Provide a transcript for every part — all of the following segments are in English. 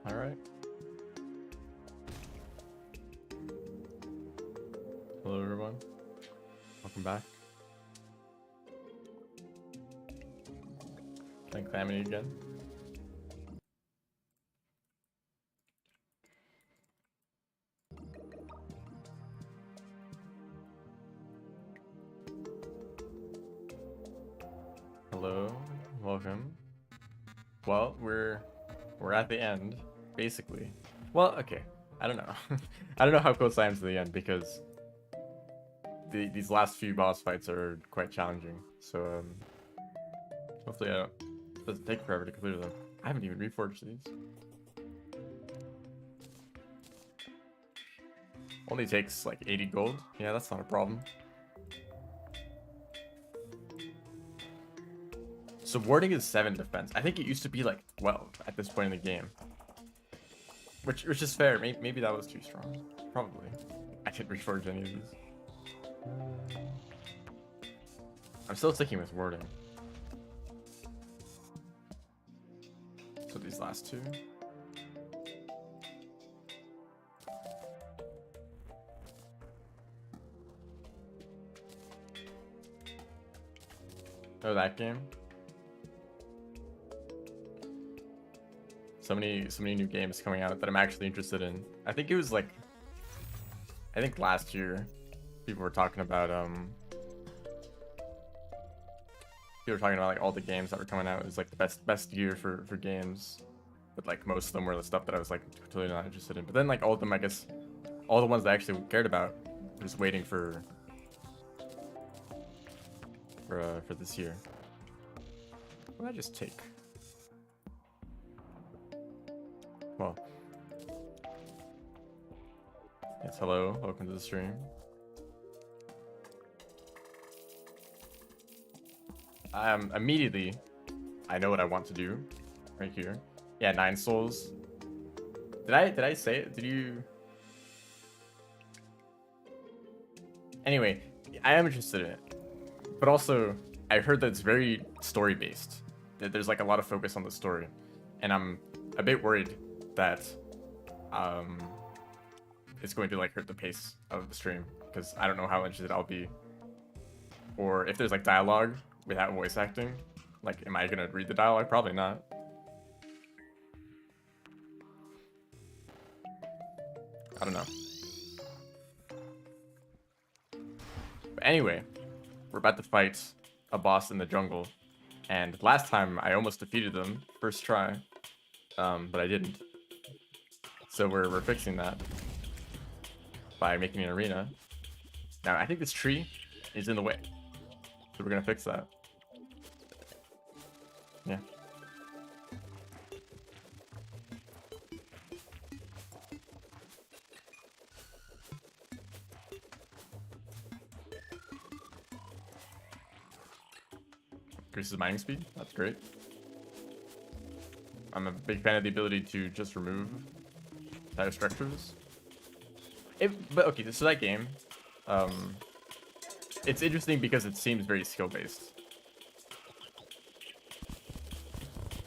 All right. Hello, everyone. Welcome back. Playing Calamity again. Hello, welcome. Well, we're at the end, basically. Well, okay. I don't know. I don't know how close I am to the end because these last few boss fights are quite challenging. So hopefully it doesn't take forever to clear them. I haven't even reforged these. Only takes like 80 gold. Yeah, that's not a problem. So warding is 7 defense. I think it used to be like 12 at this point in the game. Which is fair. Maybe that was too strong. Probably. I didn't reforge any of these. I'm still sticking with warding. So these last two. Oh, that game. So many new games coming out that I'm actually interested in. I think it was like, I think last year, people were talking about like all the games that were coming out. It was like the best year for games, but like most of them were the stuff that I was like totally not interested in. But then like all of them, I guess, all the ones that I actually cared about, were just waiting for this year. What did I just take? Well, yes, hello, welcome to the stream. Immediately, I know what I want to do, right here. Yeah, 9 souls. Did I say it? Did you? Anyway, I am interested in it, but also I heard that it's very story based. That there's like a lot of focus on the story, and I'm a bit worried that it's going to like hurt the pace of the stream because I don't know how interested I'll be, or if there's like dialogue without voice acting, like am I gonna read the dialogue? Probably not. I don't know. But anyway, we're about to fight a boss in the jungle, and last time I almost defeated them first try, but I didn't. So we're fixing that by making an arena. Now I think this tree is in the way, so we're gonna fix that. Yeah. Increases mining speed. That's great. I'm a big fan of the ability to just remove entire structures. But okay, so that game, it's interesting because it seems very skill based.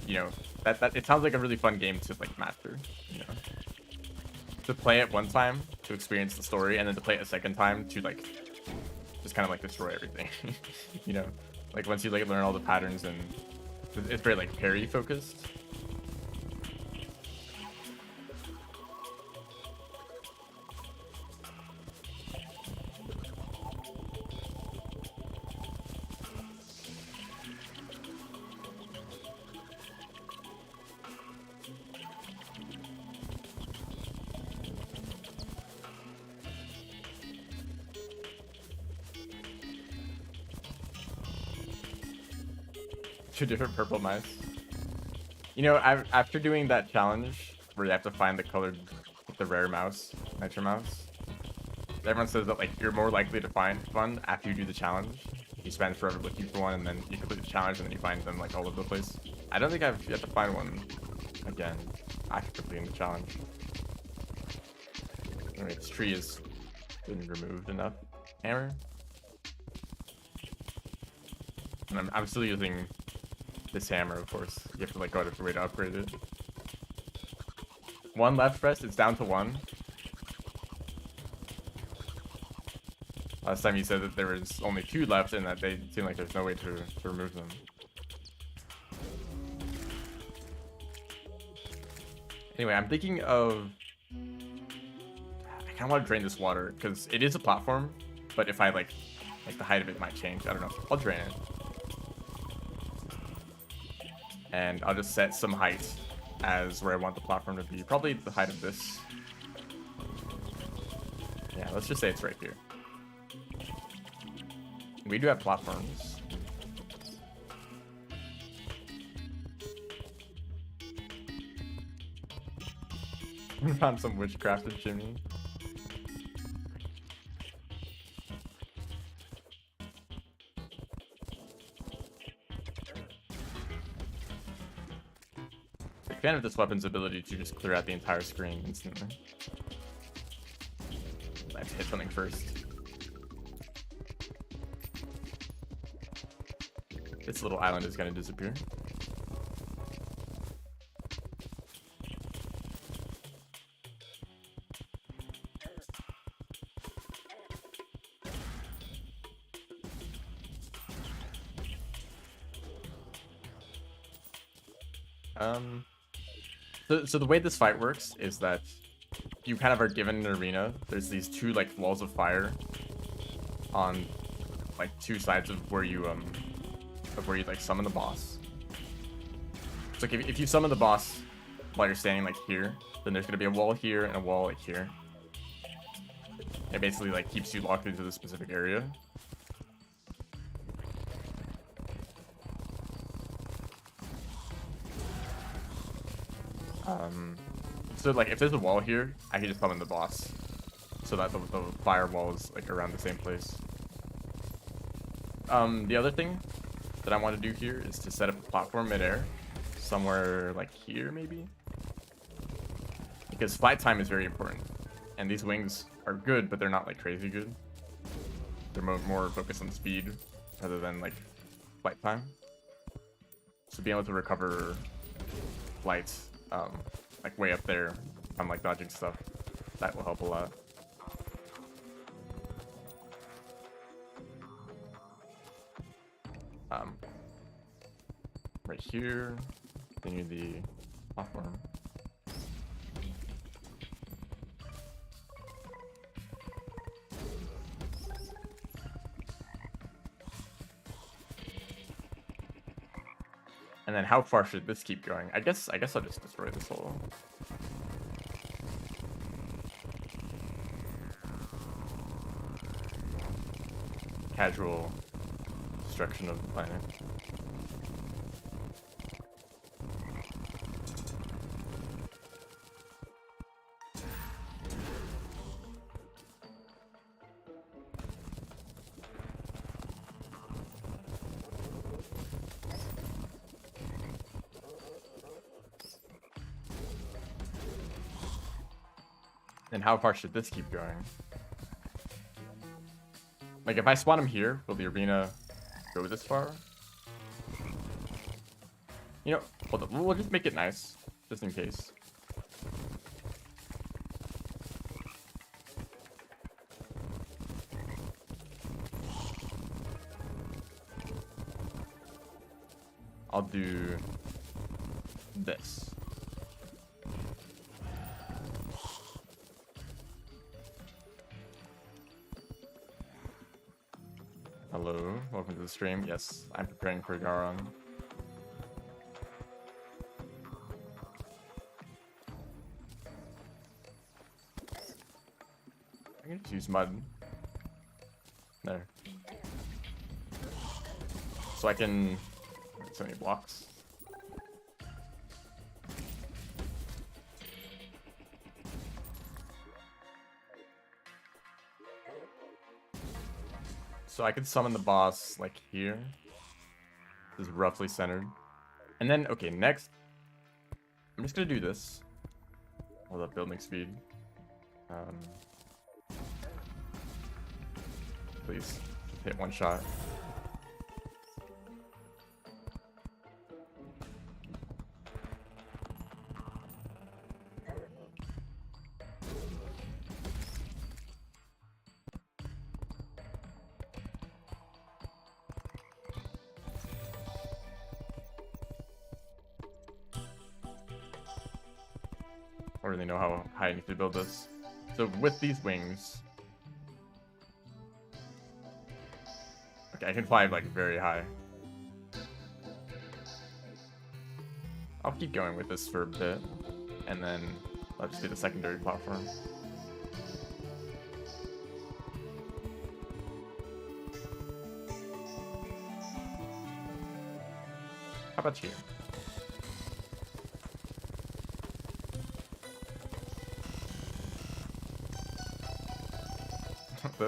You know, that it sounds like a really fun game to like master. You know, to play it one time to experience the story, and then to play it a second time to like just kind of like destroy everything. You know, like once you like learn all the patterns, and it's very like parry focused. Two different purple mice. You know, after doing that challenge where you have to find the rare mouse, nitro mouse, everyone says that like you're more likely to find one after you do the challenge. You spend forever looking for one, and then you complete the challenge, and then you find them like all over the place. I don't think I've yet to find one again after completing the challenge. Anyway, this tree has been removed enough. Hammer. And I'm still using this hammer, of course. You have to like go out of your way to upgrade it. One left press, it's down to one. Last time you said that there was only two left and that they seem like there's no way to remove them. Anyway, I'm thinking of... I kind of want to drain this water because it is a platform, but if I like the height of it might change. I don't know. I'll drain it. And I'll just set some height as where I want the platform to be. Probably the height of this. Yeah, let's just say it's right here. We do have platforms. We found some witchcrafted chimney. Big fan of this weapon's ability to just clear out the entire screen instantly. I have to hit something first. This little island is going to disappear. So the way this fight works is that you kind of are given an arena. There's these two like walls of fire on like two sides of where you like summon the boss. So like if you summon the boss while you're standing like here, then there's gonna be a wall here and a wall like here. It basically like keeps you locked into the specific area. So like if there's a wall here, I can just summon the boss, so that the firewall is like around the same place. The other thing that I want to do here is to set up a platform midair, somewhere like here maybe, because flight time is very important, and these wings are good, but they're not like crazy good. They're more focused on speed rather than like flight time. So being able to recover flight, like way up there, I'm like dodging stuff, that will help a lot. Right here, continue the platform. And then how far should this keep going? I guess I'll just destroy this whole. Casual destruction of the planet. And how far should this keep going? Like, if I spawn him here, will the arena go this far? You know, we'll just make it nice, just in case. I'll do this. Hello, welcome to the stream. Yes, I'm preparing for Garon. I can just use mud. There. So I can... So many blocks. So I could summon the boss like here. This is roughly centered. And then, okay, next, I'm just gonna do this. Hold up, building speed. Please, hit one shot. I don't really know how high I need to build this. So with these wings, okay, I can fly like very high. I'll keep going with this for a bit, and then I'll just get a secondary platform. How about you?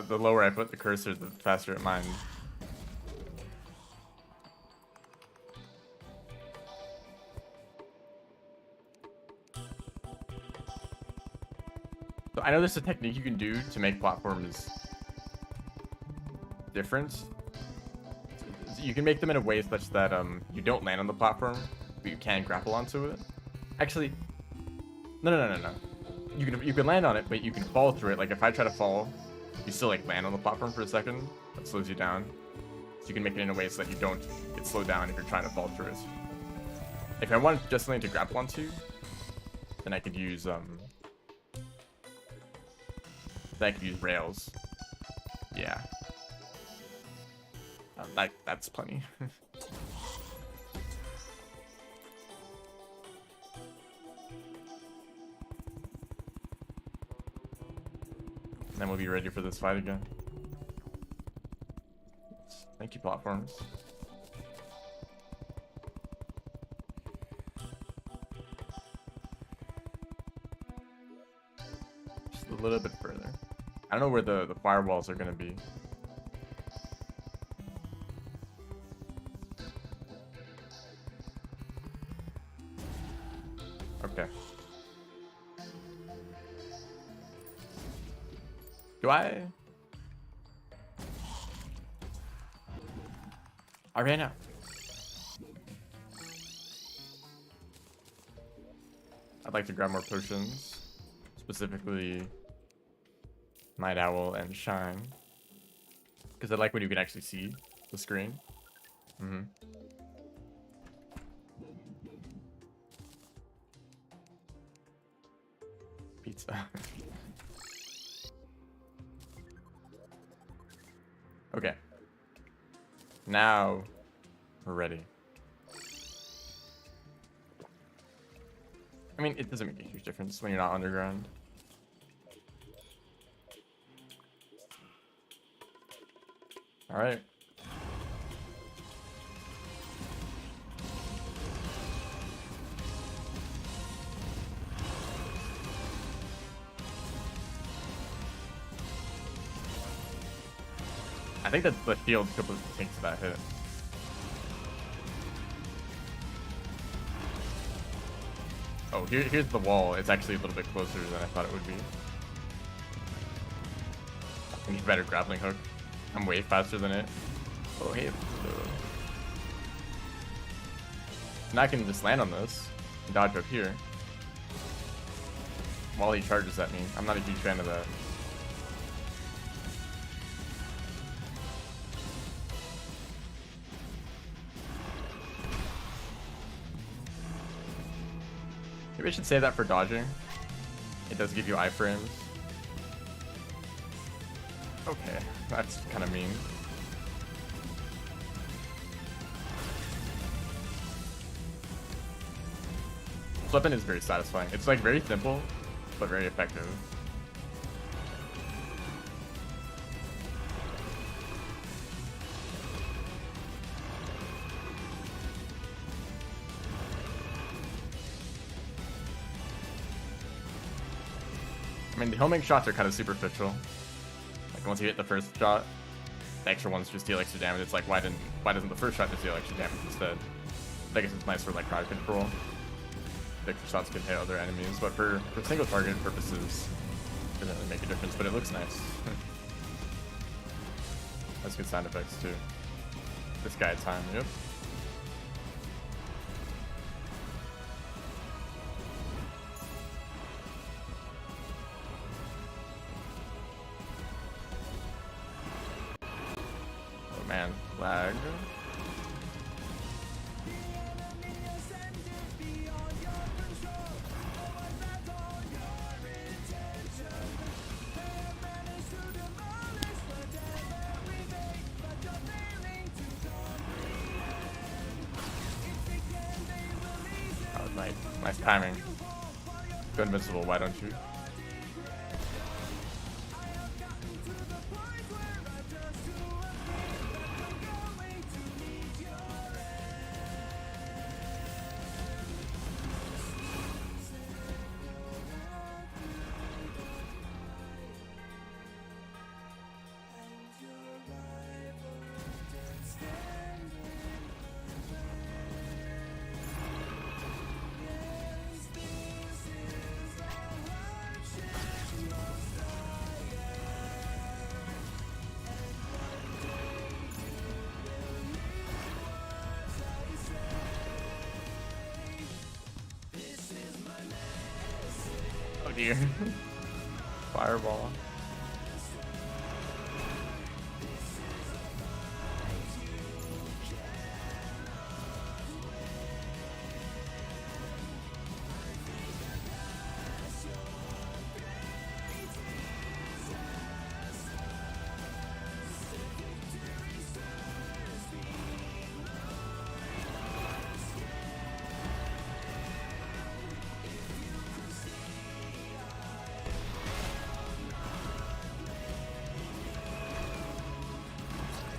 The lower I put the cursor, the faster it mines. So I know there's a technique you can do to make platforms different. You can make them in a way such that you don't land on the platform, but you can grapple onto it. Actually, no. You can land on it, but you can fall through it. Like if I try to fall, you still like land on the platform for a second. That slows you down. So you can make it in a way so that you don't get slowed down if you're trying to fall through it. If I want just something to grapple onto, then I could use rails. Yeah. That's plenty. Then we'll be ready for this fight again. Thank you, platforms. Just a little bit further. I don't know where the firewalls are gonna be. Okay. Do I ran out. I'd like to grab more potions, specifically Night Owl and Shine, because I like when you can actually see the screen. Pizza. Okay. Now we're ready. I mean, it doesn't make a huge difference when you're not underground. All right. I think that the shield completely tanks that hit. Oh, here's the wall. It's actually a little bit closer than I thought it would be. I need a better grappling hook. I'm way faster than it. Oh, hey. Now I can just land on this and dodge up here while he charges at me. I'm not a huge fan of that. Maybe I should save that for dodging. It does give you iframes. Okay, that's kind of mean. This weapon is very satisfying. It's like very simple, but very effective. I mean, the homing shots are kind of superficial. Like once you hit the first shot, the extra ones just deal extra damage. It's like why doesn't the first shot just deal extra damage instead? I guess it's nice for like crowd control. The extra shots can hit other enemies, but for single target purposes, it doesn't really make a difference. But it looks nice. That's good sound effects too. This guy time, yep. Man, lag. Nice timing. Go invincible, why don't you? Oh dear. Fireball.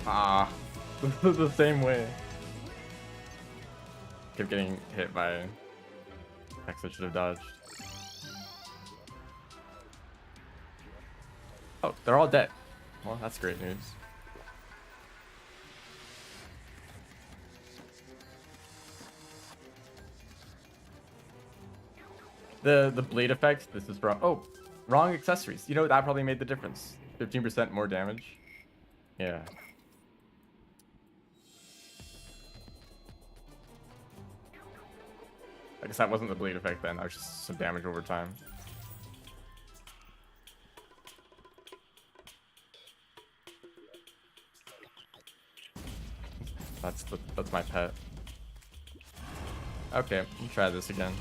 Ah, this is the same way. Kept getting hit by X I should have dodged. Oh, they're all dead. Well, that's great news. The blade effect, this is from, oh, wrong accessories. You know, that probably made the difference. 15% more damage. Yeah. I guess that wasn't the bleed effect then, that was just some damage over time. That's my pet. Okay, let me try this again.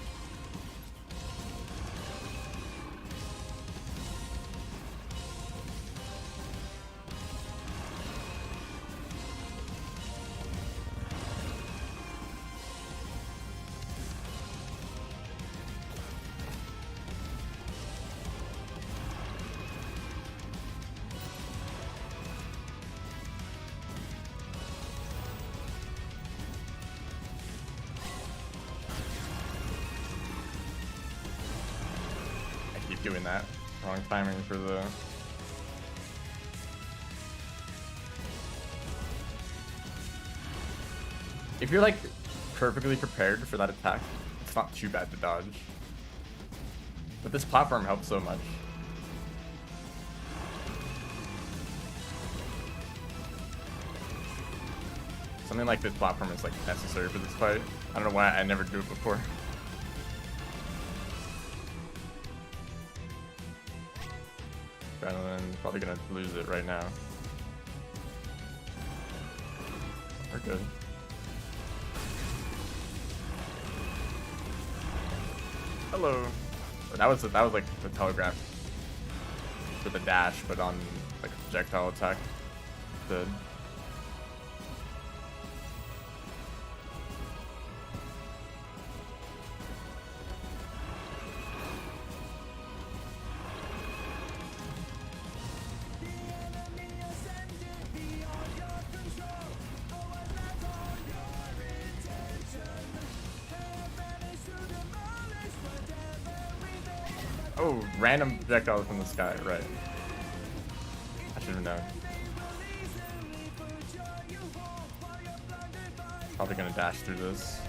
Doing that. Wrong timing for the... If you're like perfectly prepared for that attack, it's not too bad to dodge. But this platform helps so much. Something like this platform is like necessary for this fight. I don't know why I never do it before. Adrenaline, probably gonna lose it right now. We're good. Hello. That was like the telegraph for the dash, but on like a projectile attack. The oh, random projectiles from the sky, right. I should have known. Probably gonna dash through this.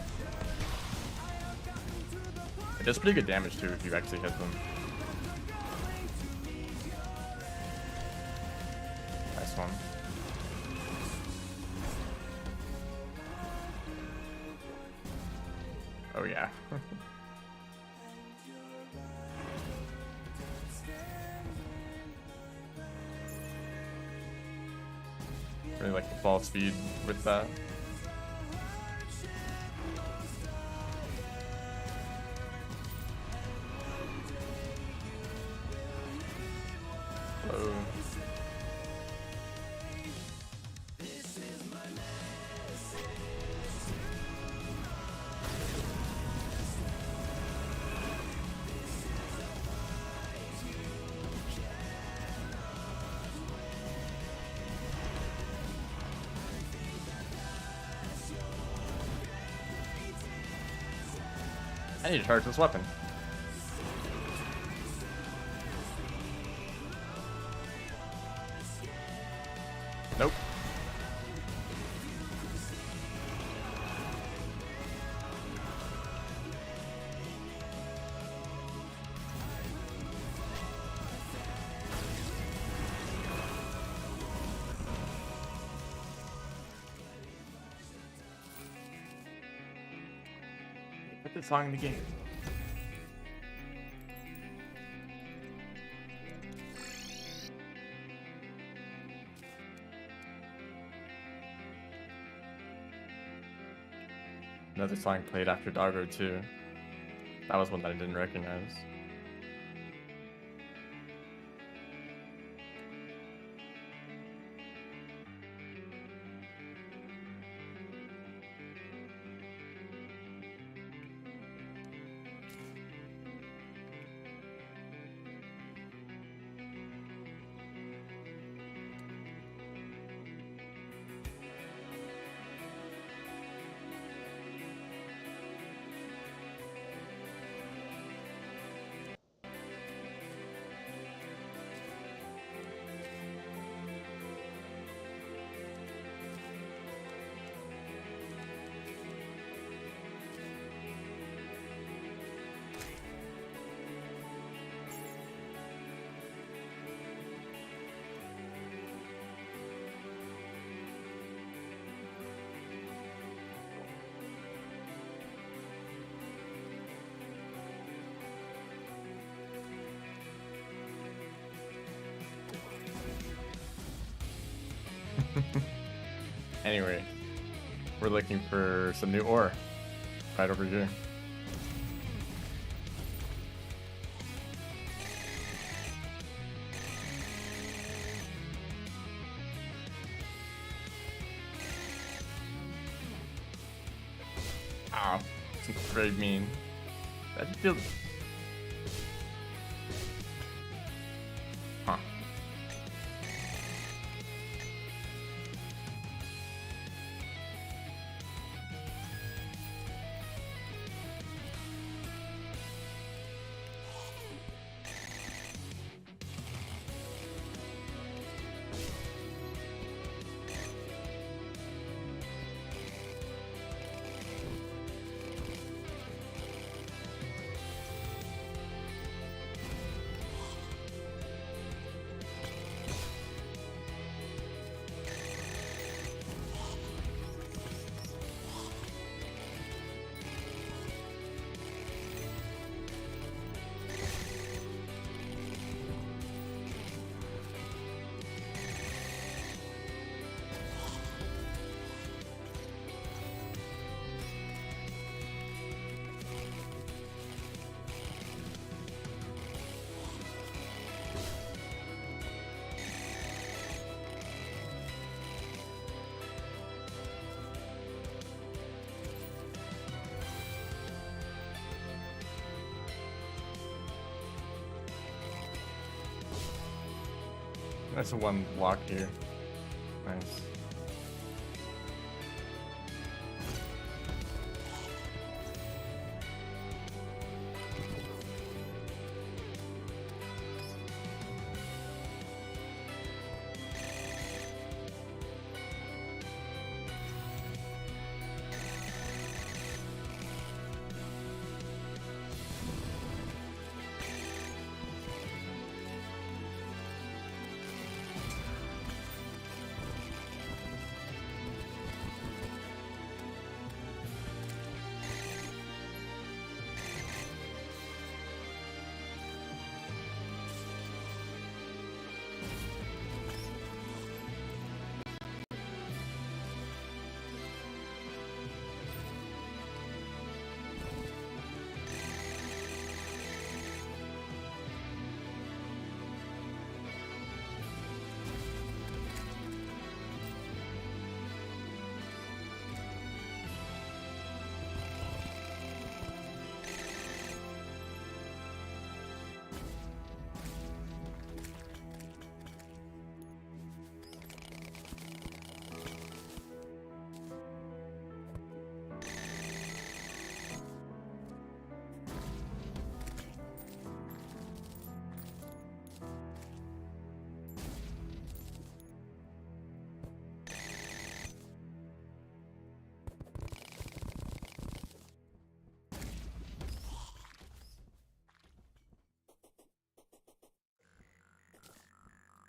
It does pretty good damage too if you actually hit them. Nice one. Oh yeah. Really like the fall speed with that. Hello. I need to charge this weapon. Nope. Put this song in the game. Another song played after Doggo too. That was one that I didn't recognize. Anyway, we're looking for some new ore right over here. Ah, it's very mean. That feels. Huh. That's one block here. Nice.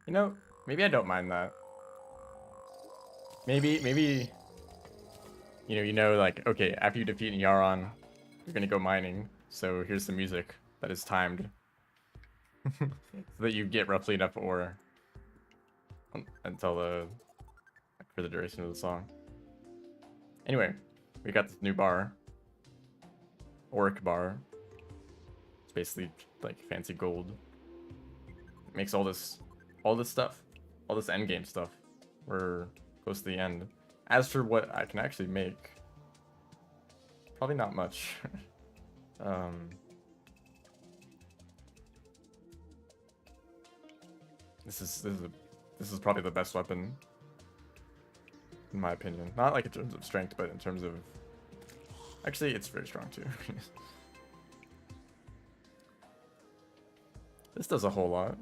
You know, maybe I don't mind that. Maybe, like, okay, after you defeat Yaron, you're gonna go mining. So here's the music that is timed so that you get roughly enough ore until for the duration of the song. Anyway, we got this new bar, Auric bar. It's basically like fancy gold. It makes all this stuff, all this end game stuff. We're close to the end. As for what I can actually make, probably not much. This is probably the best weapon, in my opinion. Not like in terms of strength, but in terms of, actually, it's very strong too. This does a whole lot.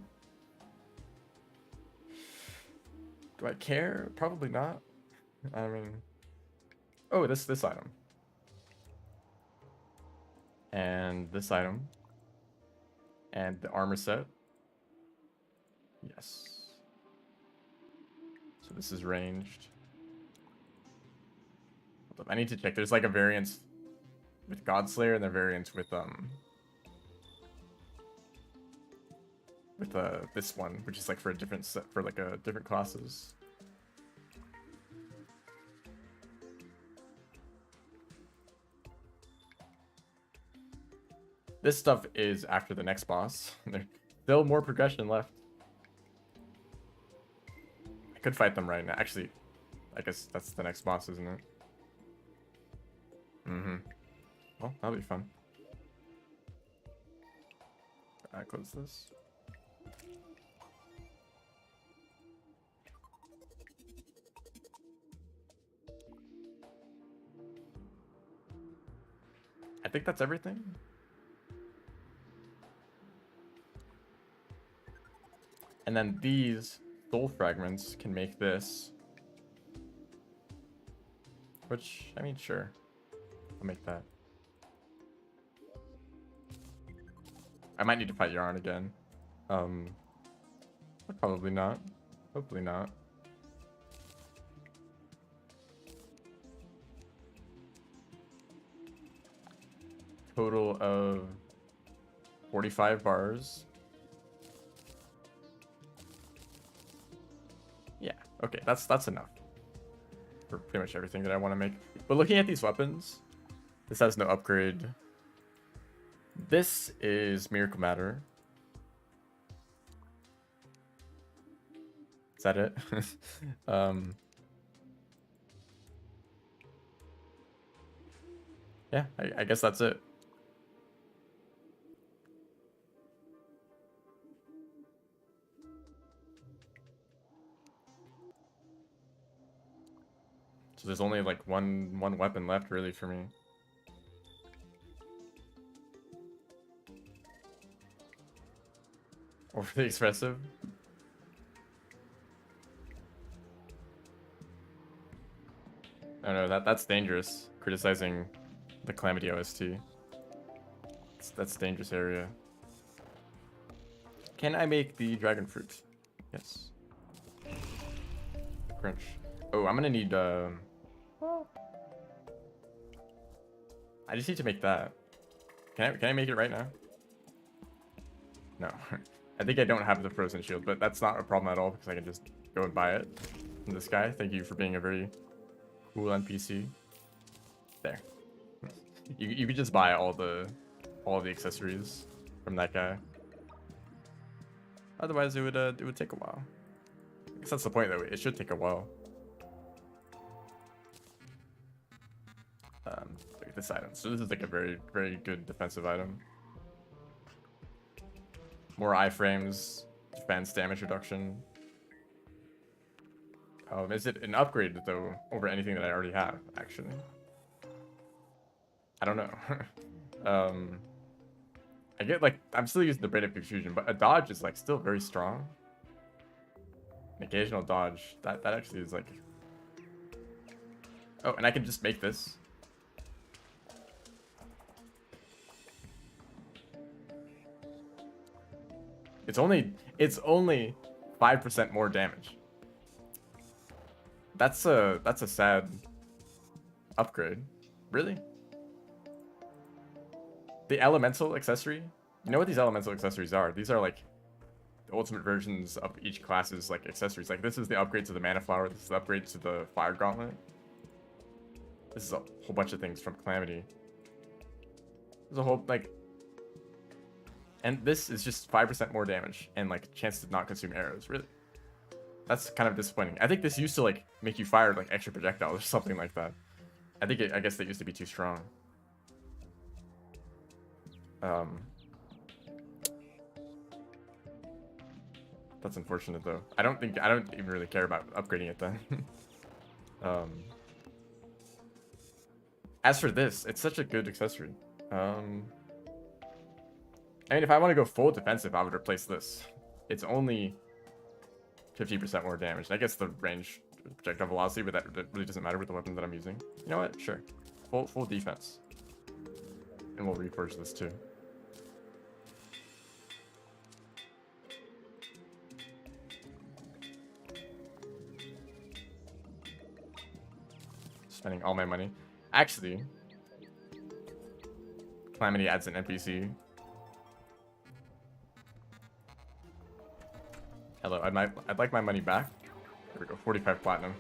Do I care? Probably not. I mean, oh, this item. And this item. And the armor set. Yes. So this is ranged. Hold up, I need to check. There's like a variance with Godslayer and a variance with this one, which is like for a different set, for like a different classes. This stuff is after the next boss. There's still more progression left. I could fight them right now. Actually, I guess that's the next boss, isn't it? Mm-hmm. Well, that'll be fun. I close this. I think that's everything. And then these soul fragments can make this. Which, I mean, sure. I'll make that. I might need to fight Yarn again. But probably not. Hopefully not. Total of 45 bars. Yeah, okay, that's enough for pretty much everything that I want to make. But looking at these weapons, this has no upgrade. This is Miracle Matter. Is that it? Yeah, I guess that's it. So there's only like one weapon left really for me. Overly expressive. I don't know, that's dangerous. Criticizing the Calamity OST. That's dangerous area. Can I make the dragon fruit? Yes. Crunch. Oh, I'm gonna need I just need to make that. Can I make it right now? No. I think I don't have the frozen shield, but that's not a problem at all because I can just go and buy it from this guy. Thank you for being a very cool NPC. There. You could just buy all the accessories from that guy. Otherwise, it would take a while. I guess that's the point, though. It should take a while. Look at this item. So this is like a very, very good defensive item. More iframes, defense, damage reduction. Is it an upgrade, though, over anything that I already have, actually? I don't know. I get, like, I'm still using the Braid of Confusion, but a dodge is, like, still very strong. An occasional dodge. That actually is, like... Oh, and I can just make this. It's only 5% more damage. That's a sad upgrade. Really? The elemental accessory? You know what these elemental accessories are? These are like the ultimate versions of each class's like accessories. Like this is the upgrade to the mana flower, this is the upgrade to the fire gauntlet. This is a whole bunch of things from Calamity. There's a whole like, and this is just 5% more damage and like chance to not consume arrows. Really? That's kind of disappointing. I think this used to like make you fire like extra projectiles or something like that. I guess they used to be too strong. That's unfortunate though. I don't even really care about upgrading it then. As for this, it's such a good accessory. I mean, if I want to go full defensive, I would replace this. It's only 50% more damage. I guess the range projectile velocity, but that really doesn't matter with the weapon that I'm using. You know what? Sure. Full defense. And we'll reforge this too. Spending all my money. Actually, Calamity adds an NPC. Hello, I'd like my money back. There we go, 45 platinum.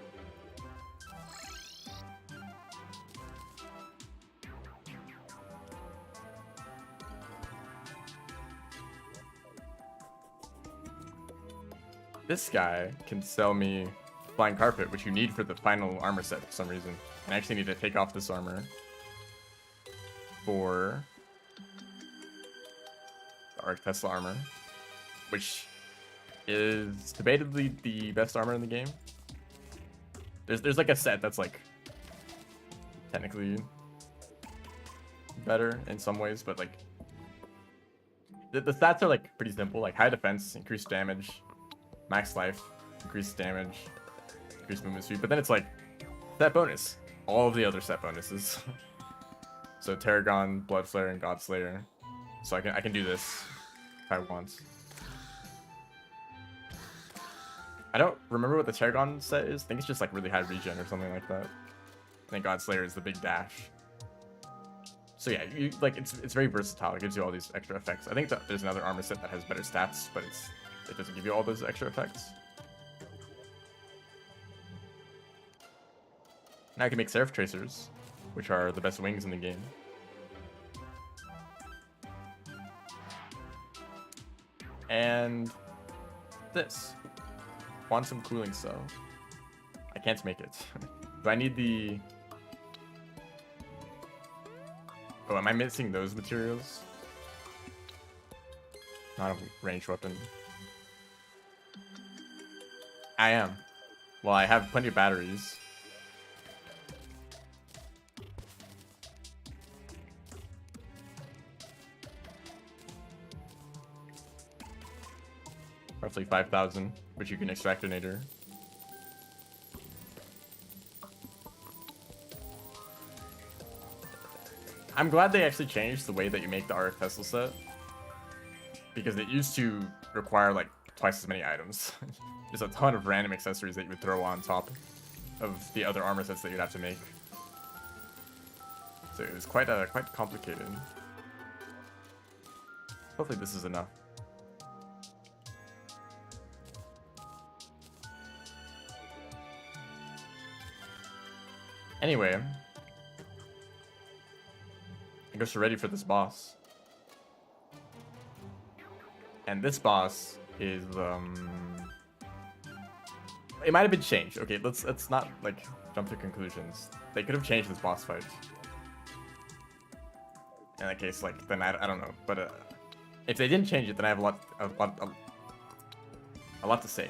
This guy can sell me Flying Carpet, which you need for the final armor set for some reason. And I actually need to take off this armor for the Arc Tesla armor, which is debatably the best armor in the game. There's like a set that's like technically better in some ways, but like the stats are like pretty simple, like high defense, increased damage, max life, increased damage, increased movement speed, but then it's like set bonus, all of the other set bonuses. So Tarragon, Bloodflare, and Godslayer. So I can do this if I want. I don't remember what the Tarragon set is. I think it's just like really high regen or something like that. I think Godslayer is the big dash. So yeah, like it's very versatile. It gives you all these extra effects. I think that there's another armor set that has better stats, but it doesn't give you all those extra effects. Now I can make Seraph Tracers, which are the best wings in the game. And this Quantum Cooling Cell. I can't make it. Do I need the... Oh, am I missing those materials? Not a ranged weapon. I am. Well, I have plenty of batteries. Roughly 5,000, which you can extract a nader. I'm glad they actually changed the way that you make the RF Pestle set, because it used to require like twice as many items. There's a ton of random accessories that you would throw on top of the other armor sets that you'd have to make. So it was quite complicated. Hopefully this is enough. Anyway, I guess we're ready for this boss. And this boss is it might have been changed. Okay, let's not like jump to conclusions. They could have changed this boss fight. In that case, like then I don't know. But if they didn't change it, then I have a lot to say.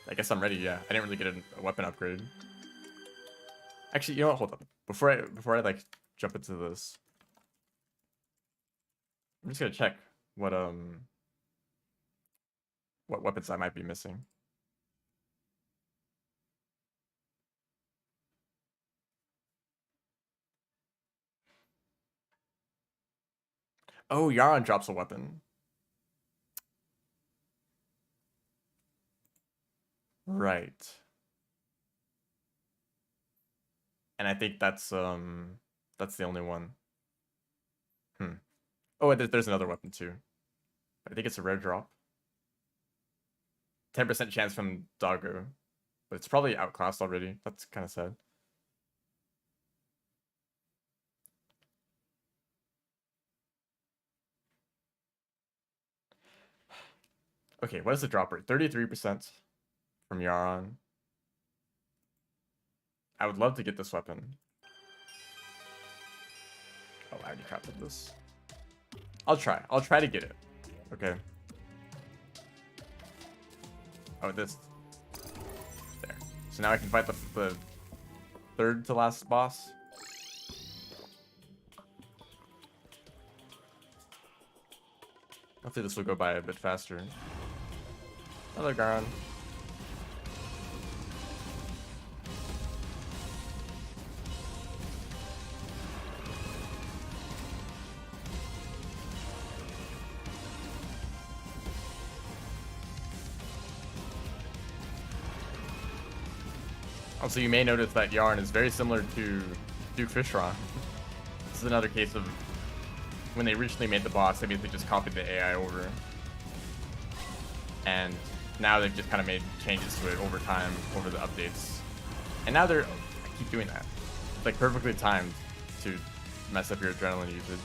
I guess I'm ready. Yeah, I didn't really get a weapon upgrade. Actually, you know what? Hold up. Before I like jump into this, I'm just gonna check what weapons I might be missing. Oh, Yaron drops a weapon. Right. And I think that's the only one. Oh, and there's another weapon too. I think it's a rare drop. 10% chance from Doggo. But it's probably outclassed already. That's kind of sad. Okay, what is the drop rate? 33% from Yaron. I would love to get this weapon. Oh, I already crafted this. I'll try. I'll try to get it. Okay. Oh, this. There. So now I can fight the third to last boss. Hopefully this will go by a bit faster. Another Garon. Also, you may notice that Yarn is very similar to Duke Fishron. This is another case of when they originally made the boss, they basically just copied the AI over. And now they've just kind of made changes to it over time, over the updates. And now I keep doing that. It's like perfectly timed to mess up your adrenaline usage.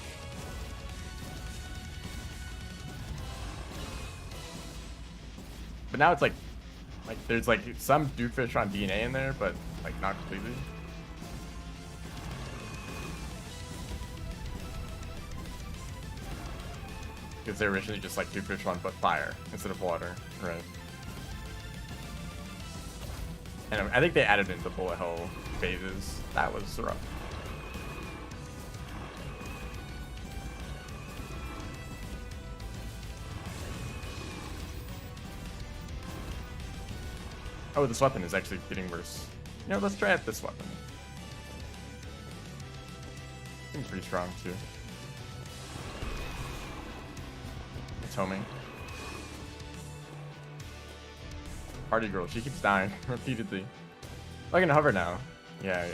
But now it's like there's like some Duke Fishron DNA in there, but like not completely. Because they're originally just like Duke Fishron but fire instead of water, right? And I think they added in the bullet hell phases. That was rough. Oh, this weapon is actually getting worse. You know, let's try out this weapon. Seems pretty strong too. It's homing. Party girl, she keeps dying repeatedly. Oh, I can hover now. Yeah.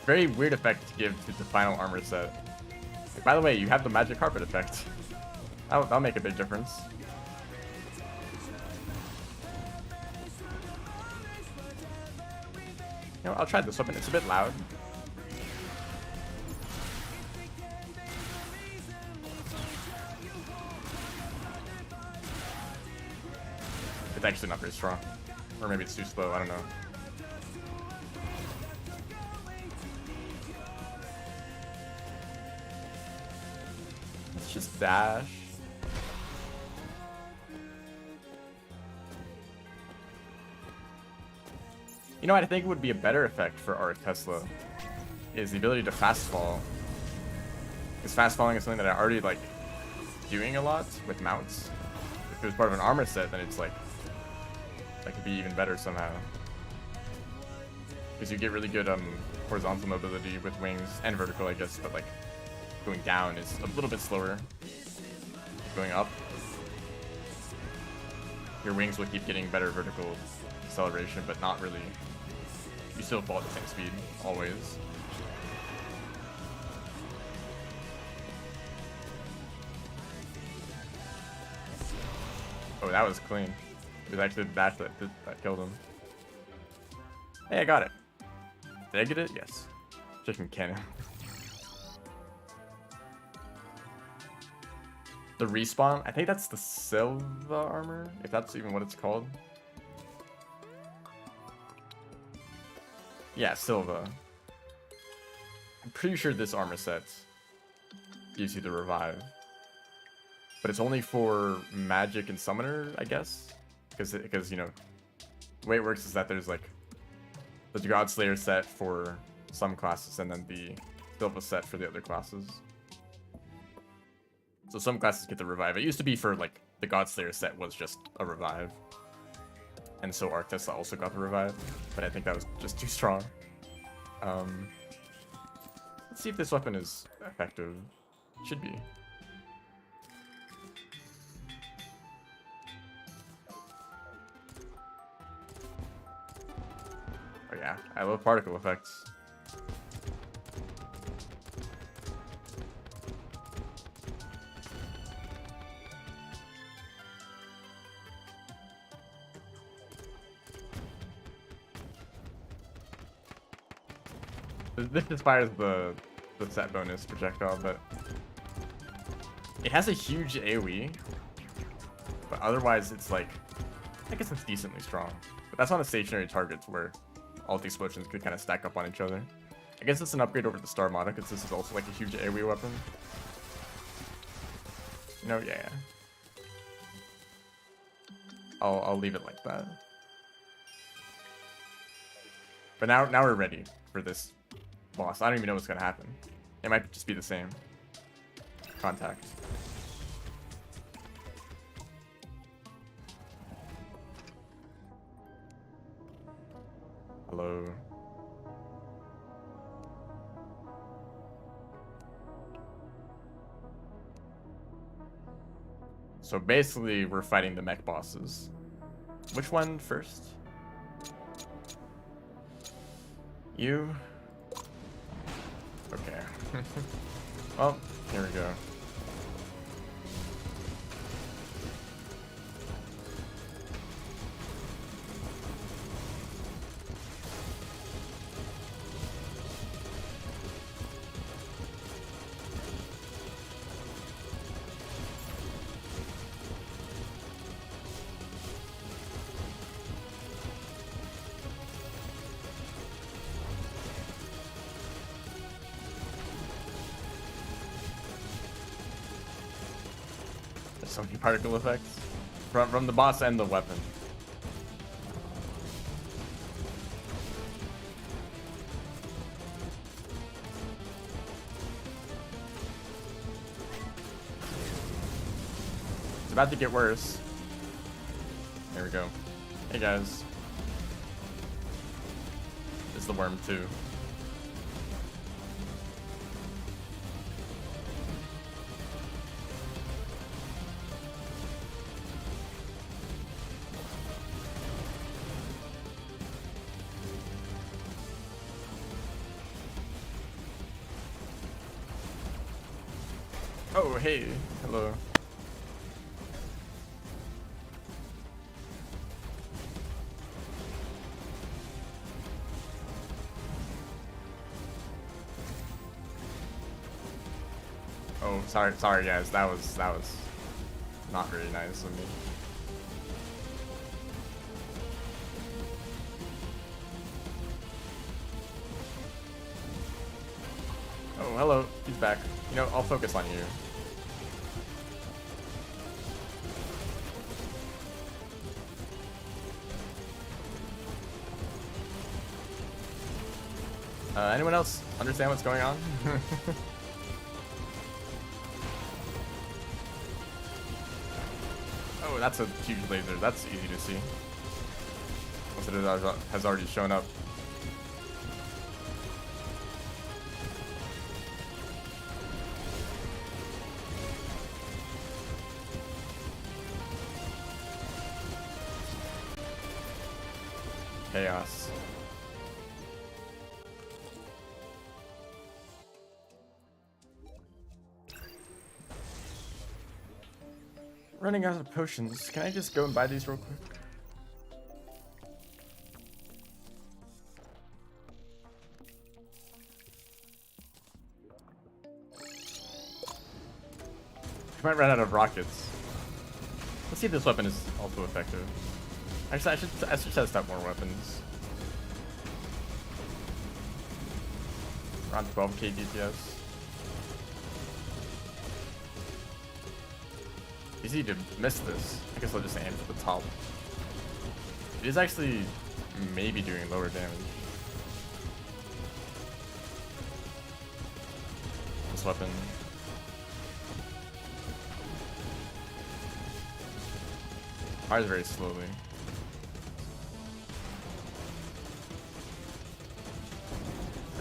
Very weird effect to give to the final armor set. Like, by the way, you have the magic carpet effect. That'll make a big difference. You know, I'll try this weapon. It's a bit loud. It's actually not very strong. Or maybe it's too slow, I don't know. Let's just dash. You know what I think would be a better effect for our Tesla is the ability to fast fall. Because fast falling is something that I already like doing a lot with mounts. If it was part of an armor set, then it's like that could be even better somehow. Because you get really good horizontal mobility with wings and vertical, I guess, but like going down is a little bit slower. Going up, your wings will keep getting better vertical acceleration, but not really. You still fall at the same speed, always. Oh, that was clean. It was actually the dash that killed him. Hey, I got it. Did I get it? Yes. Chicken cannon. The respawn, I think that's the Silva armor, if that's even what it's called. Yeah, Silva. I'm pretty sure this armor set gives you the revive. But it's only for magic and summoner, I guess? Because you know, the way it works is that there's like the God Slayer set for some classes and then the Silva set for the other classes. So some classes get the revive. It used to be for like the God Slayer set was just a revive. and so Arctis also got the revive, but I think that was just too strong. Let's see if this weapon is effective. Should be. Oh yeah, I love particle effects. This just fires the set bonus projectile, but it has a huge AoE. But otherwise, it's like, I guess it's decently strong. But that's on a stationary target where all the explosions could kind of stack up on each other. I guess it's an upgrade over the Star Mata because this is also like a huge AoE weapon. No, yeah. I'll leave it like that. But now we're ready for this boss. I don't even know what's gonna happen. It might just be the same. Contact. Hello. So basically, we're fighting the mech bosses. Which one first? You? Okay. Well, here we go. So many particle effects from the boss and the weapon. It's about to get worse. There we go. Hey guys. It's the worm too. Oh, hey. Hello. Oh, sorry guys. That was not very nice of me. Oh, hello. He's back. You know, I'll focus on you. Anyone else understand what's going on? Oh, that's a huge laser. That's easy to see. Once it has already shown up. Chaos. Running out of potions. Can I just go and buy these real quick? I might run out of rockets. Let's see if this weapon is also effective. Actually, I should test out more weapons. Around 12k DPS. Easy to miss this. I guess I'll just aim for the top. It is actually maybe doing lower damage. This weapon. Fires very slowly.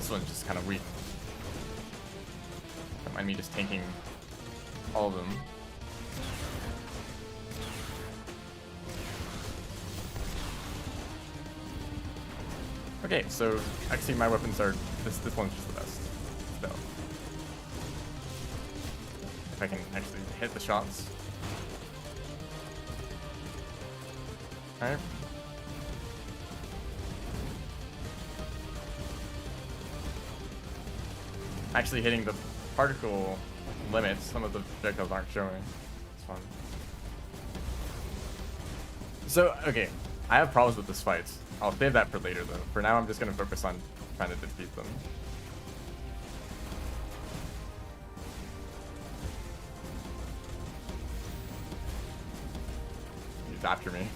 This one's just kind of weak. Don't mind me just tanking all of them. Okay, so actually my weapons are this one's just the best. So if I can actually hit the shots. Alright. Actually hitting the particle limits, some of the projectiles aren't showing. It's fun. So, okay, I have problems with this fight. I'll save that for later though. For now, I'm just gonna focus on trying to defeat them. He's after me.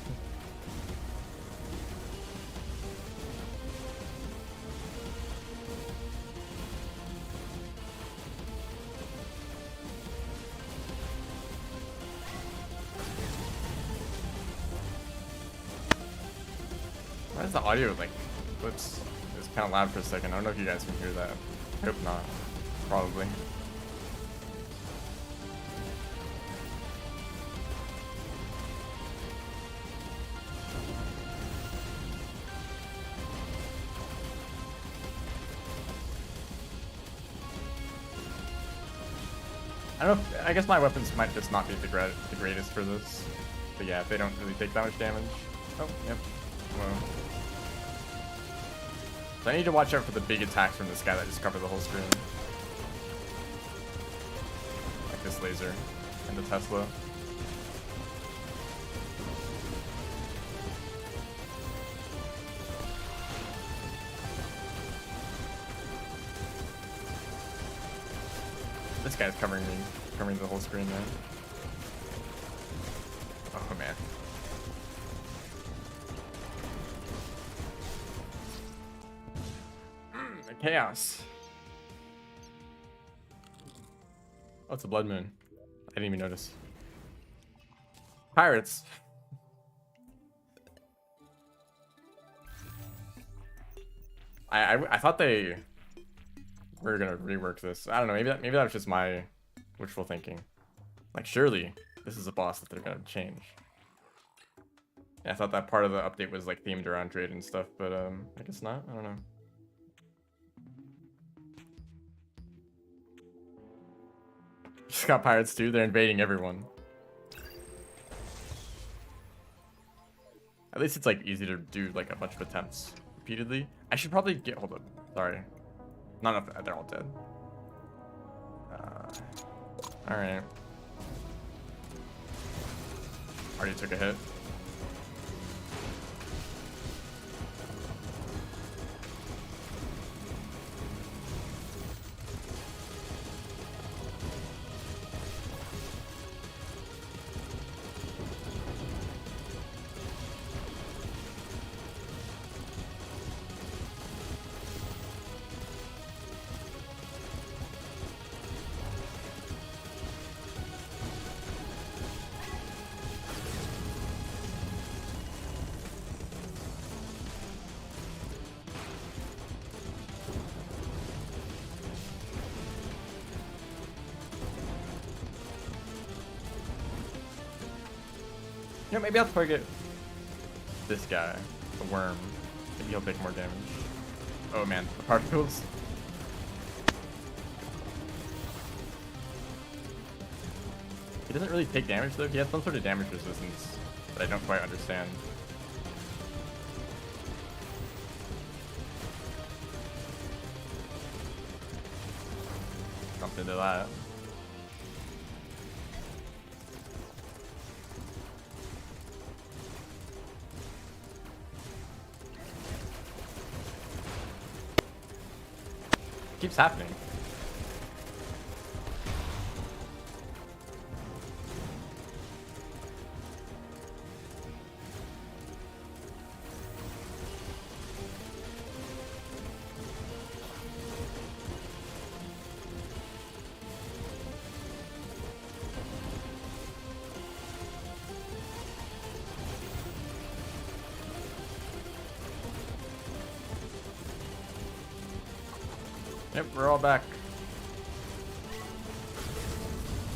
Why is the audio like flips? It was kind of loud for a second. I don't know if you guys can hear that. I hope not. Probably. I don't know. I guess my weapons might just not be the greatest for this. But yeah, they don't really take that much damage. Oh, yep. Well. So I need to watch out for the big attacks from this guy that just cover the whole screen. Like this laser and the Tesla. This guy's covering the whole screen now. Oh man. Chaos. Oh, it's a blood moon. I didn't even notice. Pirates. I thought they were gonna rework this. I don't know. Maybe that was just my wishful thinking. Like, surely this is a boss that they're gonna change. Yeah, I thought that part of the update was like themed around trade and stuff, but I guess not. I don't know. Just got pirates too. They're invading everyone. At least it's like easy to do like a bunch of attempts repeatedly. I should probably get. Hold up. Sorry. Not enough. They're all dead. All right. Already took a hit. You know, maybe I'll target this guy, the worm. Maybe he'll take more damage. Oh man, the particles. He doesn't really take damage though. He has some sort of damage resistance that I don't quite understand. Jump into that. Keeps happening. Yep, we're all back.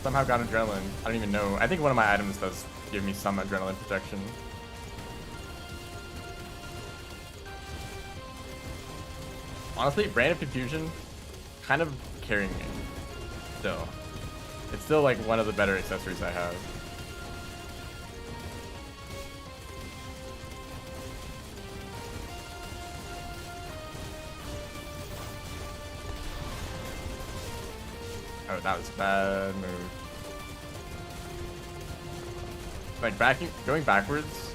Somehow got adrenaline. I don't even know. I think one of my items does give me some adrenaline protection. Honestly, Brand of Confusion kind of carrying me still. It's still like one of the better accessories I have. Oh, that was a bad move. Like going backwards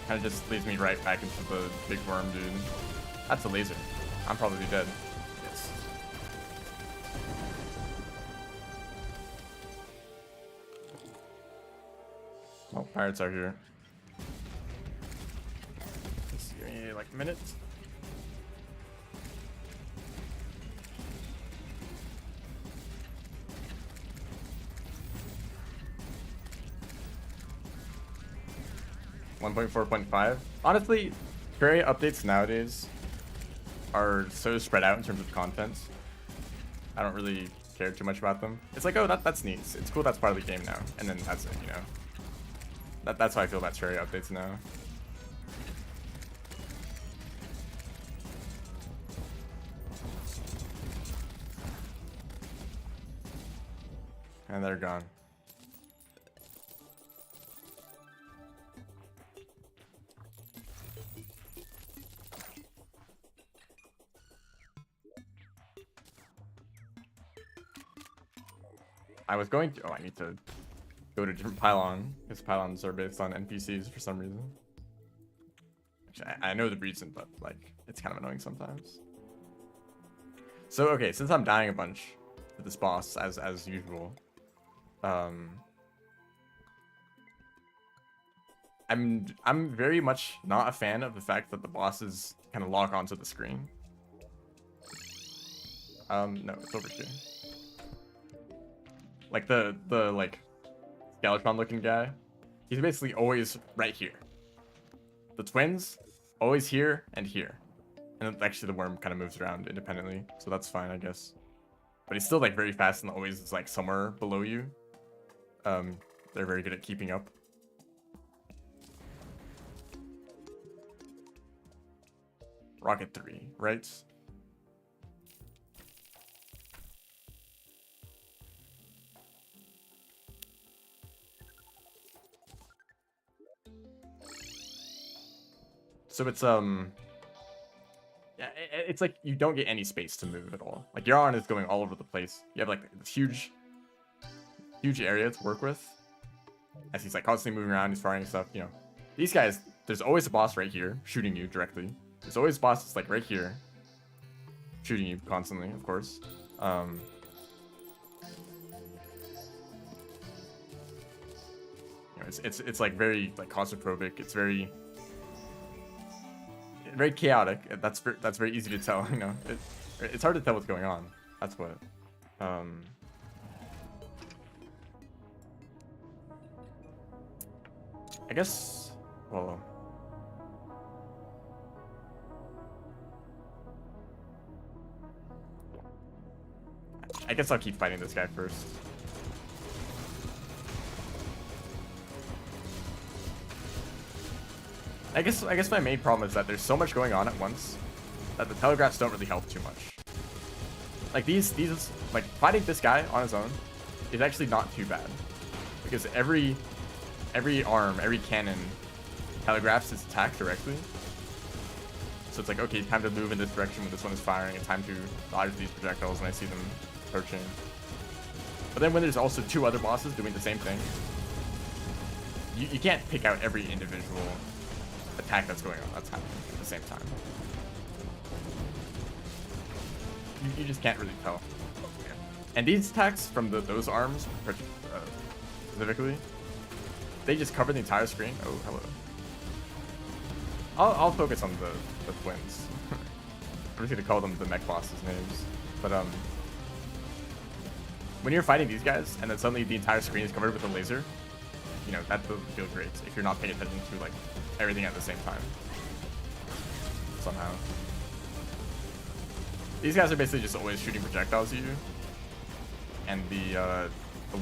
kind of just leads me right back into the big worm, dude. That's a laser. I'm probably dead. Yes. Oh, pirates are here. Let's give me like a minute. .4.5. Honestly, Terraria updates nowadays are so spread out in terms of content. I don't really care too much about them. It's like, oh, that's neat. It's cool that's part of the game now. And then that's it, you know. That's how I feel about Terraria updates now. And they're gone. I was going to. Oh, I need to go to a different pylon because pylons are based on NPCs for some reason. Actually, I know the reason, but like it's kind of annoying sometimes. So okay, since I'm dying a bunch to this boss as usual, I'm very much not a fan of the fact that the bosses kind of lock onto the screen. No, it's over here. Like the like Skeletron looking guy, he's basically always right here. The twins always here and here, and actually the worm kind of moves around independently, so that's fine, I guess. But he's still like very fast and always is like somewhere below you. They're very good at keeping up. Rocket 3, right? So it's yeah, it's like you don't get any space to move at all. Like your arm is going all over the place. You have like this huge area to work with. As he's like constantly moving around, he's firing stuff. You know, these guys. There's always a boss right here shooting you directly. There's always bosses like right here shooting you constantly, of course. You know, it's like very like claustrophobic. It's very chaotic. That's very easy to tell. You know, it's hard to tell what's going on. That's what. I guess. Well. I guess I'll keep fighting this guy first. I guess my main problem is that there's so much going on at once that the telegraphs don't really help too much. Like these like fighting this guy on his own is actually not too bad because every arm, every cannon telegraphs its attack directly. So it's like, okay, time to move in this direction when this one is firing, and time to dodge these projectiles when I see them approaching. But then when there's also two other bosses doing the same thing, you can't pick out every individual attack that's going on, that's happening at the same time. You just can't really tell. And these attacks from those arms, specifically, they just cover the entire screen. Oh, hello. I'll focus on the twins. I'm just gonna call them the mech bosses' names. But when you're fighting these guys and then suddenly the entire screen is covered with a laser, you know, that doesn't feel great if you're not paying attention to like everything at the same time. Somehow. These guys are basically just always shooting projectiles at you, and the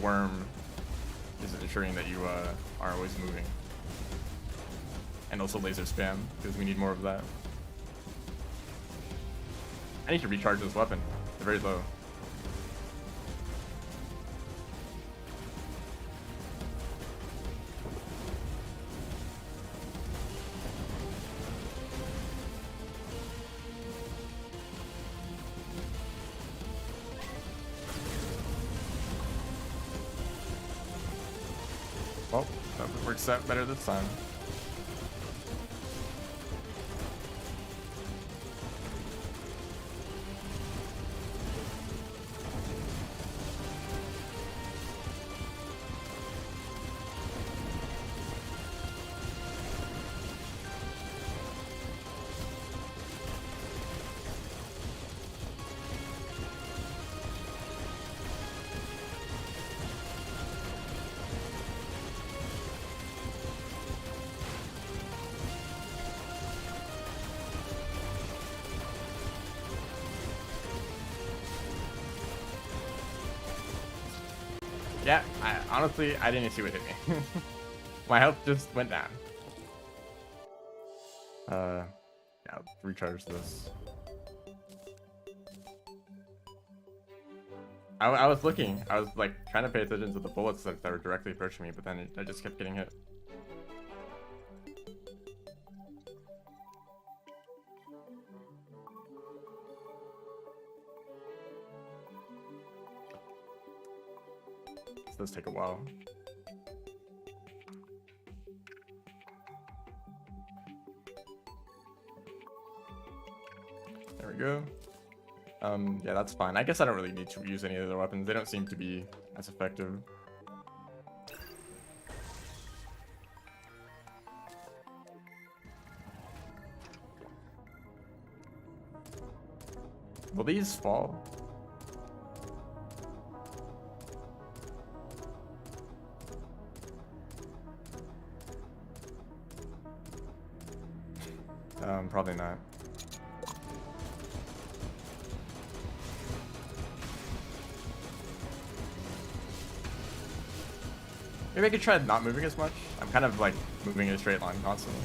worm is ensuring that you are always moving. And also laser spam, because we need more of that. I need to recharge this weapon. They're very low. Well, that works out better this time. Yeah, honestly, I didn't see what hit me. My health just went down. Yeah, I'll recharge this. I was looking. I was like trying to pay attention to the bullets that were directly approaching me, but then I just kept getting hit. This does take a while. There we go. Yeah, that's fine. I guess I don't really need to use any of their weapons. They don't seem to be as effective. Will these fall? Probably not. Maybe I could try not moving as much. I'm kind of like moving in a straight line constantly.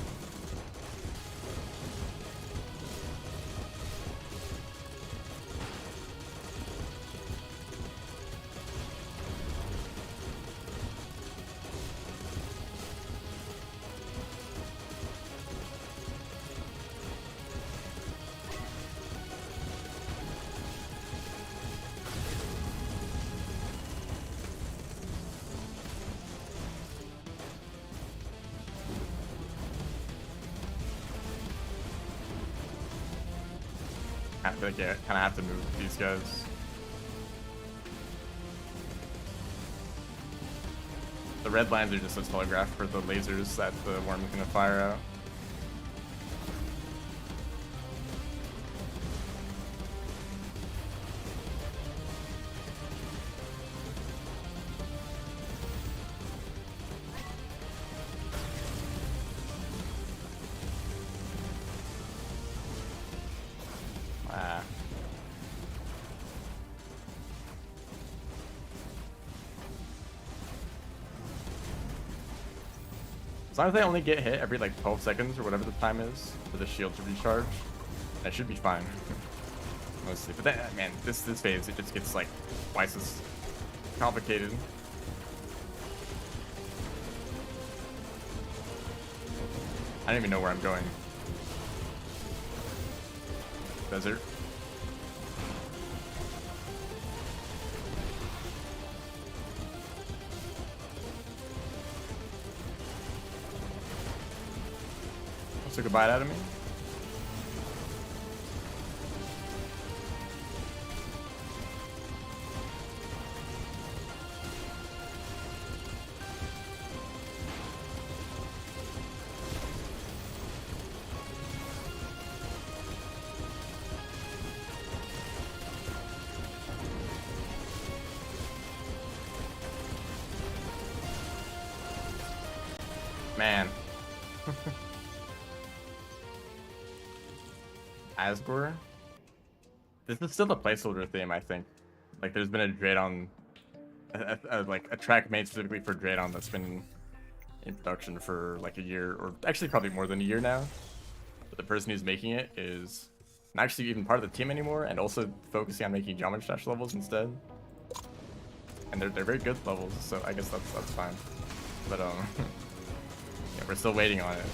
I feel like I kind of have to move these guys. The red lines are just a telegraph for the lasers that the worm is going to fire out. As long as they only get hit every like 12 seconds or whatever the time is for the shield to recharge, that should be fine. Mostly. But then, man, this phase, it just gets like twice as complicated. I don't even know where I'm going. Desert. Took a bite out of me. Man. Asgore? This is still the placeholder theme, I think. Like, there's been a Draydon, like a track made specifically for Draydon that's been in production for like a year, or actually probably more than a year now. But the person who's making it is not actually even part of the team anymore, and also focusing on making geometry dash levels instead. And they're very good levels, so I guess that's fine. But yeah, we're still waiting on it.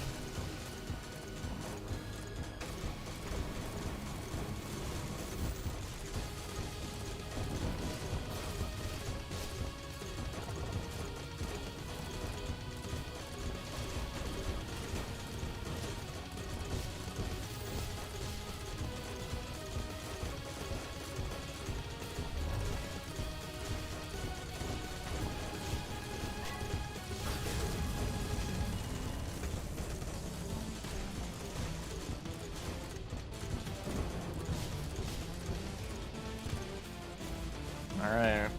Alright.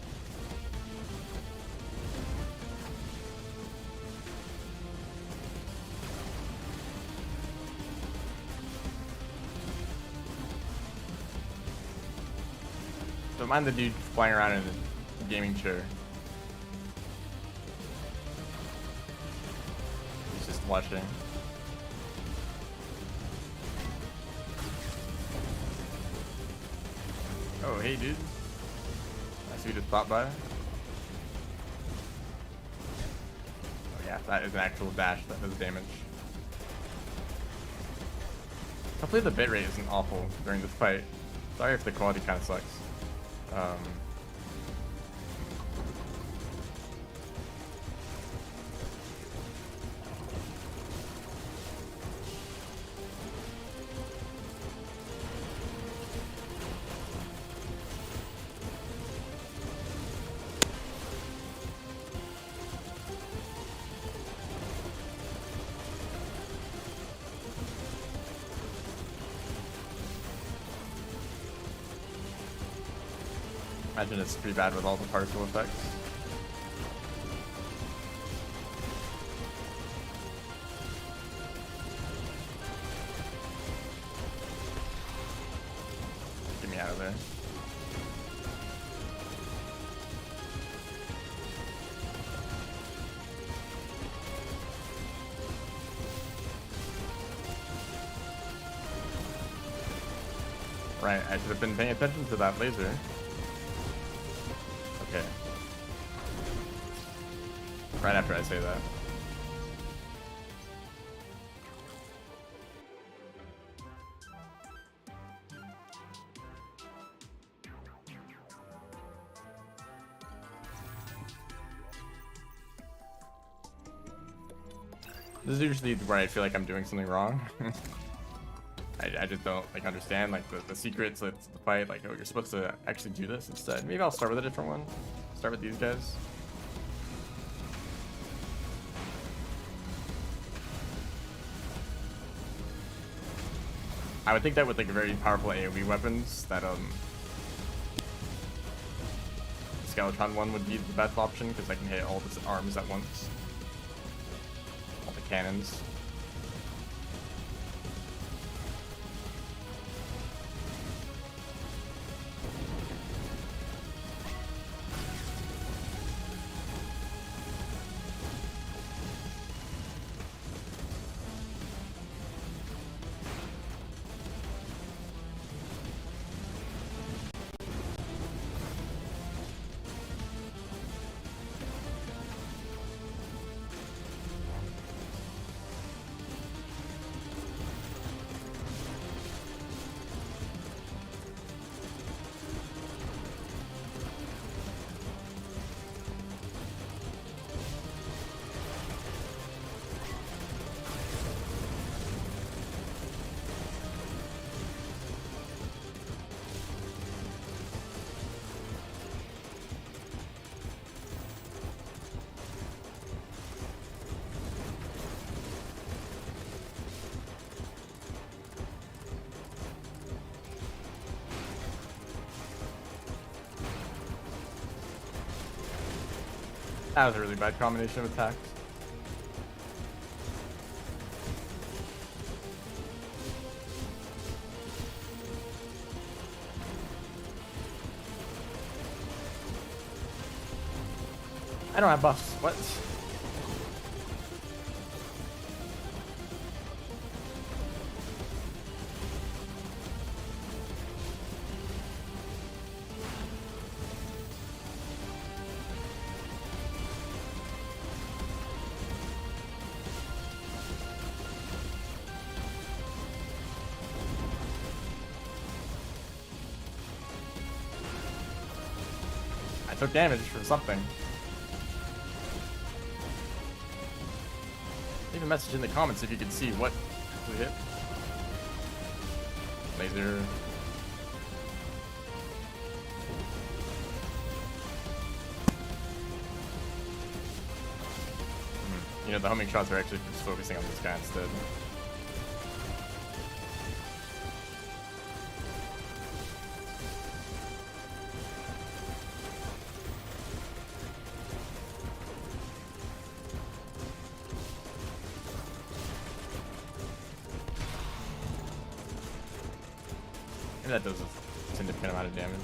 Don't mind the dude flying around in a gaming chair. He's just watching. Oh, hey, dude. I see you just stopped by. Oh, yeah, that is an actual dash that does damage. Hopefully the bitrate isn't awful during this fight. Sorry if the quality kind of sucks. Imagine it's pretty bad with all the particle effects. Get me out of there. Right, I should have been paying attention to that laser. Okay. Right after I say that. This is usually where I feel like I'm doing something wrong. I just don't like understand like the secrets of the fight. Like, oh, you're supposed to actually do this instead. Maybe I'll start with a different one. Start with these guys. I would think that with like very powerful AoE weapons, that Skeletron one would be the best option because I can hit all the arms at once, all the cannons. That was a really bad combination of attacks. I don't have buffs. What? I took damage from something. Leave a message in the comments if you can see what we hit. Laser. You know, the homing shots are actually just focusing on this guy instead. Maybe that does a significant amount of damage.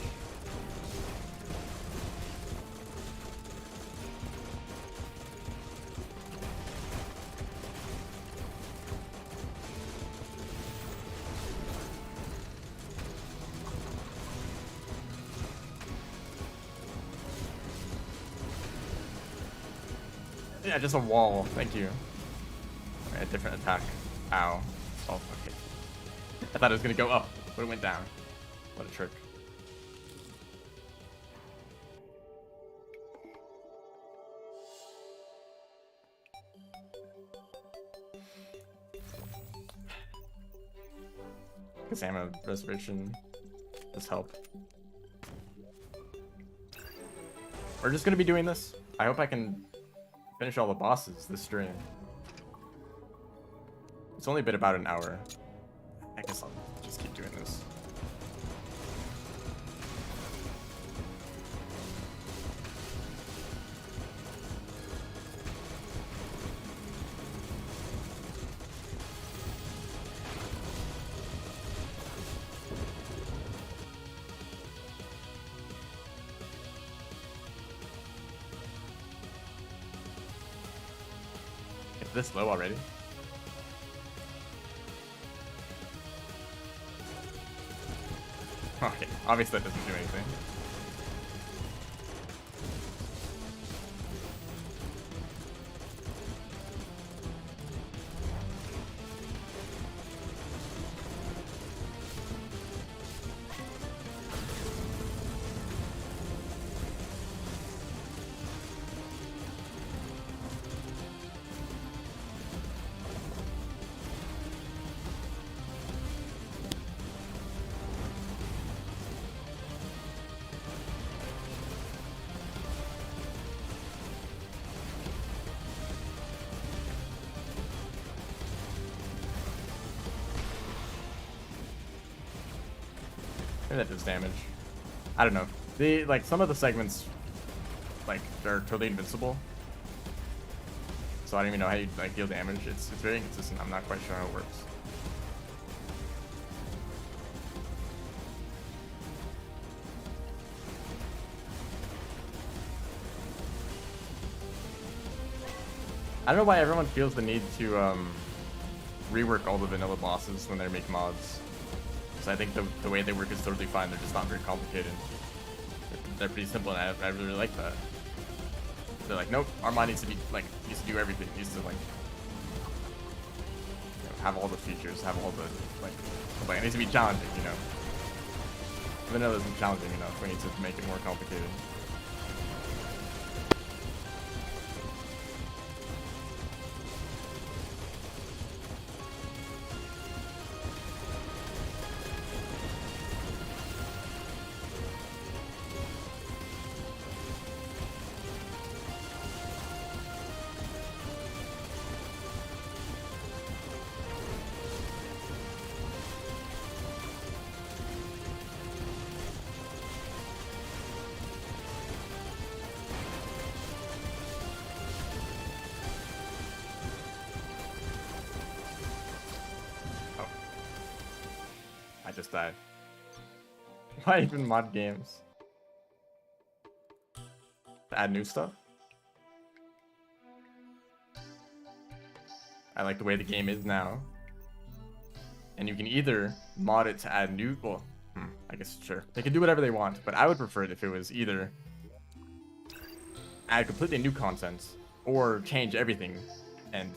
Yeah, just a wall. Thank you. Okay, a different attack. Ow. Oh, okay. I thought it was gonna go up, but it went down. What a trick. Because ammo reservation does help. We're just gonna be doing this. I hope I can finish all the bosses this stream. It's only been about an hour. I guess I'll just keep doing this. It's this low already. Okay, obviously that doesn't do anything. Maybe that does damage. I don't know. Like some of the segments, like they're totally invincible. So I don't even know how you like deal damage. It's very inconsistent. I'm not quite sure how it works. I don't know why everyone feels the need to rework all the vanilla bosses when they make mods. So I think the way they work is totally fine. They're just not very complicated. They're pretty simple, and I really like that. They're like, nope, our mod needs to be like needs to do everything. It needs to like have all the features, have all the like it needs to be challenging, you know. Vanilla isn't challenging enough. We need to make it more complicated. I just died. Why even mod games? Add new stuff? I like the way the game is now. And you can either mod it to add new, well, I guess, sure. They can do whatever they want, but I would prefer it if it was either add completely new content or change everything. And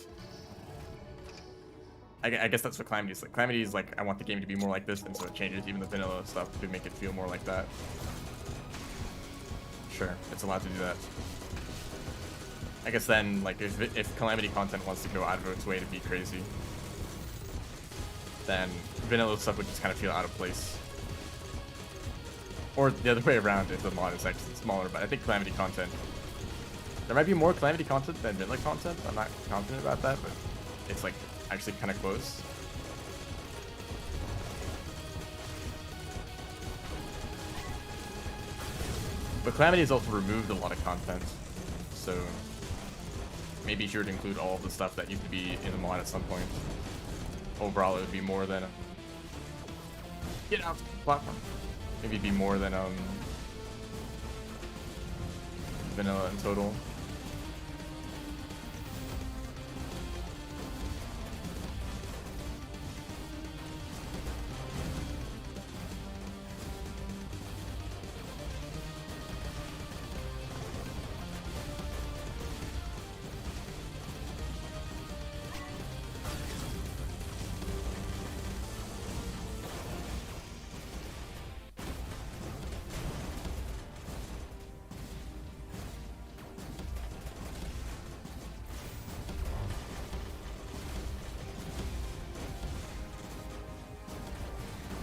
I guess that's what Calamity is like. Calamity is like, I want the game to be more like this, and so it changes even the vanilla stuff to make it feel more like that. Sure, it's allowed to do that. I guess then, like, if Calamity content wants to go out of its way to be crazy, then vanilla stuff would just kind of feel out of place. Or the other way around if the mod is actually smaller, but I think Calamity content, there might be more Calamity content than vanilla content. I'm not confident about that, but it's like actually kind of close. But Calamity has also removed a lot of content, so maybe sure to include all of the stuff that used to be in the mod at some point. Overall, it would be more than get off the platform. Maybe it'd be more than vanilla in total.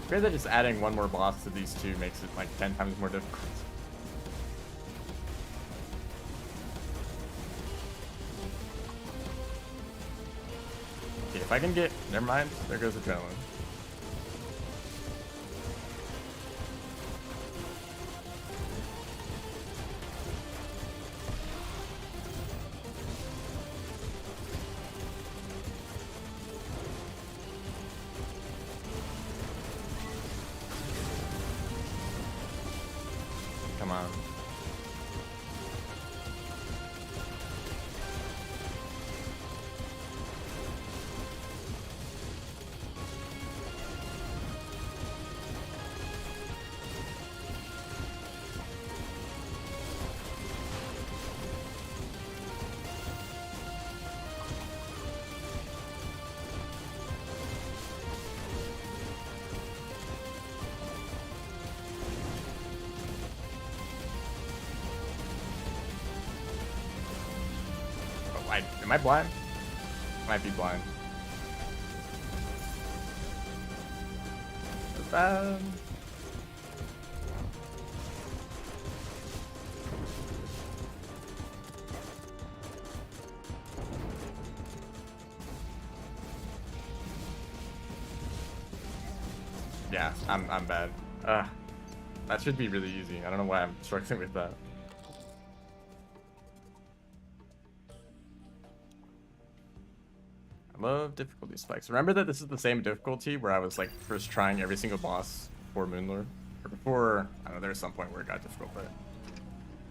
I feel that just adding one more boss to these two makes it like 10 times more difficult. Okay, if I can get, never mind, there goes adrenaline. Come on. Am I blind? Might be blind. Yeah, I'm bad. That should be really easy. I don't know why I'm struggling with that. Love difficulty spikes. Remember that this is the same difficulty where I was like first trying every single boss before Moonlord, or before, I don't know, there's some point where it got difficult, but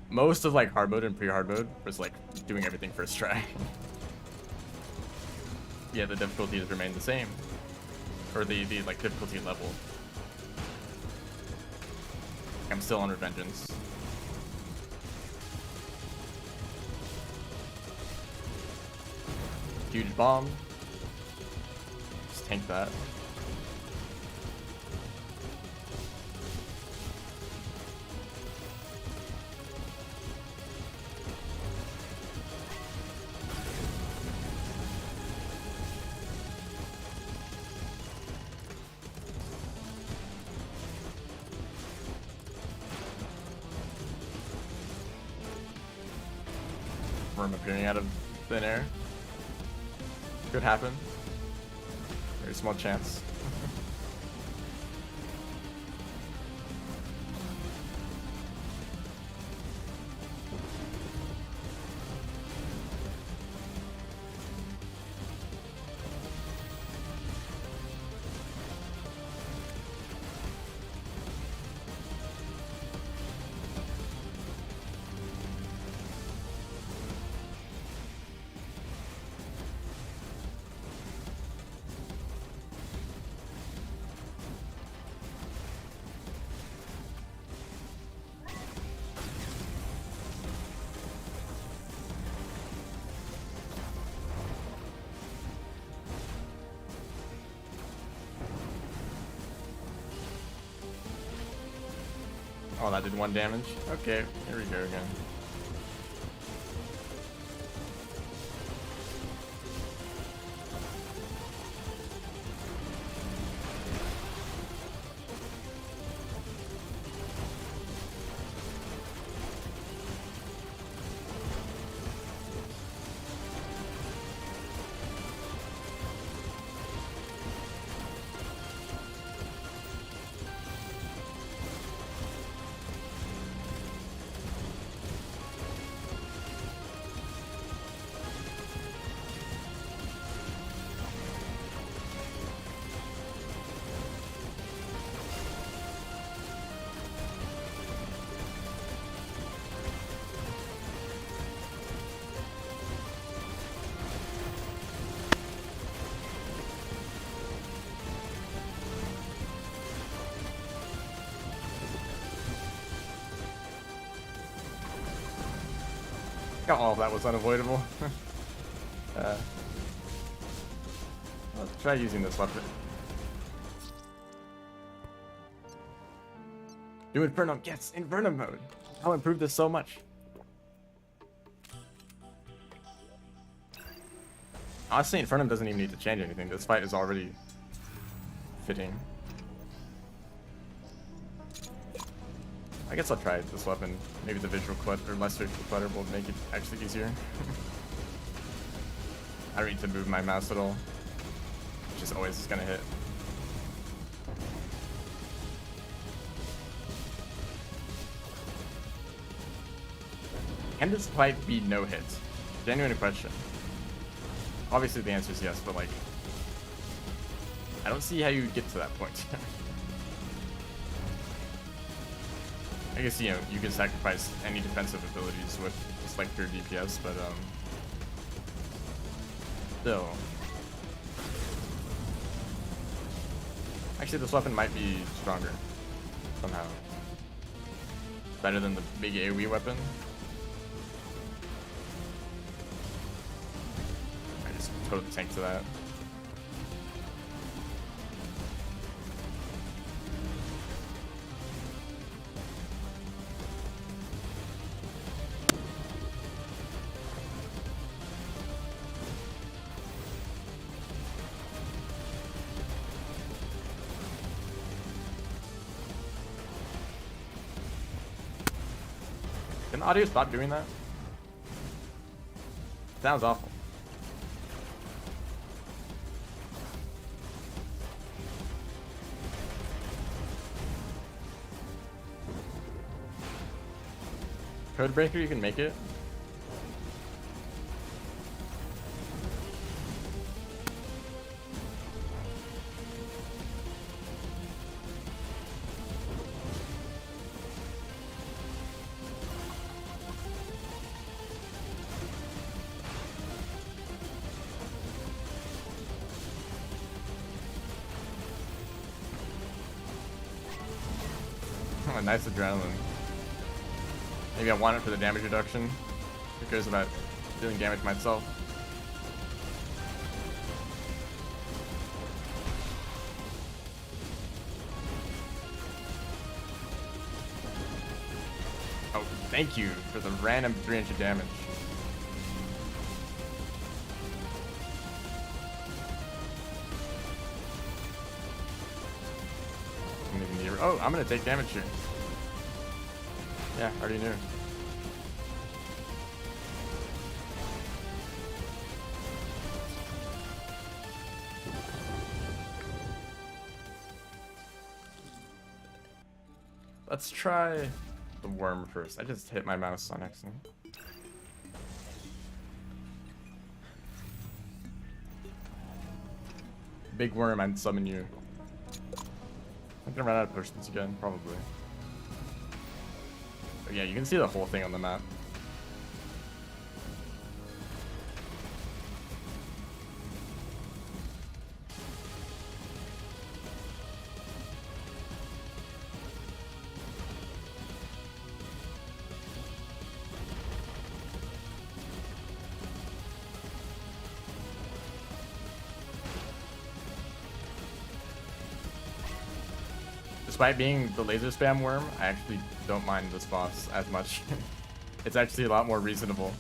most of like hard mode and pre-hard mode was like doing everything first try. Yeah, the difficulty has remained the same, or the like difficulty level. I'm still on Revengeance. Huge bomb. Tank that. Worm appearing out of thin air. Could happen. Very small chance. Oh, that did 1 damage. Okay, here we go again. Oh, that was unavoidable. Let's try using this weapon. Do Inferno. Yes, Inferno mode. I'll improve this so much. Honestly, Inferno doesn't even need to change anything. This fight is already fitting. I guess I'll try this weapon. Maybe the visual clutter, or less visual clutter, will make it actually easier. I don't need to move my mouse at all, which is always gonna hit. Can this fight be no hits? Genuine question. Obviously the answer is yes, but like, I don't see how you get to that point. I guess, you know, you can sacrifice any defensive abilities with just like pure DPS, but still. Actually, this weapon might be stronger somehow. Better than the big AoE weapon. I just totally tank to that. Can the audio stop doing that? Sounds awful. Codebreaker, you can make it. Oh, nice adrenaline. Maybe I want it for the damage reduction. Who cares about dealing damage myself? Oh, thank you for the random 3-inch damage. Oh, I'm gonna take damage here. Yeah, already knew. Let's try the worm first. I just hit my mouse on accident. Big worm, I'd summon you. I'm gonna run out of potions again, probably. But yeah, you can see the whole thing on the map. despite being the laser spam worm, I actually don't mind this boss as much. It's actually a lot more reasonable.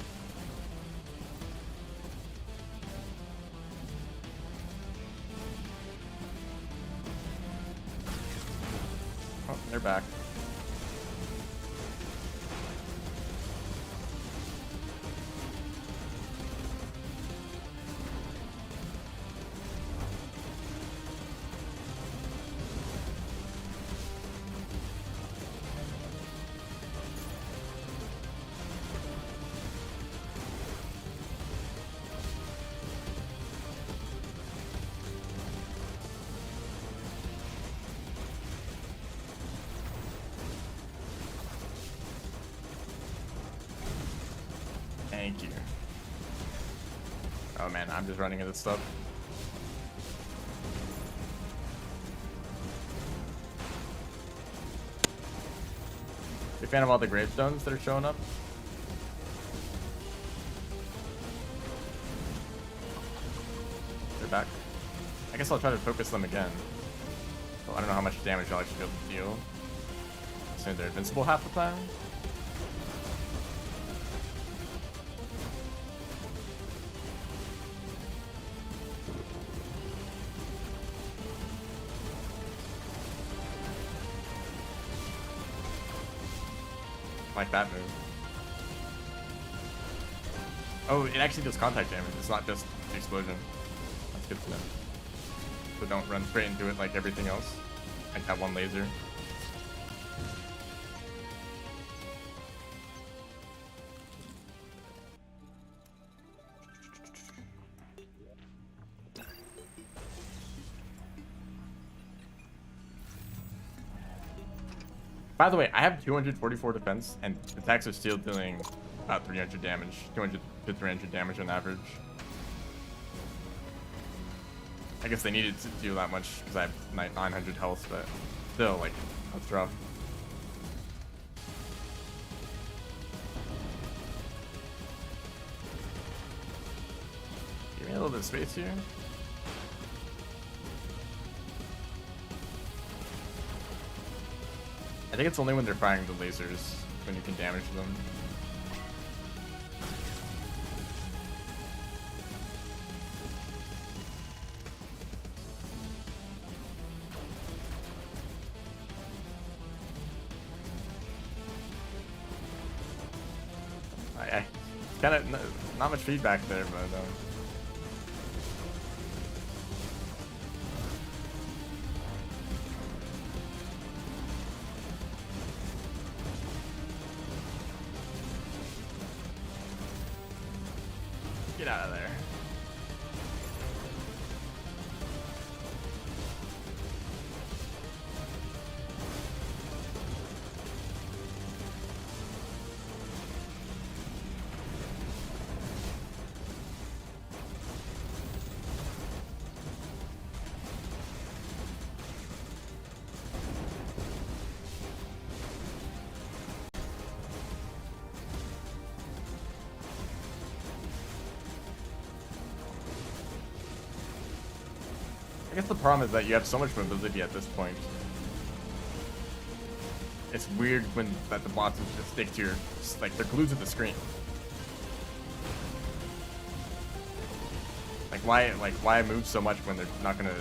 Oh, they're back. Thank you. Oh man, I'm just running into stuff. Big fan of all the gravestones that are showing up. They're back. I guess I'll try to focus them again. Well, I don't know how much damage I'll actually be able to deal. So they're invincible half the time. Like that move. Oh, it actually does contact damage. It's not just the explosion. That's good to know. So don't run straight into it like everything else. I got one laser. By the way, I have 244 defense, and attacks are still dealing about 300 damage. 200 to 300 damage on average. I guess they needed to do that much because I have 900 health, but still, like, that's rough. Give me a little bit of space here. I think it's only when they're firing the lasers when you can damage them. It's kind of not much feedback there, but get out of there. I guess the problem is that you have so much mobility at this point. It's weird when that the bosses just stick to your, like, they're glued to the screen. Why move so much when they're not gonna,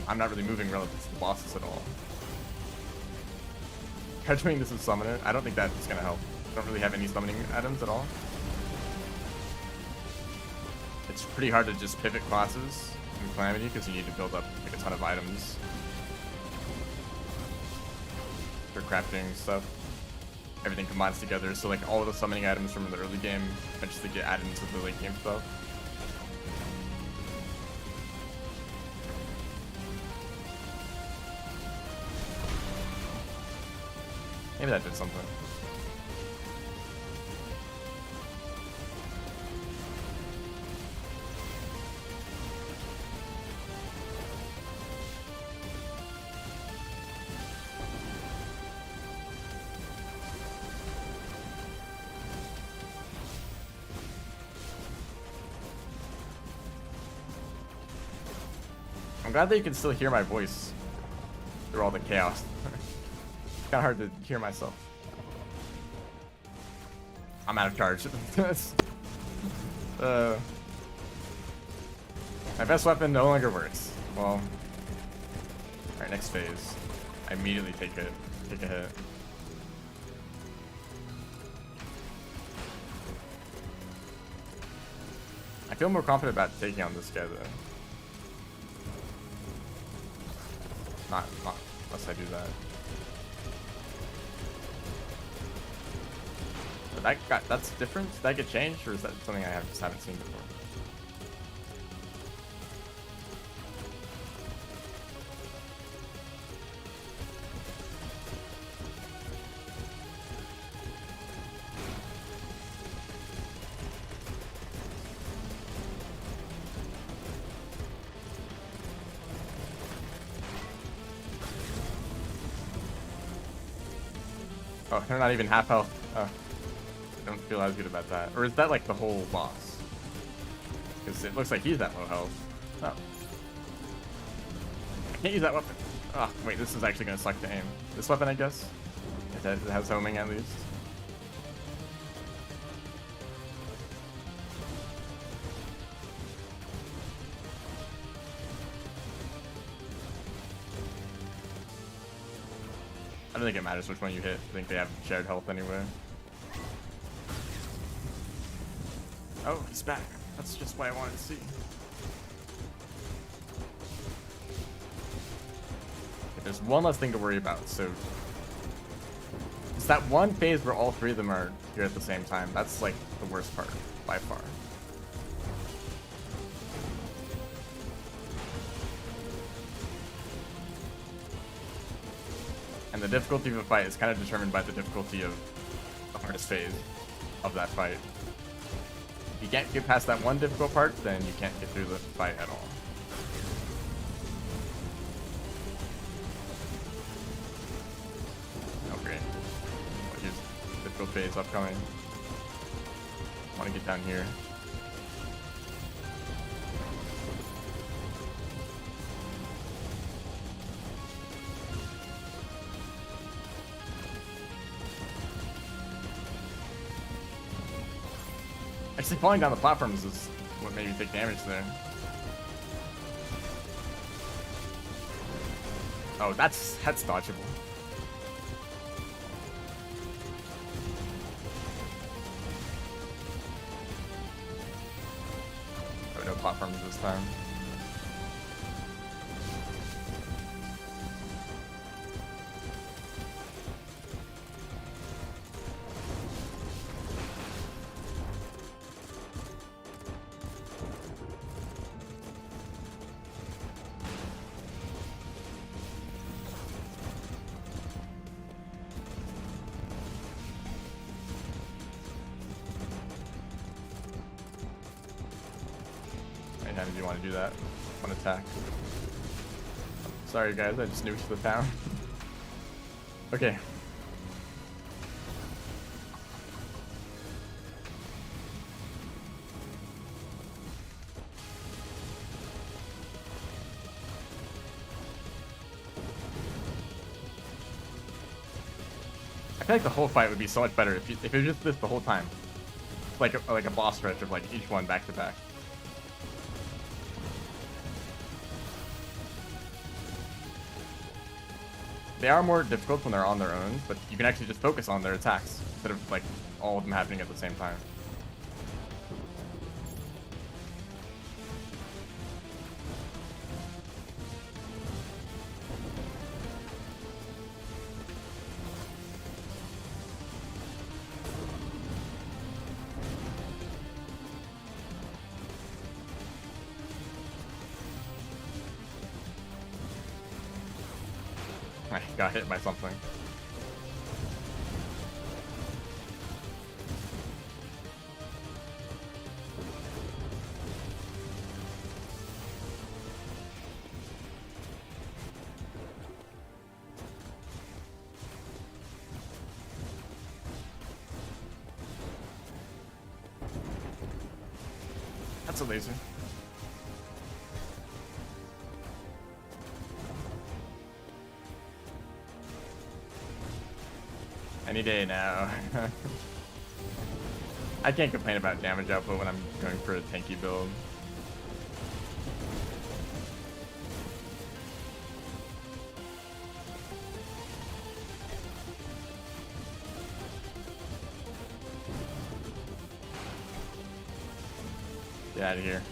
I'm not really moving relative to the bosses at all. Try doing this with Summoner, I don't think that's gonna help. I don't really have any summoning items at all. It's pretty hard to just pivot classes in Calamity because you need to build up like a ton of items for crafting stuff. Everything combines together, so like all of the summoning items from the early game eventually get added into the late game stuff. Maybe that did something. I'm glad that you can still hear my voice through all the chaos. kind of hard to hear myself. I'm out of charge. My best weapon no longer works. Well, alright, next phase. I immediately take a hit. I feel more confident about taking on this guy though. Not unless I do that. But that's different? Did that get changed, or is that something I just haven't seen before? Oh, they're not even half health. Oh. I don't feel as good about that. Or is that like the whole boss? Because it looks like he's at low health. Oh. I can't use that weapon. Oh, wait, this is actually going to suck to aim. This weapon, I guess? It has homing at least. I don't think it matters which one you hit. I think they have shared health anyway. Oh, he's back. That's just what I wanted to see. Okay, there's one less thing to worry about, so... It's that one phase where all three of them are here at the same time. That's, like, the worst part, by far. And the difficulty of a fight is kind of determined by the difficulty of the hardest phase of that fight. If you can't get past that one difficult part, then you can't get through the fight at all. Oh, great. Well, here's the difficult phase upcoming. I want to get down here. Actually, falling down the platforms is what made me take damage there. Oh, that's dodgeable. Oh, no platforms this time. How did you want to do that? One attack. Sorry guys, I just nuked the town. Okay. I feel like the whole fight would be so much better if it was just this the whole time. Like a boss stretch of like each one back to back. They are more difficult when they're on their own, but you can actually just focus on their attacks instead of like all of them happening at the same time. I got hit by something. That's a laser. Any day now. I can't complain about damage output when I'm going for a tanky build. Get out of here.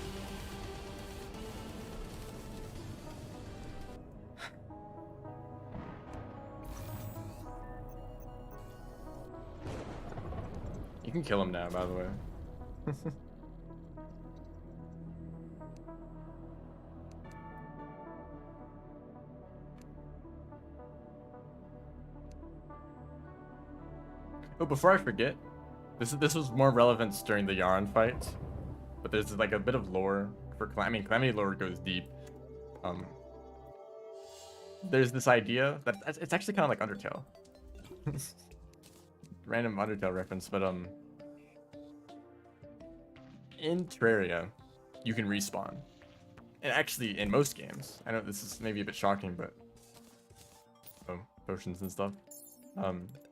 You can kill him now, by the way. Oh, before I forget, this was more relevant during the Yaron fight, but there's like a bit of lore for Calamity lore goes deep. There's this idea that it's actually kind of like Undertale. Random Undertale reference, but in Terraria, you can respawn. And actually, in most games, I know this is maybe a bit shocking, but potions and stuff.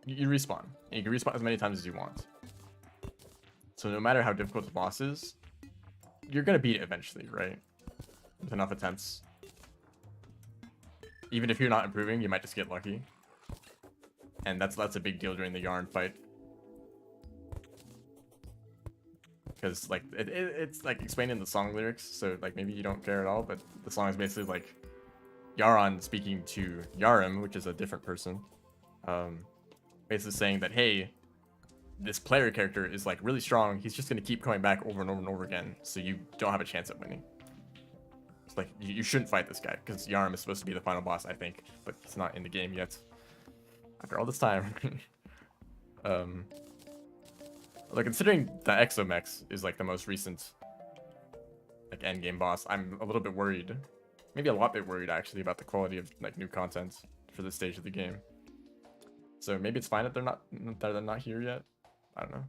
You respawn. And you can respawn as many times as you want. So no matter how difficult the boss is, you're gonna beat it eventually, right? With enough attempts. Even if you're not improving, you might just get lucky. And that's a big deal during the Yarn fight. Because like it's like explained in the song lyrics, so like maybe you don't care at all, but the song is basically like Yaron speaking to Yarim, which is a different person. Basically saying that, hey, this player character is like really strong, he's just gonna keep coming back over and over and over again, so you don't have a chance at winning. It's like you shouldn't fight this guy, because Yarim is supposed to be the final boss, I think, but he's not in the game yet. After all this time. Like, considering the Exomex is like the most recent like end game boss, I'm a little bit worried, maybe a lot bit worried actually, about the quality of like new content for this stage of the game. So maybe it's fine that they're not here yet. I don't know.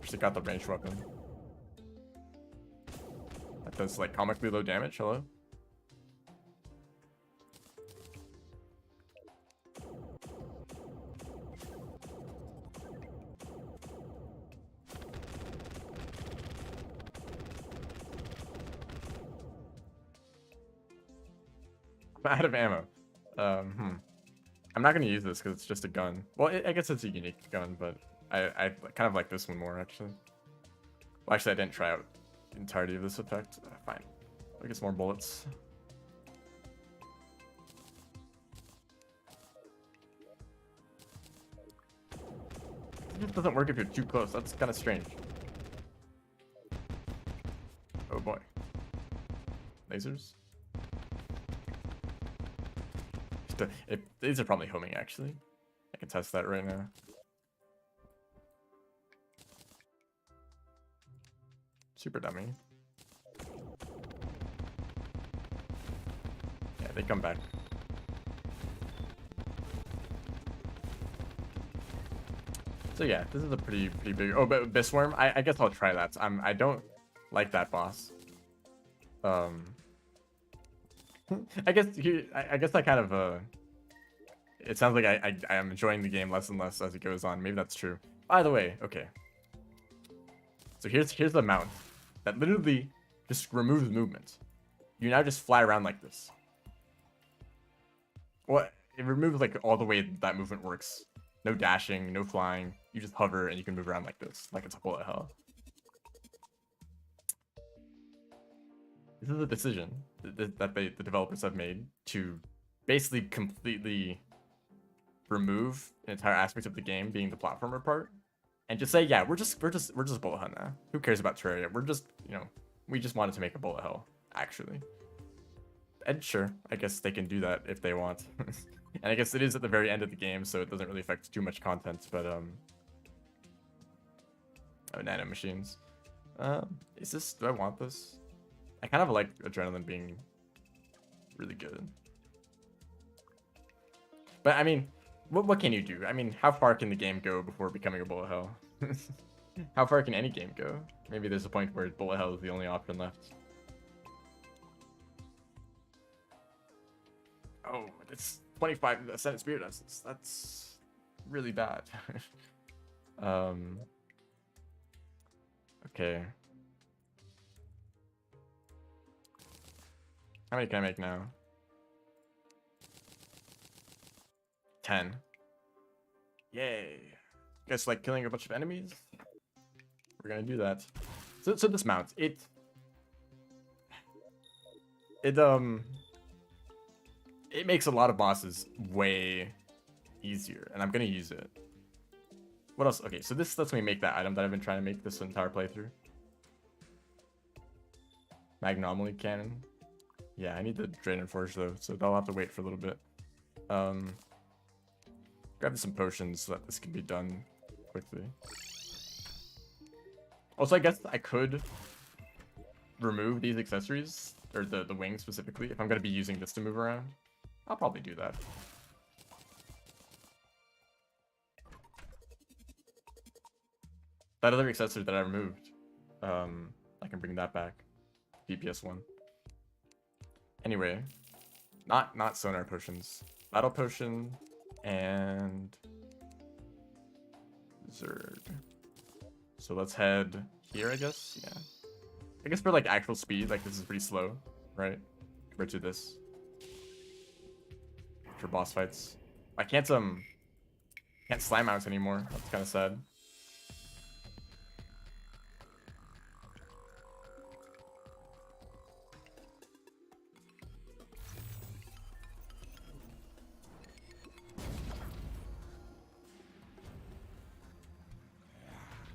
Just got the ranged weapon. That does like comically low damage. Hello. I'm out of ammo. I'm not gonna use this because it's just a gun. Well, I guess it's a unique gun, but I kind of like this one more actually. Well, actually, I didn't try out the entirety of this effect. Fine. I'll get some more bullets. It doesn't work if you're too close. That's kind of strange. Oh boy. Lasers. These are probably homing, actually. I can test that right now. Super dummy. Yeah, they come back. So yeah, this is a pretty big. Oh, but Bisworm. I guess I'll try that. I don't like that boss. I guess I kind of it sounds like I am enjoying the game less and less as it goes on. Maybe that's true. By the way, okay. So here's the mount that literally just removes movement. You now just fly around like this. Well, it removes like all the way that movement works. No dashing, no flying. You just hover and you can move around like this, like it's a bullet hell. This is a decision that the developers have made to basically completely remove an entire aspect of the game, being the platformer part, and just say, yeah, we're just bullet hell now. Who cares about Terraria? We're just, you know, we just wanted to make a bullet hell, actually. And sure, I guess they can do that if they want. And I guess it is at the very end of the game, so it doesn't really affect too much content, but oh, nano machines. Is this, do I want this? I kind of like adrenaline being really good. But I mean, what can you do? I mean, how far can the game go before becoming a bullet hell? How far can any game go? Maybe there's a point where bullet hell is the only option left. Oh, it's 25 Ascendant Spirit Essence. That's really bad. Okay. How many can I make now? 10. Yay. You guys like killing a bunch of enemies? We're gonna do that. So this mount, it makes a lot of bosses way easier, and I'm gonna use it. What else? Okay, so this lets me make that item that I've been trying to make this entire playthrough. Magnomaly Cannon. Yeah, I need the Dragon Forge though, so I'll have to wait for a little bit. Grab some potions so that this can be done quickly. Also, I guess I could remove these accessories, or the wings specifically, if I'm going to be using this to move around. I'll probably do that. That other accessory that I removed, I can bring that back. DPS 1. Anyway, not sonar potions. Battle potion and Zerg. So let's head here, I guess. Yeah. I guess for like actual speed, like this is pretty slow, right? Compared to this. For boss fights. I can't slime out anymore. That's kind of sad.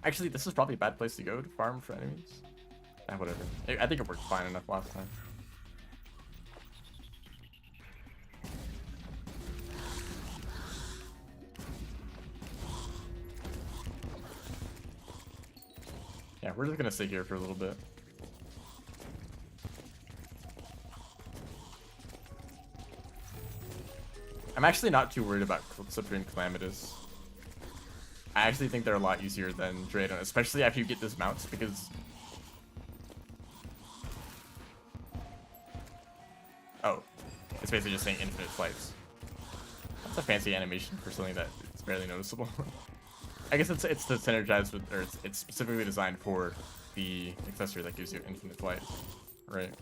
Actually, this is probably a bad place to go to farm for enemies. Whatever. I think it worked fine enough last time. Yeah, we're just gonna sit here for a little bit. I'm actually not too worried about Supreme Calamitous. I actually think they're a lot easier than Draydon, especially after you get dismounts, because... Oh, it's basically just saying infinite flights. That's a fancy animation for something that it's barely noticeable. I guess it's to synergize with, or it's specifically designed for the accessory that gives you infinite flight, right?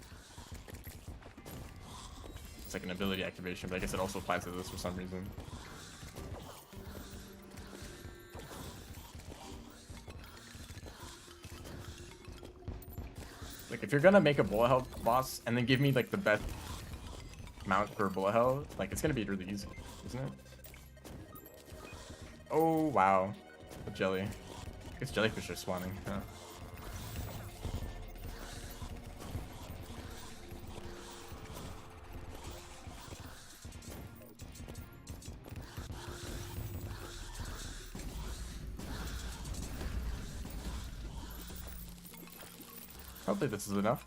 It's like an ability activation, but I guess it also applies to this for some reason. Like, if you're gonna make a bullet hell boss and then give me like the best mount for bullet hell, like it's gonna be really easy, isn't it? Oh wow, a jelly. I guess jellyfish are spawning. Huh. Hopefully this is enough.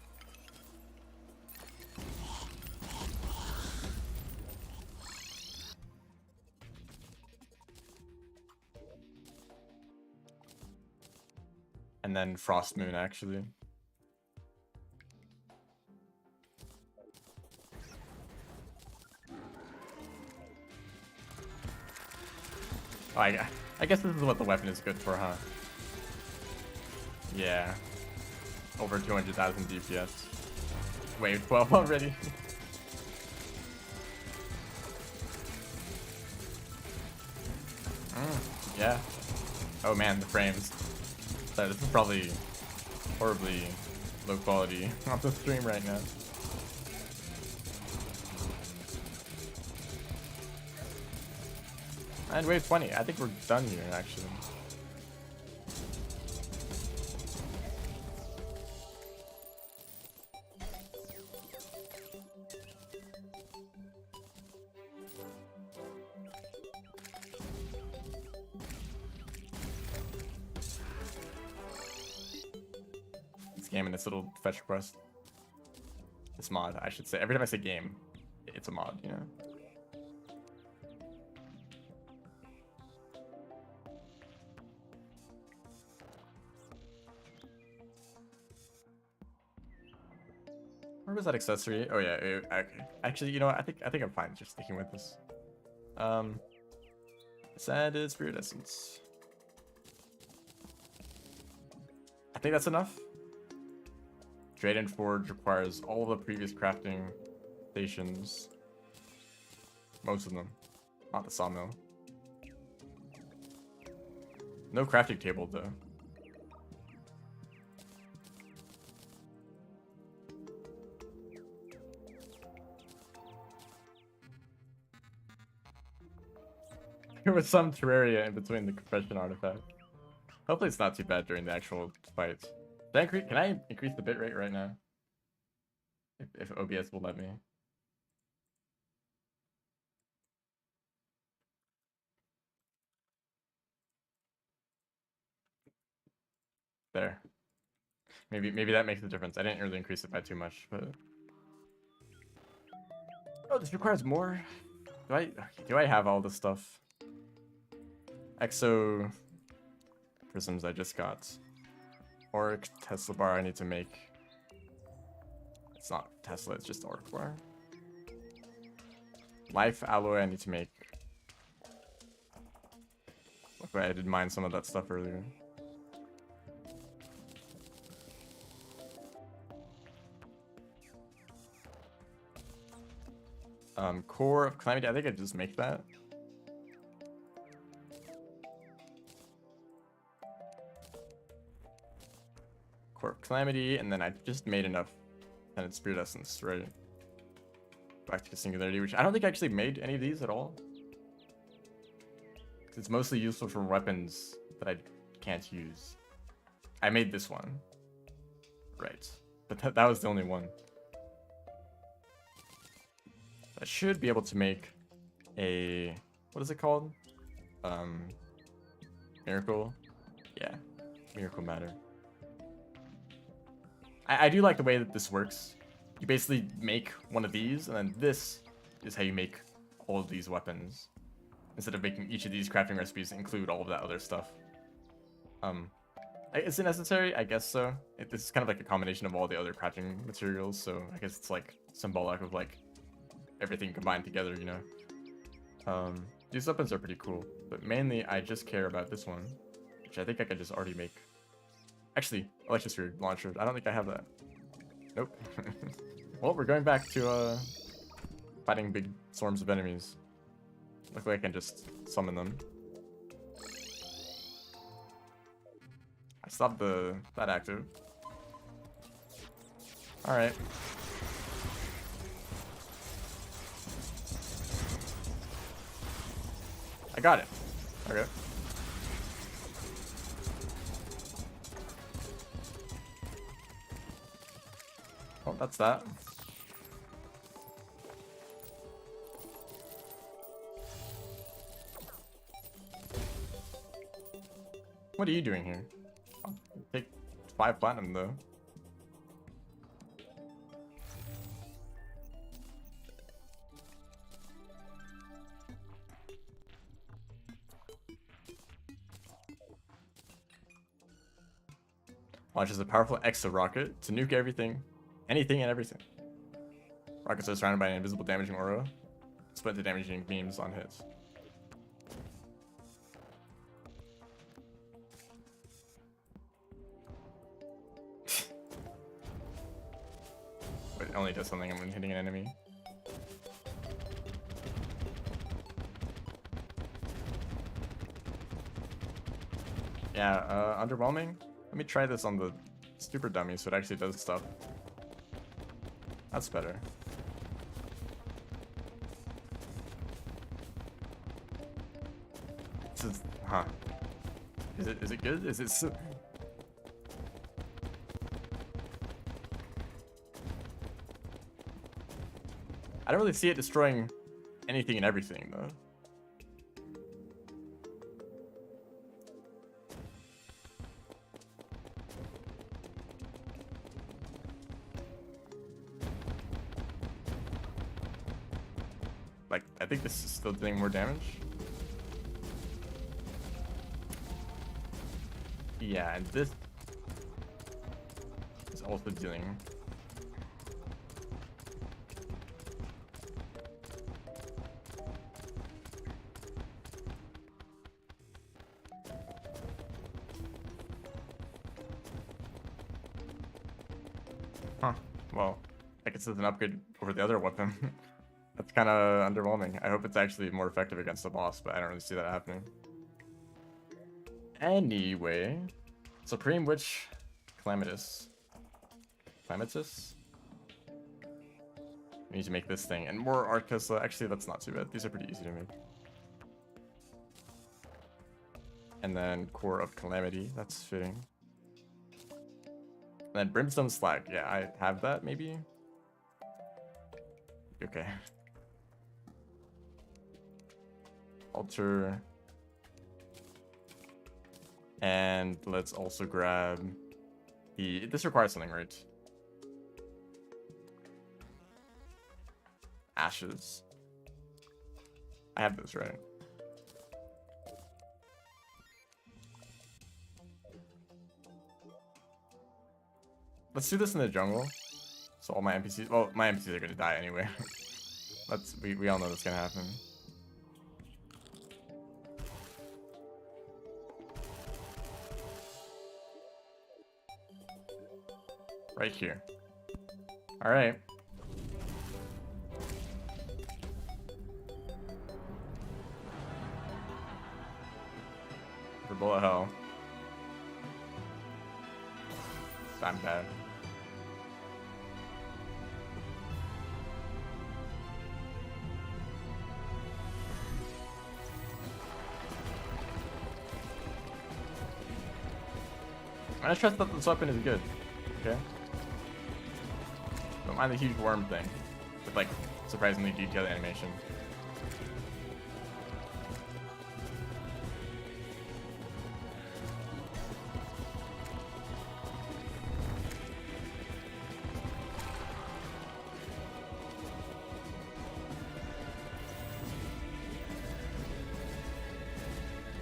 And then Frost Moon, actually. Oh, I guess this is what the weapon is good for, huh? Yeah. Over 200,000 DPS. Wave 12 already. Yeah. Oh man, the frames. So this is probably horribly low quality on the stream right now. And wave 20. I think we're done here, actually. Game and its little fetch request. This mod, I should say. Every time I say game, it's a mod, you know? Where was that accessory? Oh yeah, okay. Actually, you know what? I think I'm fine just sticking with this. Sanded spirit essence. I think that's enough. Drayden Forge requires all the previous crafting stations. Most of them. Not the sawmill. No crafting table though. There was some Terraria in between the compression artifact. Hopefully it's not too bad during the actual fights. Can I increase the bitrate right now? If OBS will let me. There. Maybe that makes a difference. I didn't really increase it by too much, but... Oh, this requires more? Do I have all this stuff? Exo prisms I just got. Auric Tesla bar I need to make. It's not Tesla, it's just Auric bar. Life alloy I need to make. Luckily I did mine some of that stuff earlier. Core of Calamity, I think I just make that. Core of Calamity, and then I just made enough Tenant Spirit Essence, right? Back to Singularity, which I don't think I actually made any of these at all. It's mostly useful for weapons that I can't use. I made this one. Right. But that was the only one. I should be able to make a... What is it called? Miracle? Yeah. Miracle Matter. I do like the way that this works. You basically make one of these, and then this is how you make all of these weapons. Instead of making each of these crafting recipes include all of that other stuff. Is it necessary? I guess so. This is kind of like a combination of all the other crafting materials, so I guess it's like symbolic of like everything combined together, you know? These weapons are pretty cool, but mainly I just care about this one, which I think I could just already make. Actually, electrosphere launcher. I don't think I have that. Nope. Well, we're going back to fighting big swarms of enemies. Luckily I can just summon them. I stopped that active. Alright. I got it. Okay. Oh, that's that. What are you doing here? I'll take 5 platinum though. Launches a powerful exo rocket to nuke everything, anything and everything. Rockets are surrounded by an invisible damaging aura, split into damaging beams on hits. But it only does something when hitting an enemy. Yeah, underwhelming. Let me try this on the super dummy so it actually does stuff. That's better. This is, huh. Is it good? Is it so... I don't really see it destroying anything and everything though. Like, I think this is still doing more damage. Yeah, and this is also dealing Huh. Well, I guess it's an upgrade over the other weapon. That's kind of underwhelming. I hope it's actually more effective against the boss, but I don't really see that happening. Anyway, Supreme Witch Calamitous. Calamitous? I need to make this thing. And more Arcusla. Actually, that's not too bad. These are pretty easy to make. And then Core of Calamity. That's fitting. And then Brimstone Slag. Yeah, I have that, maybe? Okay. Alter. And let's also grab the... This requires something, right? Ashes. I have those, right? Let's do this in the jungle. So all my NPCs... Well, my NPCs are gonna die anyway. We all know that's gonna happen. Right here. Alright. For bullet hell. I'm bad. I trust that this weapon is good. Okay. Don't mind the huge worm thing. With like surprisingly detailed animation.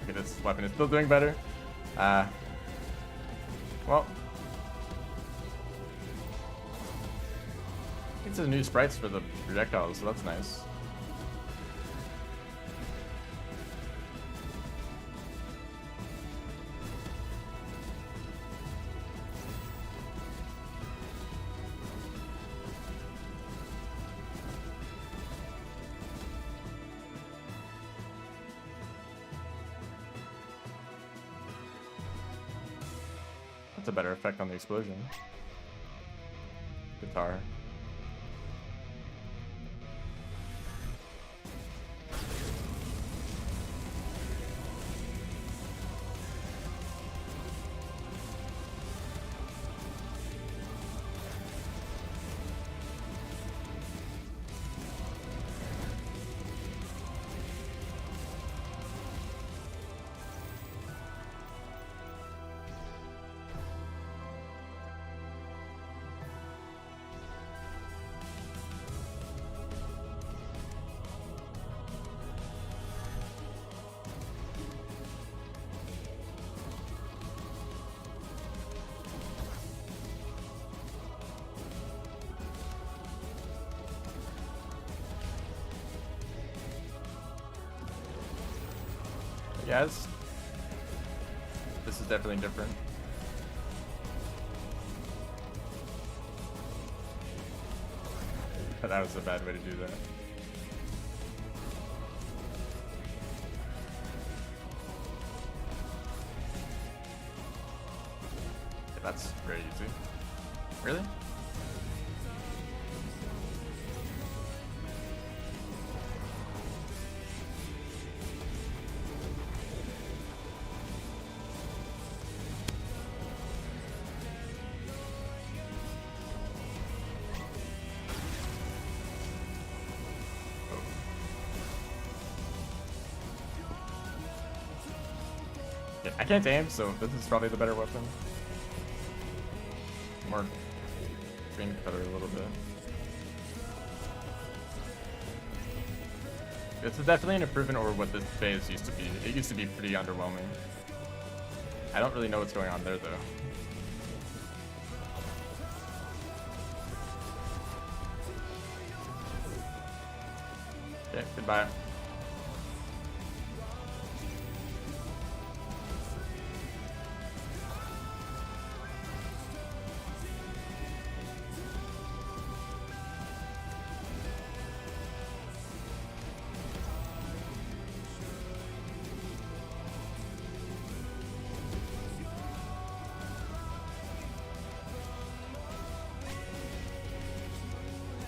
Okay, this weapon is still doing better. Well, it's a new sprites for the projectiles, so that's nice. That's a better effect on the explosion. Guitar. Yes. This is definitely different. That was a bad way to do that. Yeah, that's very easy. Really? I can't aim, so this is probably the better weapon. More screen cutter a little bit. This is definitely an improvement over what this phase used to be. It used to be pretty underwhelming. I don't really know what's going on there, though. Okay, goodbye.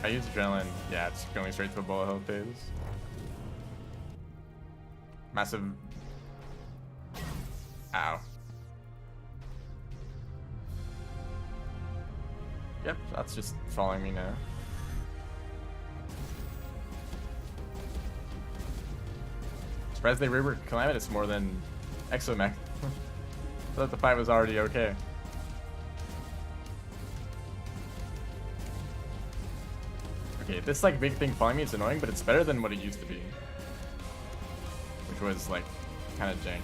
use adrenaline, yeah, it's going straight to a bullet hell phase. Massive. Ow. Yep, that's just following me now. Surprised they reworked Calamitous more than Exomech. Thought the fight was already okay. Okay, this like big thing following me is annoying, but it's better than what it used to be. Which was like kind of jank.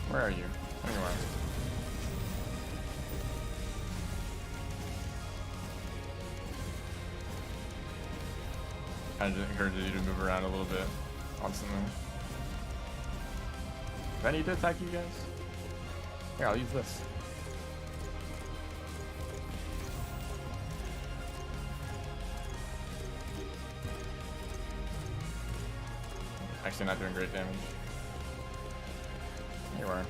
Where are you? Anywhere. Kind of encouraged you to move around a little bit constantly. Do I need to attack you guys? Here, I'll use this. Actually not doing great damage. Here you are.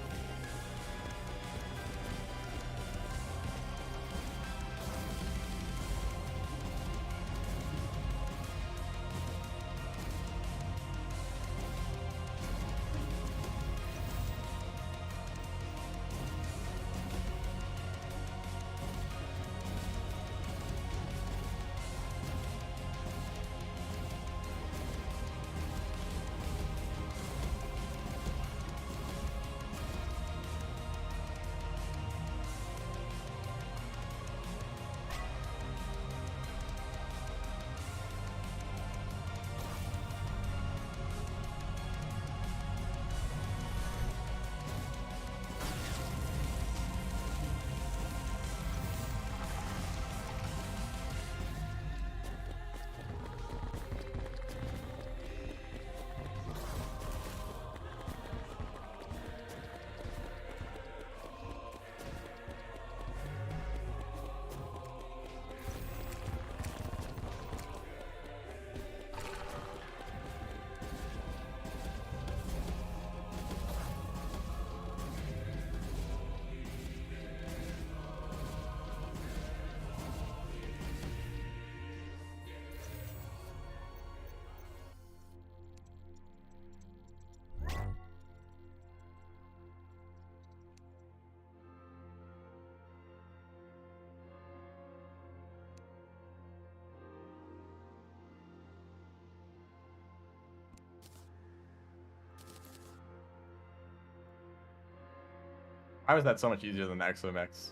Why was that so much easier than the Exomex?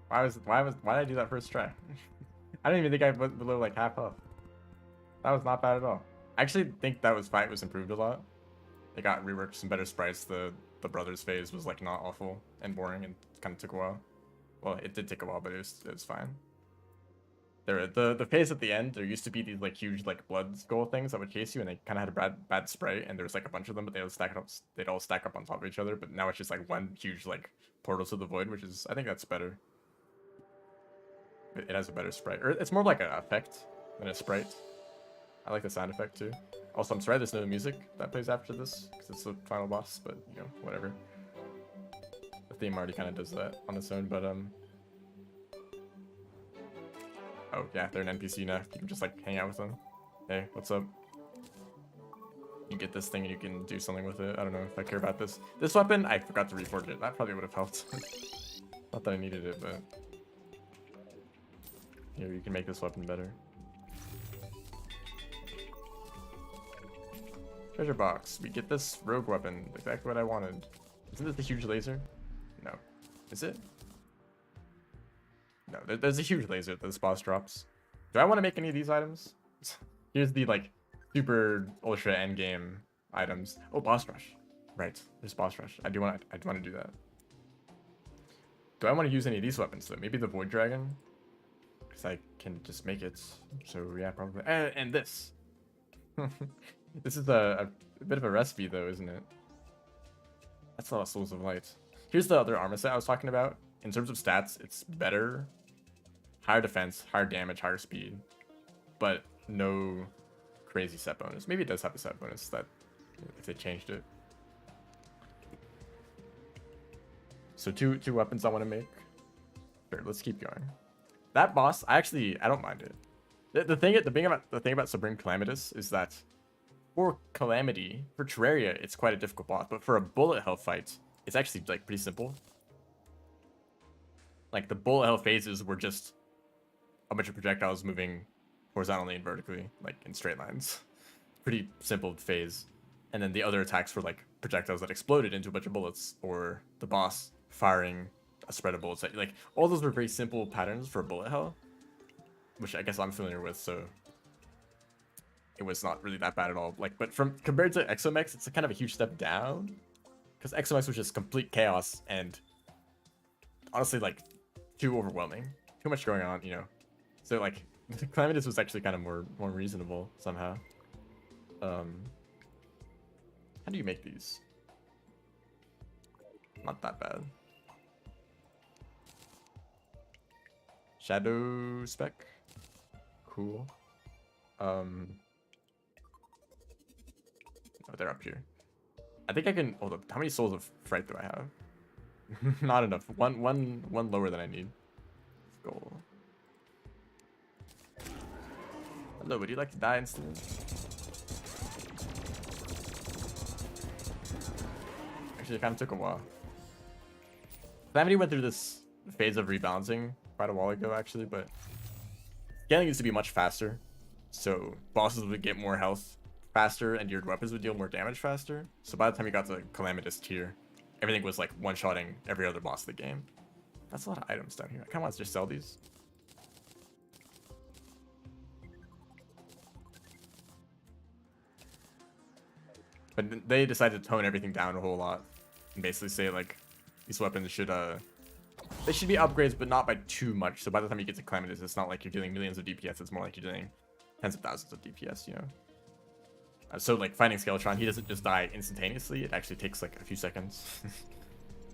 Why did I do that first try? I didn't even think I went below like half health. That was not bad at all. I actually think that fight was improved a lot. They got reworked, some better sprites. The brothers phase was like not awful and boring and kind of took a while. Well, it did take a while, but it was fine. The phase at the end, there used to be these like huge like blood skull things that would chase you, and they kind of had a bad sprite, and there was like a bunch of them, but they'd all stack up on top of each other. But now it's just like one huge like portal to the void, which is, I think that's better. It has a better sprite, or it's more like an effect than a sprite. I like the sound effect too. Also, I'm sorry there's no music that plays after this because it's the final boss, but you know, whatever. The theme already kind of does that on its own, but oh yeah, they're an NPC now. You can just like hang out with them. Hey, what's up? You get this thing and you can do something with it. I don't know if I care about this. This weapon, I forgot to reforge it. That probably would have helped. Not that I needed it, but here, you can make this weapon better. Treasure box. We get this rogue weapon. Exactly what I wanted. Isn't this the huge laser? No. Is it? No, there's a huge laser that this boss drops. Do I want to make any of these items? Here's the like super ultra endgame items. Oh, boss rush. Right, there's boss rush. I want to do that. Do I want to use any of these weapons though? Maybe the void dragon, because I can just make it. So yeah, probably. And this. This is a bit of a recipe though, isn't it? That's a lot of souls of light. Here's the other armor set I was talking about. In terms of stats, it's better. Higher defense, higher damage, higher speed. But no crazy set bonus. Maybe it does have a set bonus that if they changed it. So two weapons I want to make. Sure, let's keep going. that boss, I don't mind it. The thing about Supreme Calamitous is that for Calamity, for Terraria, it's quite a difficult boss, but for a bullet hell fight, it's actually like pretty simple. Like the bullet hell phases were just a bunch of projectiles moving horizontally and vertically, like in straight lines. Pretty simple phase. And then the other attacks were like projectiles that exploded into a bunch of bullets, or the boss firing a spread of bullets. Like all those were very simple patterns for bullet hell, which I guess I'm familiar with, so it was not really that bad at all. Like, but from compared to Exomex, it's a kind of a huge step down, because Exomex was just complete chaos and honestly like too overwhelming, too much going on, you know. So like Calamitous was actually kind of more reasonable somehow. How do you make these? Not that bad. Shadow spec, cool. Oh, they're up here. I think I can. Hold up. How many souls of fright do I have? Not enough. One lower than I need. Let's go. Hello, would you like to die instantly? Actually, it kind of took a while. Calamity went through this phase of rebalancing quite a while ago, actually, but scaling used to be much faster. So bosses would get more health faster, and your weapons would deal more damage faster. So by the time you got to Calamitous tier, everything was like one-shotting every other boss of the game. That's a lot of items down here. I kind of want to just sell these. But they decided to tone everything down a whole lot and basically say like these weapons should they should be upgrades, but not by too much. So by the time you get to Calamitous, it's not like you're dealing millions of DPS. It's more like you're doing tens of thousands of DPS, you know. So like fighting Skeletron, he doesn't just die instantaneously. It actually takes like a few seconds.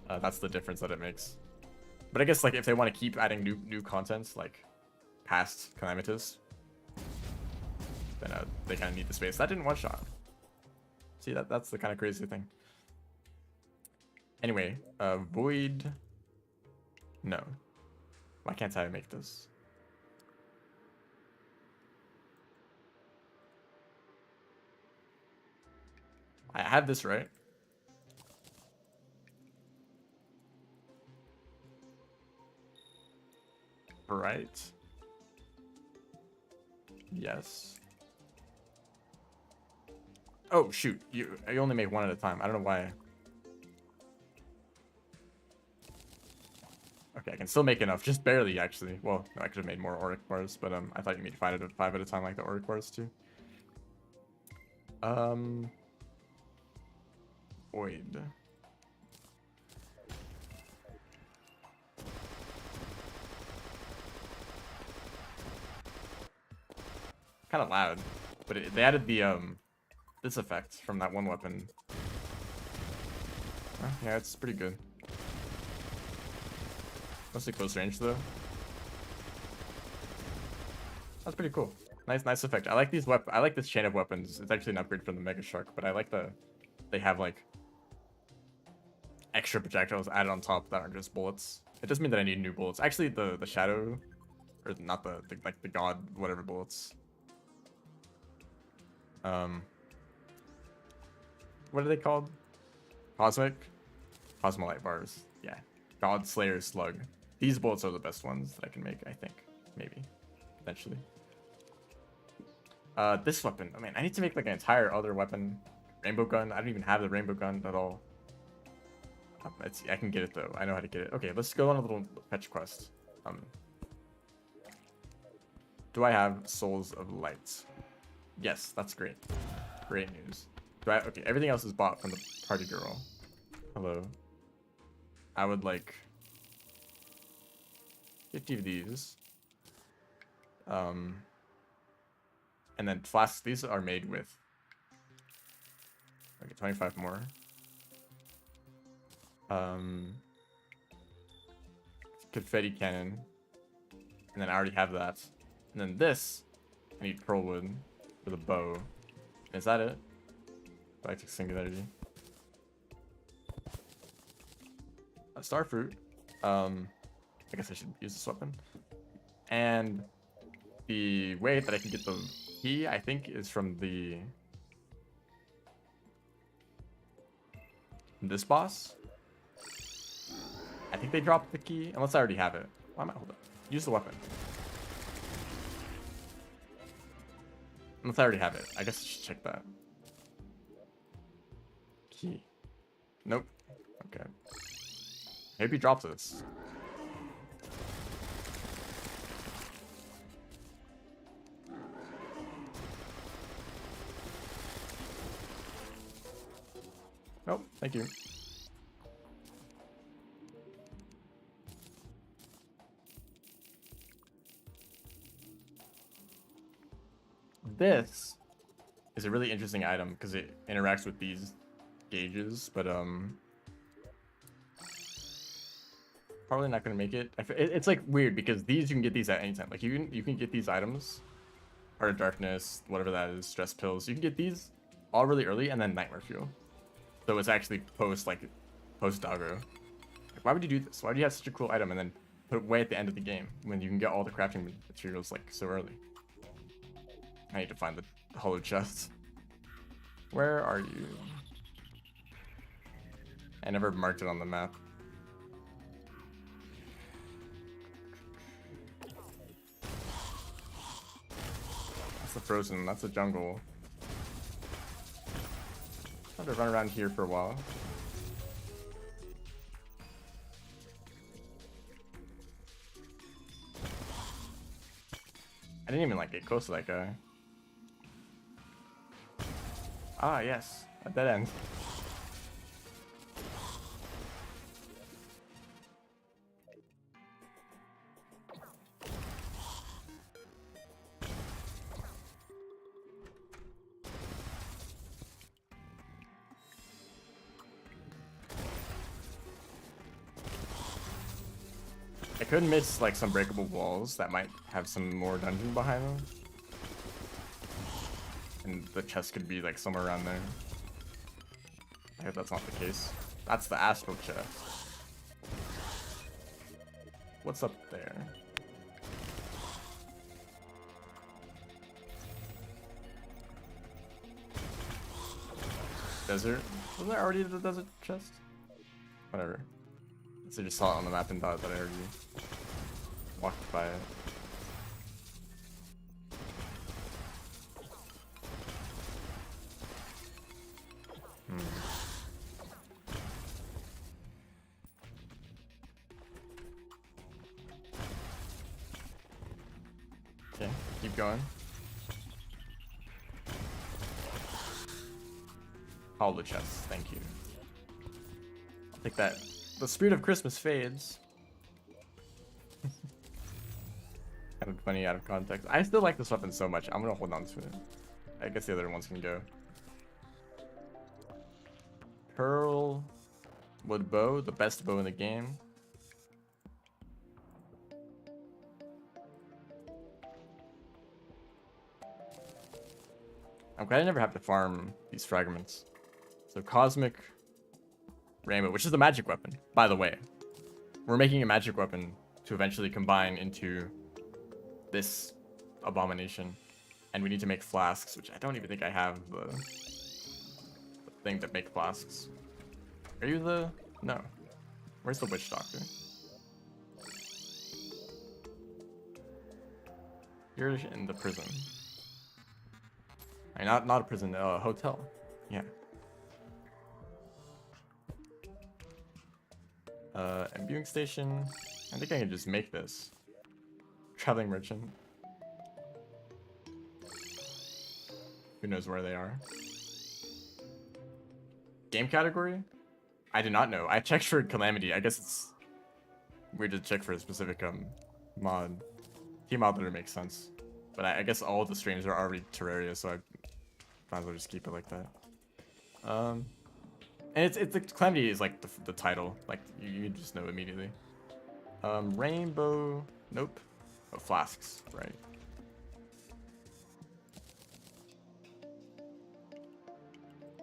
That's the difference that it makes. But I guess like if they want to keep adding new content like past Calamitous, then they kind of need the space. That didn't one shot. See, that's the kind of crazy thing. Anyway, Void. No. Why can't I make this? I have this right. Right. Yes. Oh shoot! You only make one at a time. I don't know why. Okay, I can still make enough, just barely actually. Well, no, I could have made more auric bars, but I thought you made five at a time like the auric bars too. Void. Kind of loud, but they added the this effect from that one weapon. Yeah, it's pretty good. Mostly close range though. That's pretty cool. Nice effect. I like these I like this chain of weapons. It's actually an upgrade from the Mega Shark, but I like they have like extra projectiles added on top that aren't just bullets. It doesn't mean that I need new bullets. Actually, the shadow, or not the like the god whatever bullets. What are they called? Cosmolite bars. Yeah. God Slayer Slug. These bullets are the best ones that I can make, I think. Maybe. Potentially. This weapon. I mean, I need to make like an entire other weapon. Rainbow gun. I don't even have the rainbow gun at all. I can get it though. I know how to get it. Okay, let's go on a little fetch quest. Do I have Souls of Light? Yes, that's great. Great news. Okay, everything else is bought from the party girl. Hello. I would like 50 of these. And then flasks, these are made with. Okay, 25 more. Confetti cannon. And then I already have that. And then this, I need pearl wood with a bow. Is that it? Back to singularity. Starfruit. I guess I should use this weapon. And the way that I can get the key, I think, is from this boss. I think they dropped the key, unless I already have it. Why am I? Hold up. Use the weapon. Unless I already have it. I guess I should check that. Key. Nope. Okay. Maybe drop this. Nope. Thank you. This is a really interesting item because it interacts with these gauges, but probably not gonna make it. It's like weird because these you can get these at any time. Like you can get these items, Heart of Darkness, whatever that is, stress pills. You can get these all really early and then Nightmare Fuel. So it's actually post doggo. Like, why would you do this? Why would you have such a cool item and then put it way at the end of the game when you can get all the crafting materials like so early? I need to find the hollow chest. Where are you? I never marked it on the map. That's the frozen, that's the jungle. I'm gonna run around here for a while. I didn't even like get close to that guy. Ah, yes, a dead end. I could miss like some breakable walls that might have some more dungeon behind them. And the chest could be like somewhere around there. I hope that's not the case. That's the astral chest. What's up there? Desert? Wasn't there already the desert chest? Whatever. So I just saw it on the map and thought that I already walked by it. Okay, keep going. Hollow chest, thank you. I'll take that. The spirit of Christmas fades. Kind of funny out of context. I still like this weapon so much. I'm gonna hold on to it. I guess the other ones can go. Pearl wood bow, the best bow in the game. I'm glad I never have to farm these fragments. So cosmic rainbow, which is the magic weapon, by the way. We're making a magic weapon to eventually combine into this abomination. And we need to make flasks, which I don't even think I have the thing to make flasks. Are you the... No. Where's the witch doctor? You're in the prison. I mean, not a prison, a hotel. Yeah. Imbuing station. I think I can just make this. Traveling merchant. Who knows where they are? Game category? I do not know. I checked for Calamity. I guess it's weird to check for a specific mod. Team mod literally makes sense. But I guess all the streams are already Terraria, so I might as well just keep it like that. And it's the Calamity is like the title. Like you just know immediately. Rainbow. Nope. Oh, flasks. Right.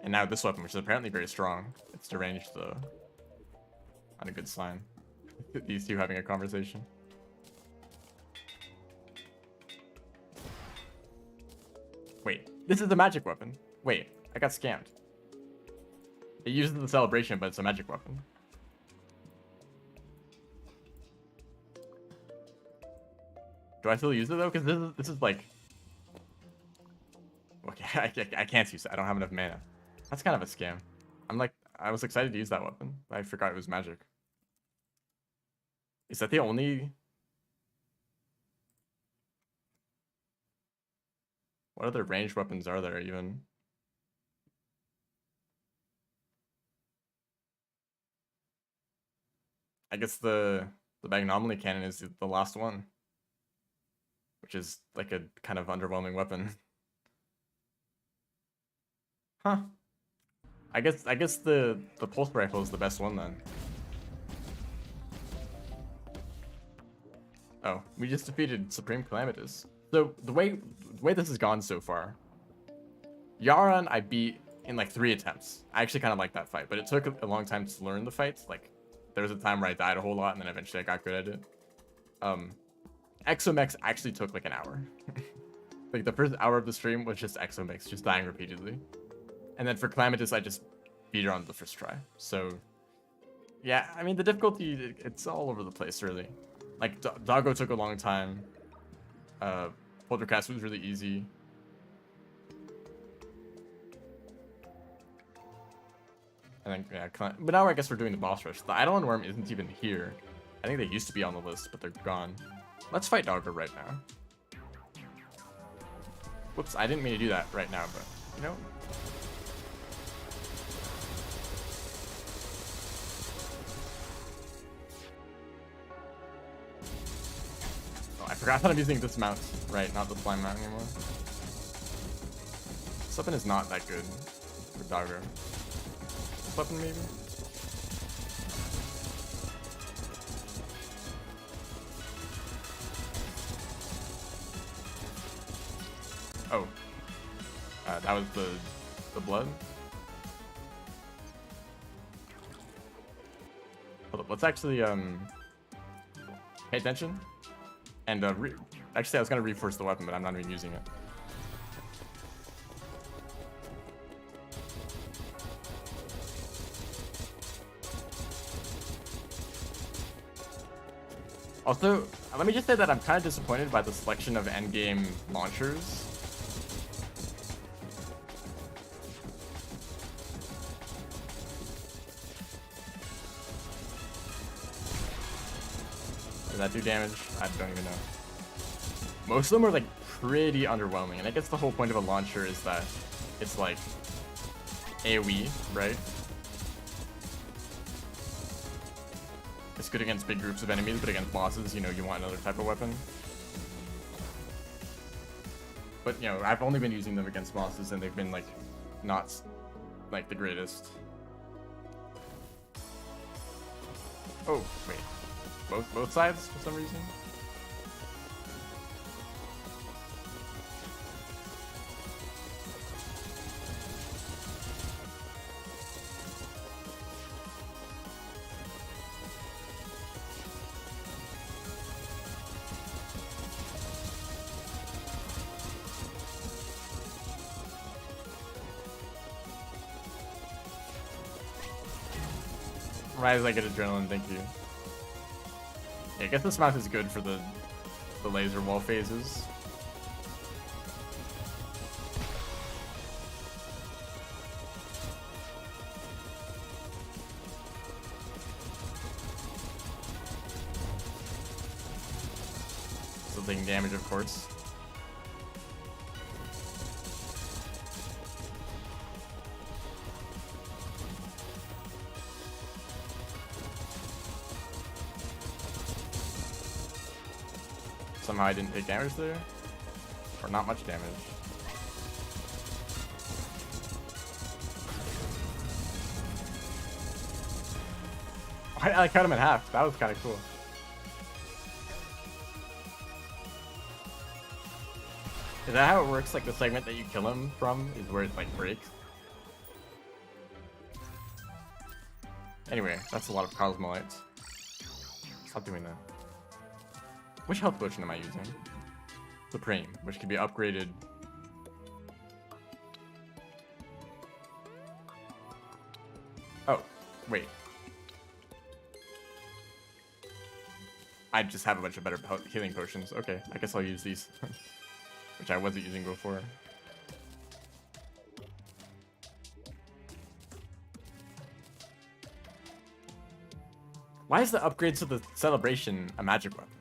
And now this weapon, which is apparently very strong. It's deranged though. Not a good sign. These two having a conversation. This is a magic weapon. Wait, I got scammed. It uses the celebration, but it's a magic weapon. Do I still use it though? Because this is like... Okay, I can't use it. I don't have enough mana. That's kind of a scam. I was excited to use that weapon. I forgot it was magic. Is that the only... What other ranged weapons are there even? I guess the Magnomaly cannon is the last one. Which is like a kind of underwhelming weapon. Huh. I guess the pulse rifle is the best one then. Oh, we just defeated Supreme Calamitus. So the way this has gone so far, Yaron I beat in like 3 attempts. I actually kind of like that fight, but it took a long time to learn the fights. Like there was a time where I died a whole lot, and then eventually I got good at it. Exomex actually took like an hour. Like the first hour of the stream was just Exomex, just dying repeatedly. And then for Calamitus, I just beat her on the first try. So yeah, I mean the difficulty, it's all over the place really. Like Doggo took a long time. Poltercast was really easy. And then yeah, but now I guess we're doing the boss rush. The Eidolon Worm isn't even here. I think they used to be on the list, but they're gone. Let's fight Doggo right now. Whoops, I didn't mean to do that right now, but you know. Oh, I forgot that I'm using this mount, right? Not the slime mount anymore. This weapon is not that good for Doggo. This weapon maybe? Oh, that was the blood. Hold up, let's actually pay attention. And actually, I was gonna reforce the weapon, but I'm not even using it. Also, let me just say that I'm kind of disappointed by the selection of endgame launchers. Does that do damage? I don't even know. Most of them are like pretty underwhelming, and I guess the whole point of a launcher is that it's like AoE, right? It's good against big groups of enemies, but against bosses, you know, you want another type of weapon. But, you know, I've only been using them against bosses, and they've been, like, not, like, the greatest. Oh, wait. Both sides, for some reason? Rise, I get adrenaline, thank you. Yeah, I guess this mount is good for the laser wall phases. Still taking damage, of course. Somehow I didn't take damage there. Or not much damage. I cut him in half. That was kind of cool. Is that how it works? Like the segment that you kill him from is where it like breaks? Anyway, that's a lot of Cosmolites. Stop doing that. Which health potion am I using? Supreme, which can be upgraded Wait. I just have a bunch of better healing potions. Okay, I guess I'll use these. Which I wasn't using before. Why is the upgrade to the celebration a magic weapon?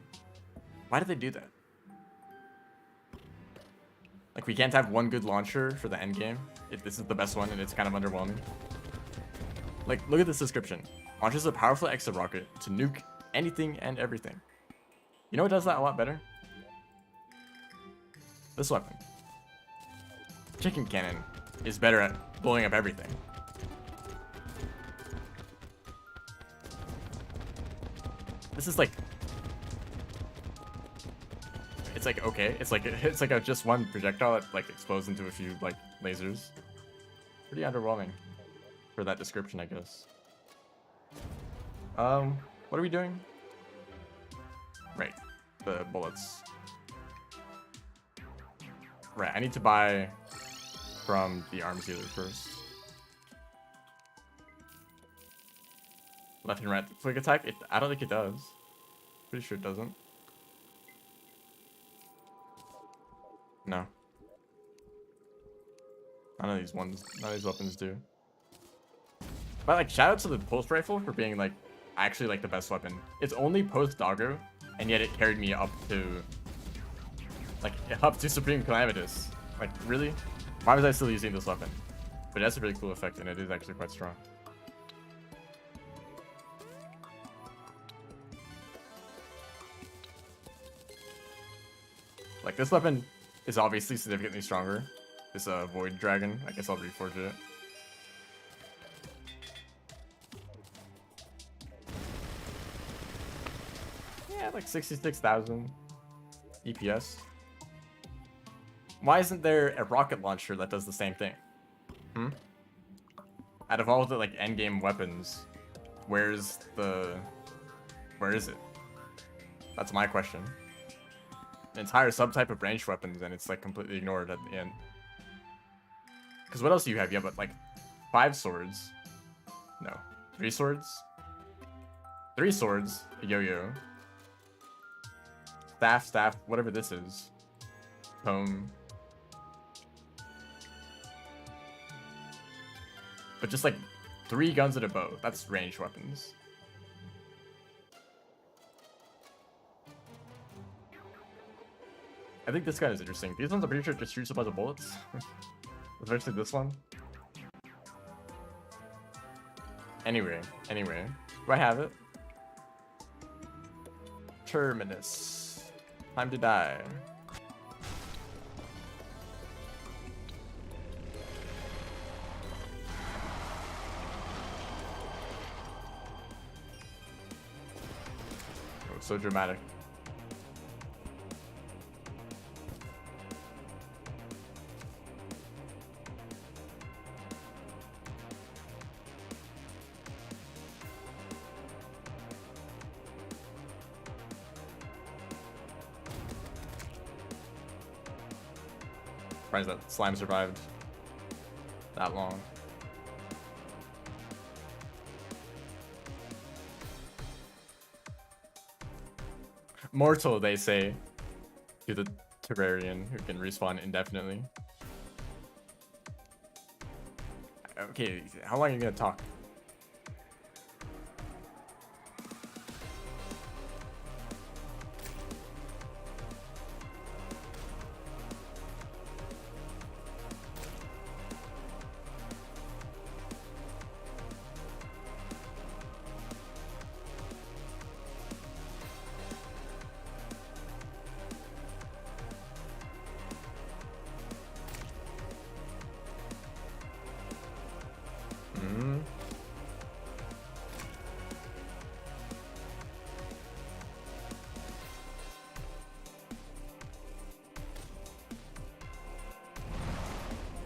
Why did they do that? Like, we can't have one good launcher for the end game if this is the best one and it's kind of underwhelming. Like, look at this description. Launches a powerful exo rocket to nuke anything and everything. You know what does that a lot better? This weapon. Chicken cannon is better at blowing up everything. This is like, it's like okay, it's like a just one projectile that like explodes into a few like lasers. Pretty underwhelming for that description, I guess. What are we doing? Right, the bullets. Right, I need to buy from the arms dealer first. Left and right quick attack? I don't think it does. Pretty sure it doesn't. No. None of these weapons do. But like, shout out to the pulse rifle for being like actually like the best weapon. It's only post doggo, and yet it carried me up to Supreme Calamitous. Like, really? Why was I still using this weapon? But it has a really cool effect, and it is actually quite strong. Like, this weapon is obviously significantly stronger. This Void Dragon. I guess I'll reforge it. Yeah, like 66,000 EPS. Why isn't there a rocket launcher that does the same thing? Out of all the like endgame weapons, where is it? That's my question. An entire subtype of ranged weapons, and it's like completely ignored at the end. Because what else do you have? You have like 5 swords. No, 3 swords. 3 swords. A yo-yo. Staff, whatever this is. Tome. But just like 3 guns and a bow. That's ranged weapons. I think this guy is interesting. These ones I'm pretty sure just shoots a bunch of bullets. Especially this one. Anyway. Do I have it? Terminus. Time to die. Oh, so dramatic. Surprised that slime survived that long. Mortal, they say, to the Terrarian who can respawn indefinitely. Okay, how long are you gonna talk?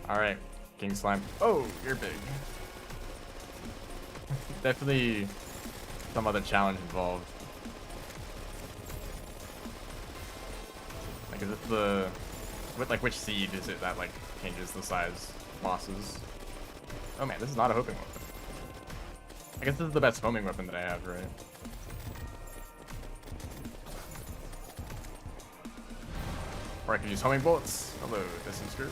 Alright, King Slime. Oh, you're big. Definitely some other challenge involved. Like, is it the... which seed is it that, like, changes the size bosses? Oh man, this is not a hoping weapon. I guess this is the best homing weapon that I have, right? Or I can use homing bullets. Hello, Distant Scourge.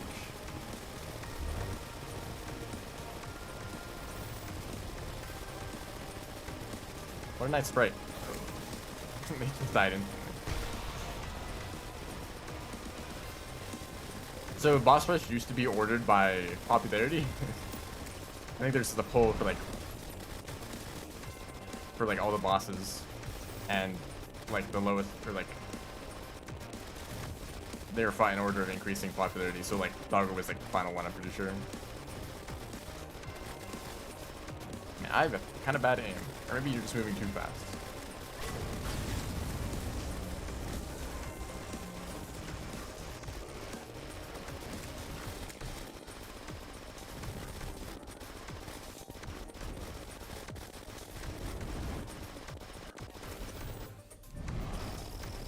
What a nice sprite. They just died instantly. So boss rush used to be ordered by popularity. I think there's a poll for like all the bosses, and like the lowest, or like they were fought in order of increasing popularity. So like Doggo was like the final one, I'm pretty sure. Man, I have a kind of bad aim, or maybe you're just moving too fast.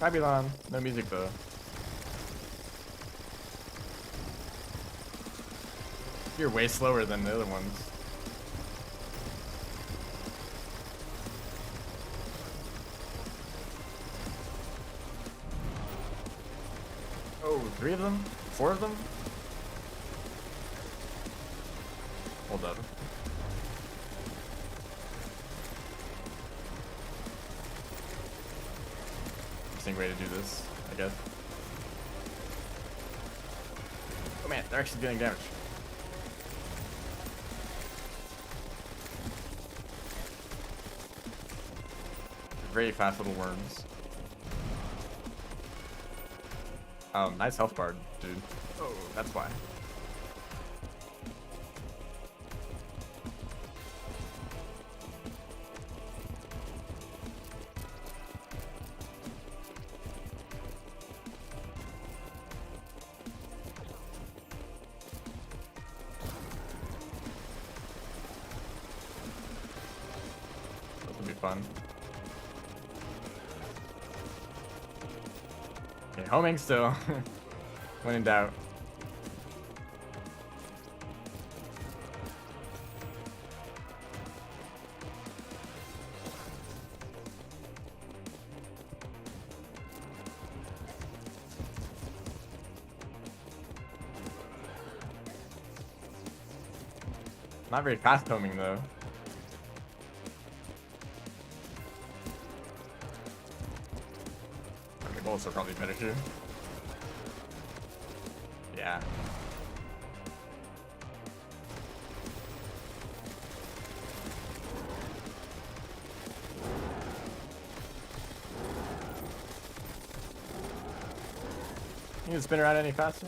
Babylon, no music though. You're way slower than the other ones. Oh, 3 of them? 4 of them? Hold up. Interesting way to do this, I guess. Oh man, they're actually dealing damage. Very fast little worms. Nice health bar, dude. Oh, that's why. This will be fun. Okay, homing still. When in doubt. Not very fast homing though. The bullets are probably better too. Yeah. You can spin around any faster?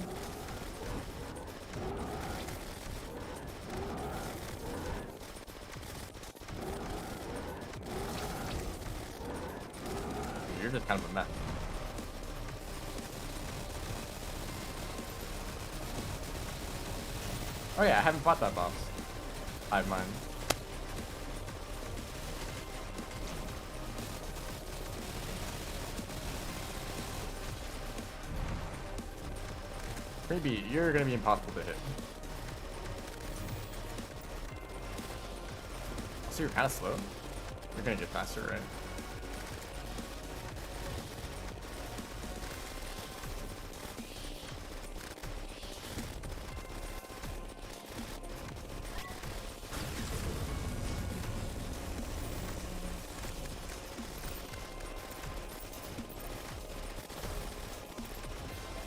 You're just kind of a mess. Oh yeah, I haven't bought that boss. I have mine. Maybe you're gonna be impossible to hit. So you're kind of slow. You're gonna get faster, right?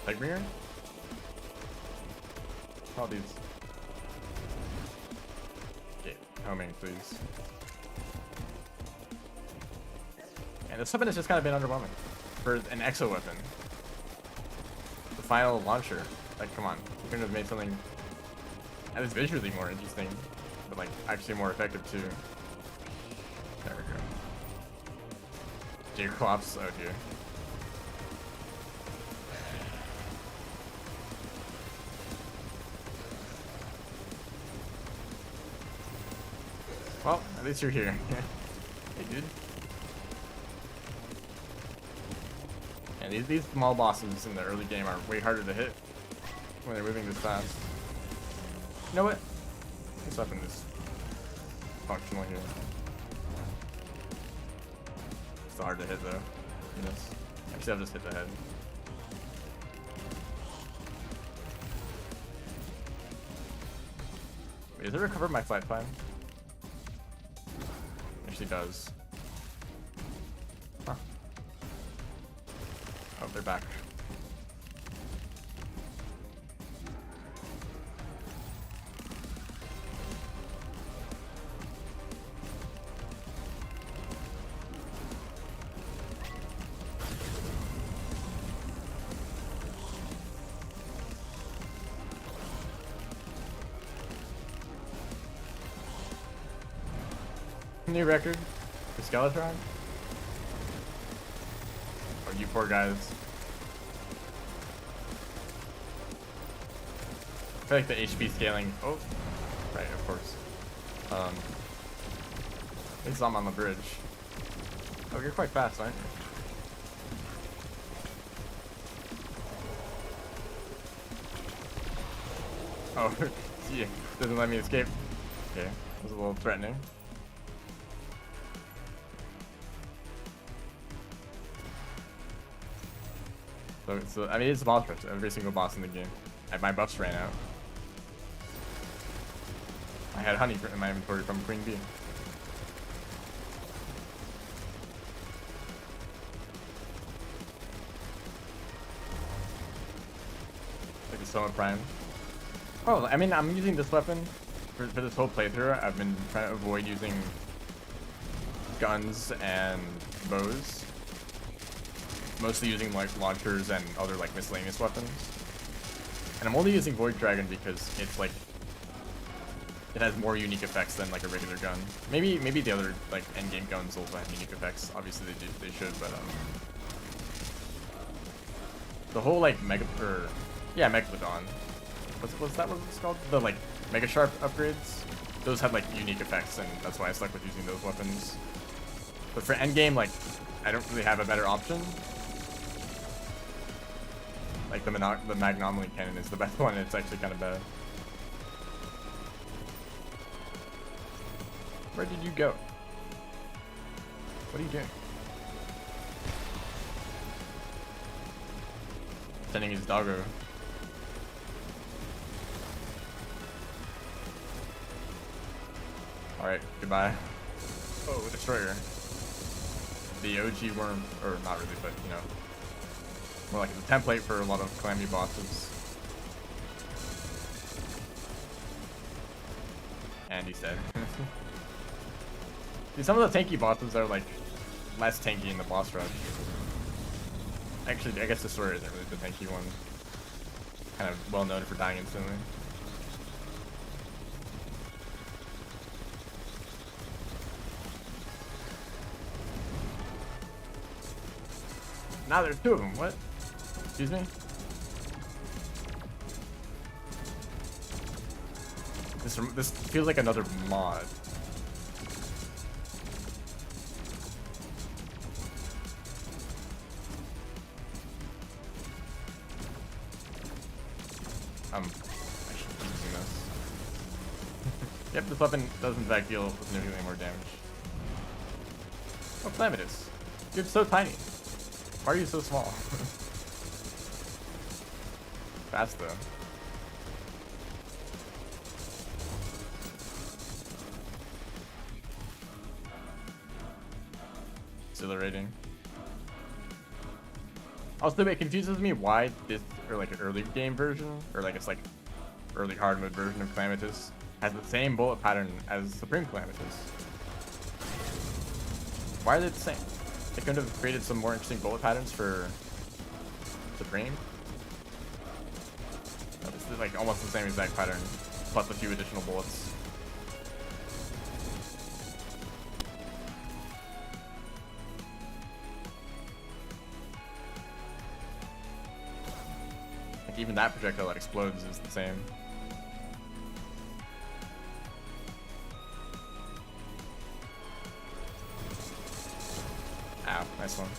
Like mirror? All these. Okay, homing, please. And this weapon has just kind of been underwhelming for an exo weapon. The final launcher. Like, come on, you couldn't have made something that is visually more interesting, but like actually more effective too. There we go. J-Clops, oh dear. Well, at least you're here. Hey, dude. And these small bosses in the early game are way harder to hit when they're moving this fast. You know what? This weapon is functional here. so hard to hit though. Yes. Actually, I'll just hit the head. Wait, does it recover my flight time? Actually does. Huh. Oh, they're back. New record for Skeletron? Oh, you poor guys. I feel like the HP scaling. Oh, right, of course. At least I'm on the bridge. Oh, you're quite fast, aren't you? Oh, yeah, doesn't let me escape. Okay, that was a little threatening. So I mean, it's a boss rush. Every single boss in the game. My buffs ran out. I had honey in my inventory from Queen Bee. Like the Soma Prime. Oh, I mean, I'm using this weapon for this whole playthrough. I've been trying to avoid using guns and bows. Mostly using like launchers and other like miscellaneous weapons. And I'm only using Void Dragon because it's like it has more unique effects than like a regular gun. Maybe the other like endgame guns also have unique effects. Obviously they should, but the whole like Megalodon. What's that what it's called? The like Mega Sharp upgrades. Those have like unique effects, and that's why I stuck with using those weapons. But for endgame, like I don't really have a better option. Like the Magnomeline cannon is the best one, and it's actually kind of bad. Where did you go? What are you doing? Sending his doggo. Alright, goodbye. Oh, Destroyer. The OG worm, or not really, but you know. More like it's a template for a lot of Calamity bosses. And he's dead. See, some of the tanky bosses are like less tanky in the boss rush. Actually, I guess Destroyer isn't really the tanky one. Kind of well known for dying instantly. Now there's two of them. What? Excuse me? This feels like another mod. I should keep using this. Yep, this weapon does in fact deal significantly more damage. Oh, Calamitous. You're so tiny. Why are you so small? Fast though. Exhilarating. Also, it confuses me why this, or like an early game version, or like it's like early hard mode version of Calamitous, has the same bullet pattern as Supreme Calamitous. Why are they the same? They couldn't have created some more interesting bullet patterns for Supreme. No, this is like almost the same exact pattern, plus a few additional bullets. Like even that projectile that explodes is the same. Ow, nice one.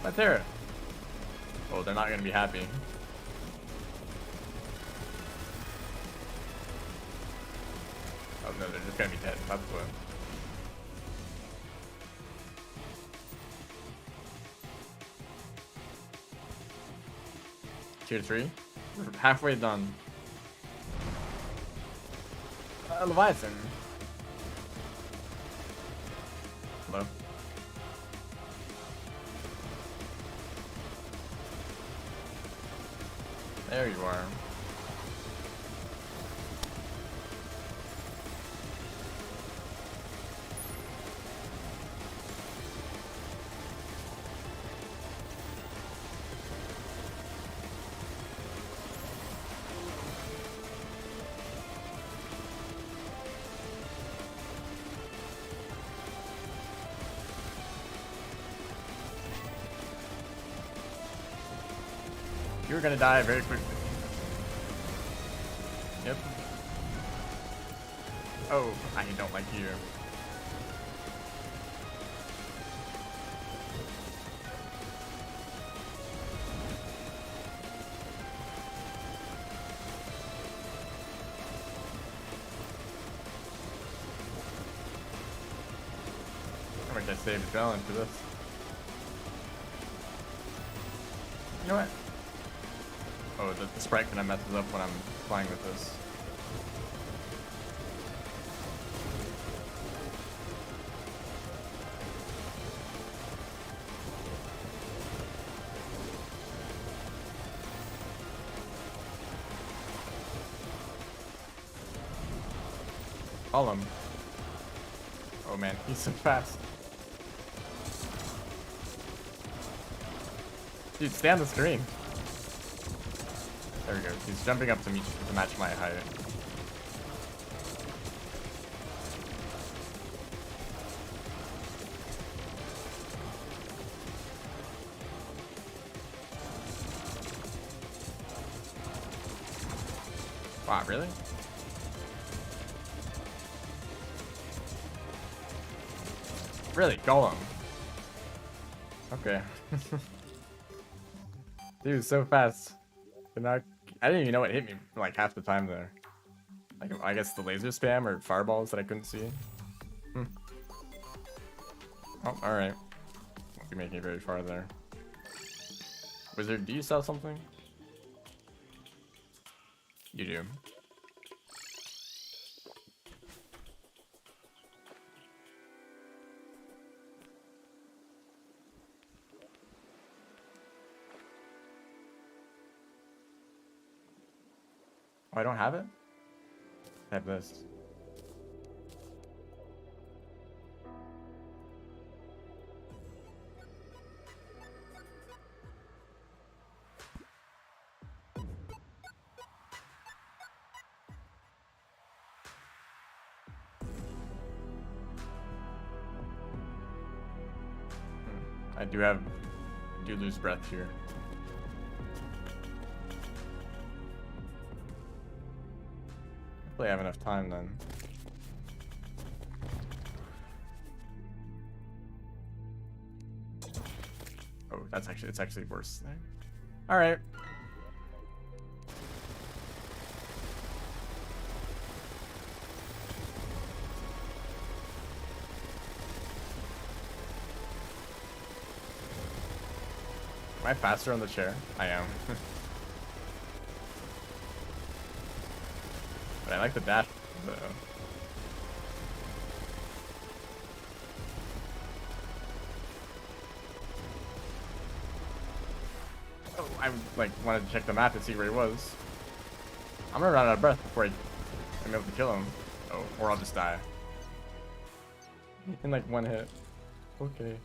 Right there. Oh, they're not gonna be happy. Oh, No, they're just gonna be dead. That's what. Tier 3? We're halfway done. Leviathan. Hello? There you are. You're gonna die very quickly. Yep. Oh, I don't like you. How much I saved adrenaline for this? You know what? Oh, the sprite kind of messes up when I'm playing with this. Call him. Oh man, he's so fast. Dude, stay on the screen. There we go. He's jumping up to match my height. Wow, really? Really? Golem. Okay. Dude, so fast. I didn't even know it hit me like half the time there. Like, I guess the laser spam or fireballs that I couldn't see. Oh, alright. Won't be making it very far there. Wizard, do you sell something? You do. Oh, I don't have it? I have this. I do lose breath here. Hopefully I have enough time then. Oh, it's actually worse there. All right. Am I faster on the chair? I am. But I like the dash, though. Oh, I like wanted to check the map to see where he was. I'm gonna run out of breath before I'm able to kill him. Oh, or I'll just die. In like one hit. Okay.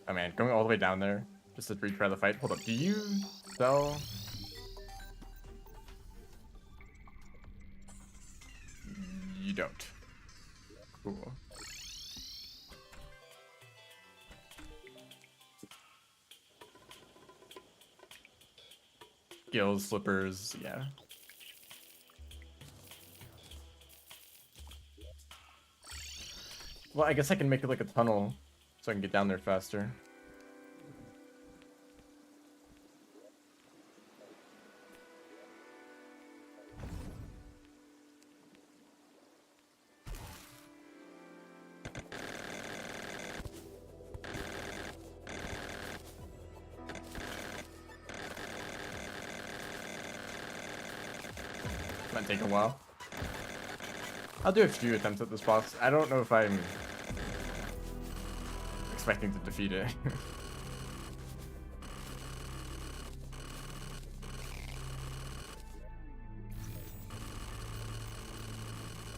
Oh man, going all the way down there just to retry the fight. Hold up, do you sell? You don't. Cool. Skills, slippers, yeah. Well, I guess I can make it like a tunnel so I can get down there faster. Might take a while. I'll do a few attempts at this boss. I don't know if I'm expecting to defeat it.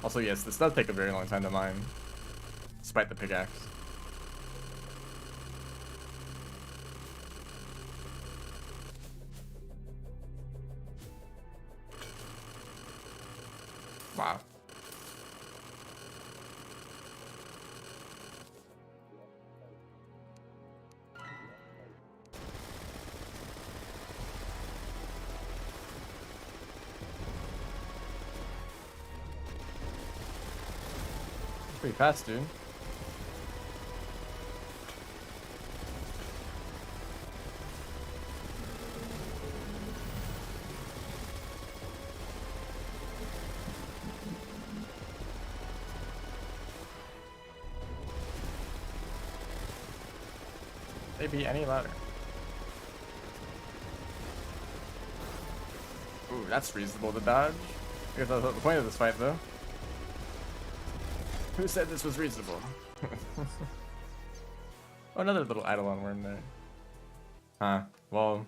Also, yes, this does take a very long time to mine, despite the pickaxe. Wow. Pretty fast, dude. Maybe any louder. Ooh, that's reasonable to dodge. Because that's not the point of this fight, though. Who said this was reasonable? Oh, another little Eidolon worm there. Huh. Well,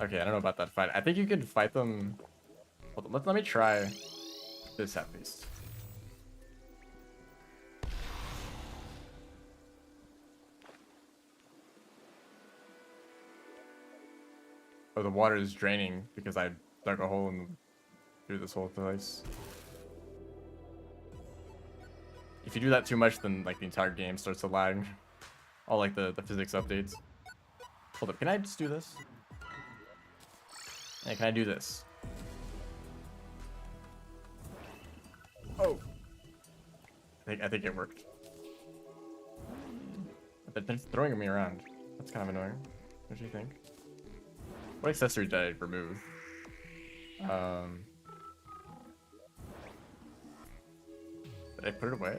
okay, I don't know about that fight. I think you can fight them. Hold on, let me try this at least. Oh, the water is draining because I dug a hole in through this whole place. If you do that too much, then like the entire game starts to lag. All like the physics updates. Hold up, can I just do this? Yeah, can I do this? Oh, I think it worked. But they're throwing me around. That's kind of annoying. What do you think? What accessory did I remove? Did I put it away?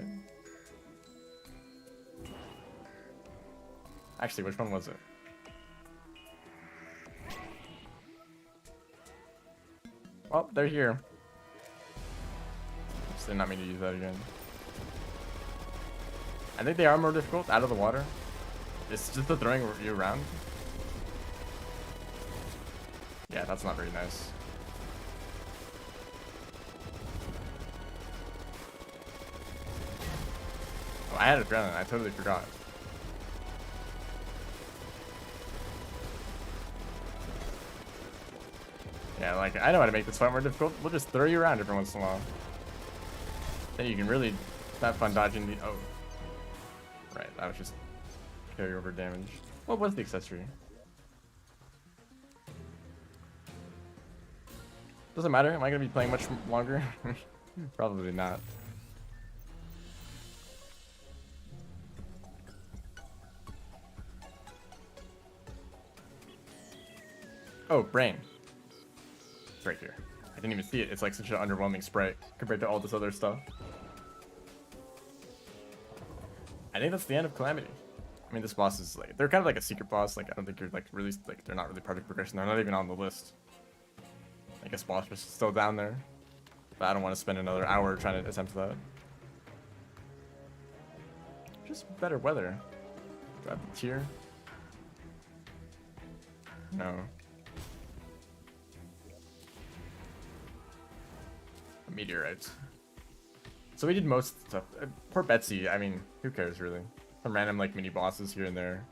Actually, which one was it? Well, they're here. Just did not mean to use that again. I think they are more difficult out of the water. It's just the throwing you around. Yeah, that's not very nice. Oh, I had adrenaline. I totally forgot. Yeah, like, I know how to make this fight more difficult. We'll just throw you around every once in a while. Then you can really have fun dodging the... Oh. Right, that was just carryover damage. What was the accessory? Doesn't matter. Am I going to be playing much longer? Probably not. Oh, brain. It's right here. I didn't even see it. It's like such an underwhelming sprite compared to all this other stuff. I think that's the end of Calamity. I mean, this boss is like, they're kind of like a secret boss. Like, I don't think you're like really, like, they're not really part of progression. They're not even on the list. I guess boss is still down there. But I don't want to spend another hour trying to attempt that. Just better weather. Grab the tier. No. Meteorites. So we did most stuff. Poor Betsy. I mean, who cares really? Some random like mini bosses here and there.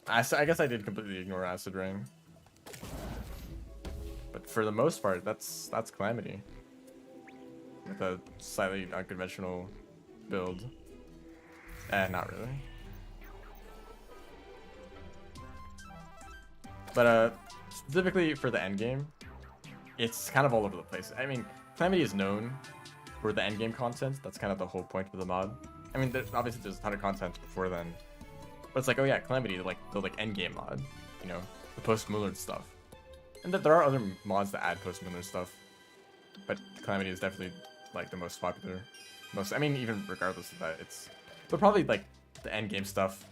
I guess I did completely ignore Acid Rain. But for the most part, that's Calamity. With a slightly unconventional build. Not really. But specifically for the end game, it's kind of all over the place. I mean, Calamity is known for the end game content. That's kind of the whole point of the mod. I mean, obviously there's a ton of content before then. But it's like, oh yeah, Calamity, like the end game mod, you know, the post-Mullard stuff. And that there are other mods that add post-Mullard stuff, but Calamity is definitely like the most popular. I mean, even regardless of that, but probably like the end game stuff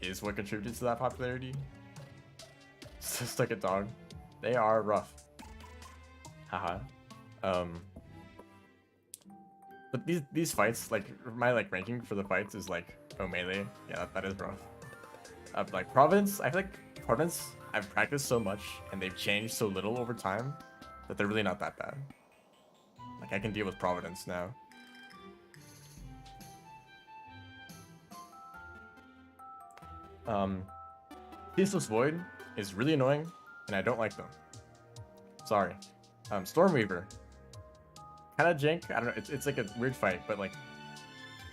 is what contributed to that popularity. It's just like a dog. They are rough. Haha. But these fights, like my like ranking for the fights is like melee. Yeah, that is rough. Like Province, I feel like Province I've practiced so much and they've changed so little over time that they're really not that bad. Like I can deal with Providence now. Ceaseless Void is really annoying and I don't like them. Sorry. Stormweaver. Kind of jank. I don't know. It's like a weird fight, but like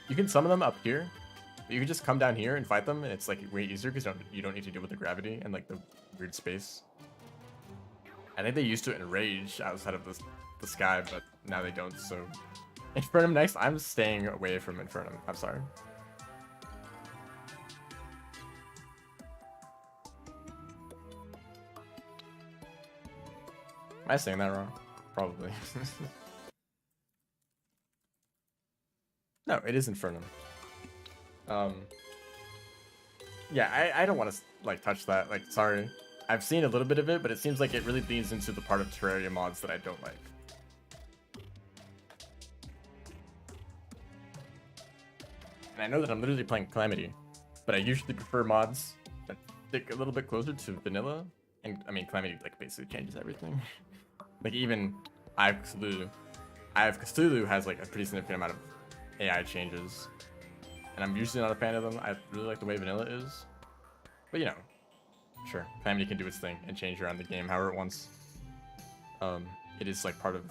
you can summon them up here. But you can just come down here and fight them, and it's like way easier because you don't need to deal with the gravity and like the weird space. I think they used to enrage outside of the sky, but now they don't. So Infernum next. I'm staying away from Infernum. I'm sorry. Am I saying that wrong? Probably. No, it is Infernum. Yeah, I don't want to like touch that. Like, sorry. I've seen a little bit of it, but it seems like it really leans into the part of Terraria mods that I don't like. And I know that I'm literally playing Calamity, but I usually prefer mods that stick a little bit closer to vanilla. And I mean, Calamity like basically changes everything. Like even Eye of Cthulhu has like a pretty significant amount of AI changes. And I'm usually not a fan of them. I really like the way vanilla is. But you know, sure, Calamity can do its thing and change around the game however it wants. It is like part of...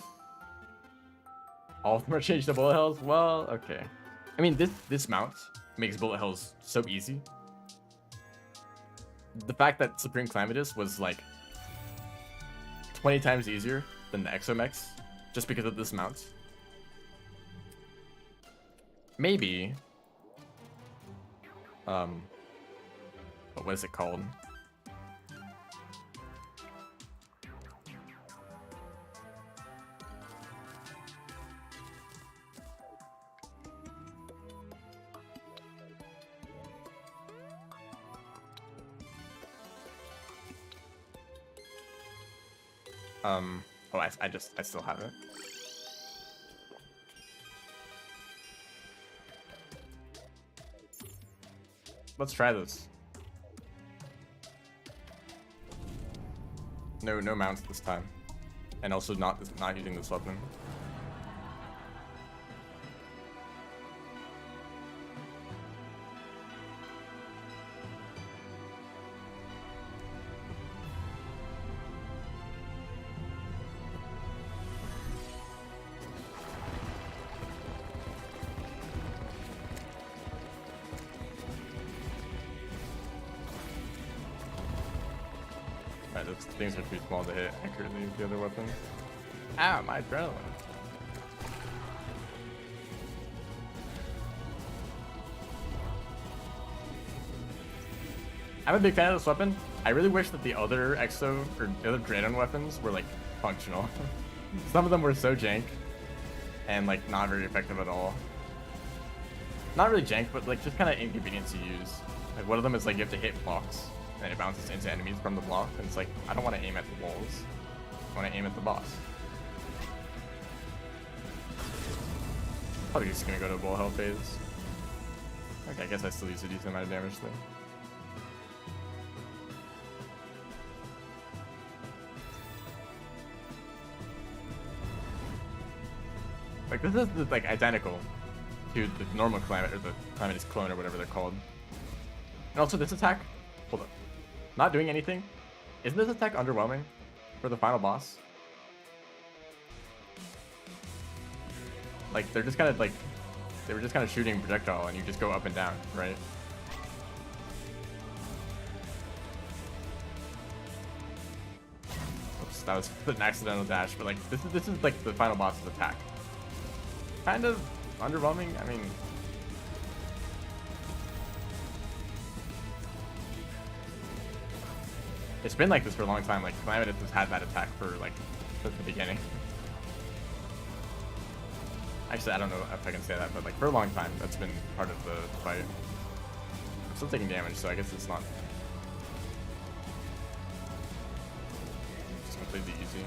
All of them are changed to bullet hells? Well, okay. I mean, this mount makes bullet hells so easy. The fact that Supreme Calamitous was like 20 times easier than the Exomex just because of this mount. Maybe. But what is it called? Oh, I still have it. Let's try this. No mounts this time. And also not using this weapon. Those things are too small to hit accurately with the other weapons. Ow, my adrenaline. I'm a big fan of this weapon. I really wish that the other Exo or the other Draenei weapons were like functional. Some of them were so jank and like not very effective at all. Not really jank, but like just kind of inconvenient to use. Like one of them is like you have to hit blocks and it bounces into enemies from the block, and it's like, I don't want to aim at the walls. I want to aim at the boss. Probably just gonna go to a bull hell phase. Okay, I guess I still use a decent amount of damage though. Like this is like identical to the normal Calamity, or the Calamity's clone, or whatever they're called. And also this attack, hold up. Not doing anything. Isn't this attack underwhelming for the final boss? Like they're just kind of like they were just kind of shooting projectile and you just go up and down, right? Oops, that was an accidental dash, but like this is like the final boss's attack. Kind of underwhelming. I mean, it's been like this for a long time. Like Calamity has had that attack for like since the beginning. Actually, I don't know if I can say that, but like for a long time, that's been part of the fight. I'm still taking damage, so I guess it's not just completely easy.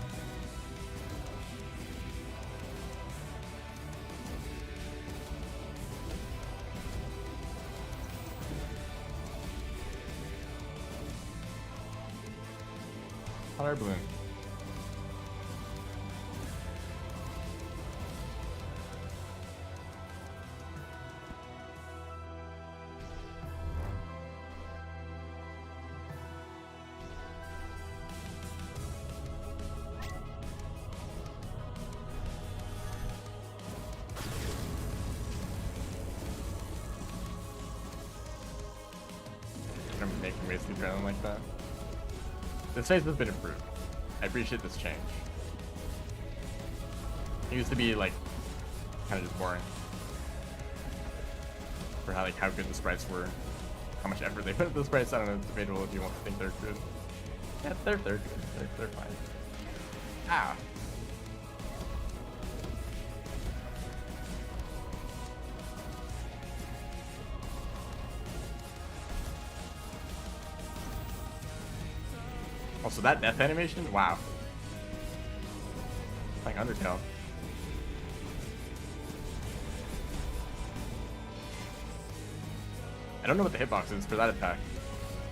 Hot air balloon. I'm making wasted adrenaline like that. This phase has been improved. I appreciate this change. It used to be like kind of just boring for how good the sprites were, how much effort they put into the sprites. I don't know. It's debatable if you want to think they're good. Yeah, they're good. They're fine. Ah. Also, that death animation, wow. Like Undertale. I don't know what the hitbox is for that attack.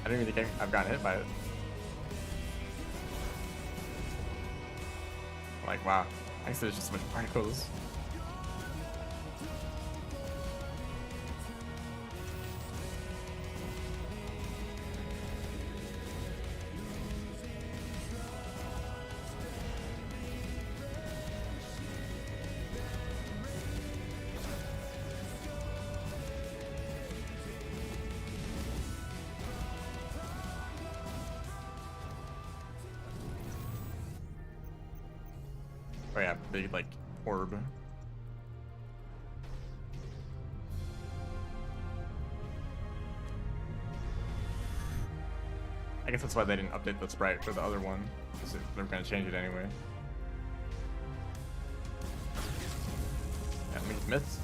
I don't even think I've gotten hit by it. Like, wow. I guess there's just so much particles. Oh yeah, big like orb. I guess that's why they didn't update the sprite for the other one, because they're gonna change it anyway. Yeah, I mean, myths.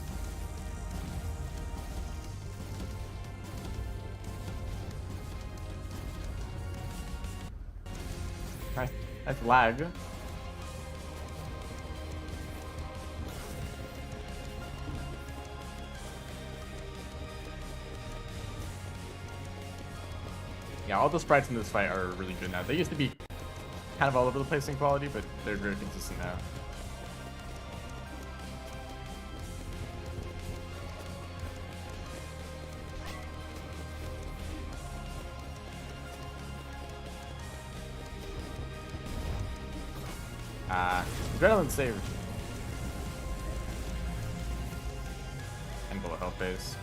Nice lag. Yeah, all the sprites in this fight are really good now. They used to be kind of all over the place in quality, but they're very consistent now. Adrenaline saved. And bullet health base.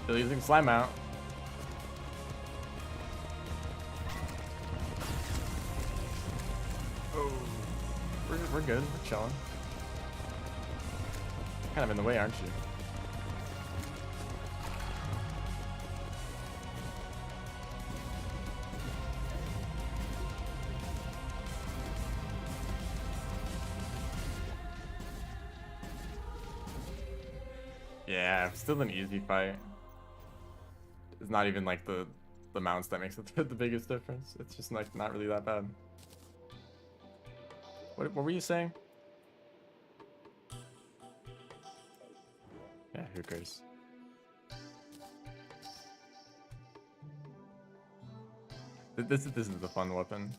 Still using slime out. Oh, we're good. We're chilling. Kind of in the way, aren't you? Yeah, still an easy fight. It's not even like the mounts that makes it the biggest difference. It's just like not really that bad. What were you saying? Yeah, who cares? This is the fun weapon.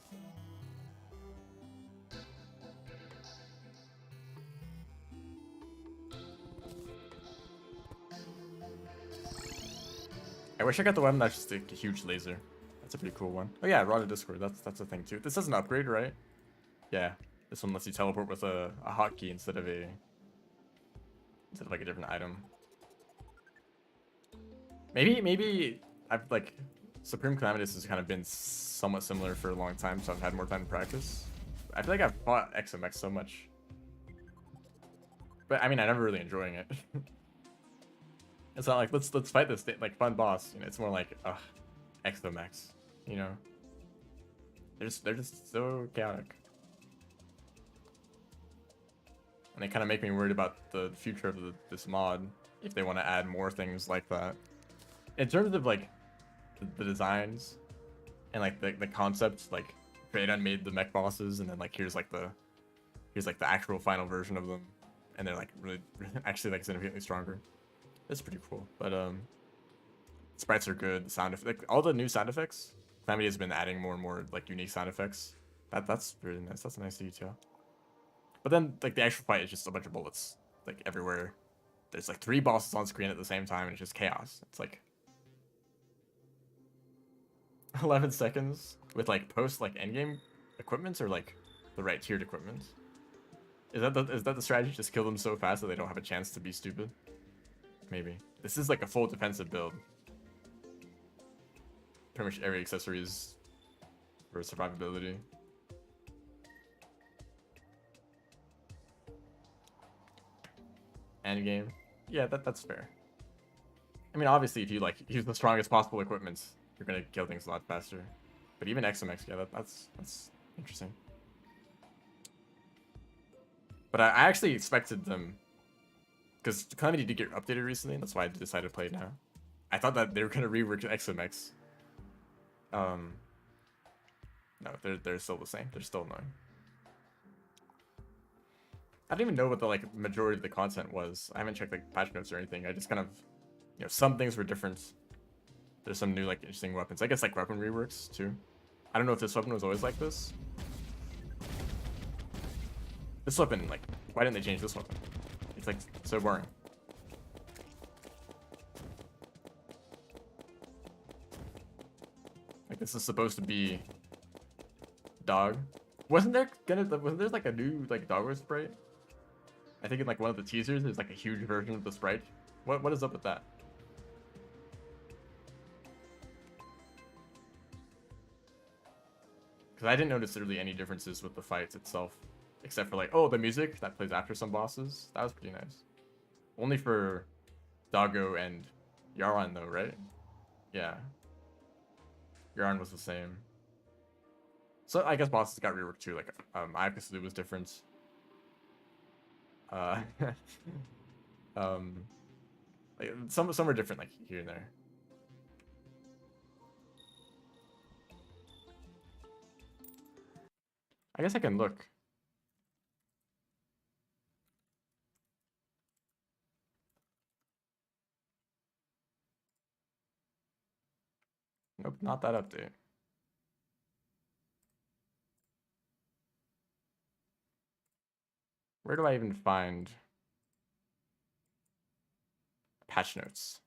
I wish I got the weapon that's just a huge laser. That's a pretty cool one. Oh yeah, Raw to Discord. That's a thing too. This does an upgrade, right? Yeah. This one lets you teleport with a hotkey instead of like a different item. Maybe I've like Supreme Calamities has kind of been somewhat similar for a long time, so I've had more time to practice. I feel like I've fought XMX so much. But I mean, I never really enjoying it. It's not like let's fight this like fun boss. You know, it's more like XMX. You know, they're just so chaotic. And they kind of make me worried about the future of this mod, if they want to add more things like that. In terms of like the designs and like the concepts, like Kratos made the mech bosses, and then like here's like the actual final version of them, and they're like really actually like significantly stronger. It's pretty cool. But sprites are good. The sound effects, like all the new sound effects, Calamity has been adding more and more like unique sound effects. That's really nice. That's a nice detail. But then like the actual fight is just a bunch of bullets like everywhere. There's like 3 bosses on screen at the same time, and it's just chaos. It's like 11 seconds with like post like endgame equipments, or like the right tiered equipment. Is that the strategy? Just kill them so fast that they don't have a chance to be stupid? Maybe. This is like a full defensive build. Pretty much every accessory is for survivability. Endgame. Yeah, that's fair. I mean, obviously, if you like use the strongest possible equipment, you're gonna kill things a lot faster. But even XMX, yeah, that's interesting. But I actually expected them, because Calamity did get updated recently, and that's why I decided to play it now. I thought that they were gonna rework XMX. No, they're still the same. They're still annoying. I don't even know what the like majority of the content was. I haven't checked like patch notes or anything. I just kind of, you know, some things were different. There's some new like interesting weapons. I guess like weapon reworks too. I don't know if this weapon was always like this. This weapon, like, why didn't they change this weapon? It's like so boring. Like this is supposed to be dog. Wasn't there like a new like doggo sprite? I think in like one of the teasers there's like a huge version of the sprite. What is up with that? Because I didn't notice really any differences with the fights itself, except for like, oh, the music that plays after some bosses. That was pretty nice. Only for Doggo and Yaran though, right? Yeah. Yaran was the same. So I guess bosses got reworked too. Like Ivkasu was different. Uh, um, like some are different, like here and there. I guess I can look. Nope, not that update. Where do I even find patch notes?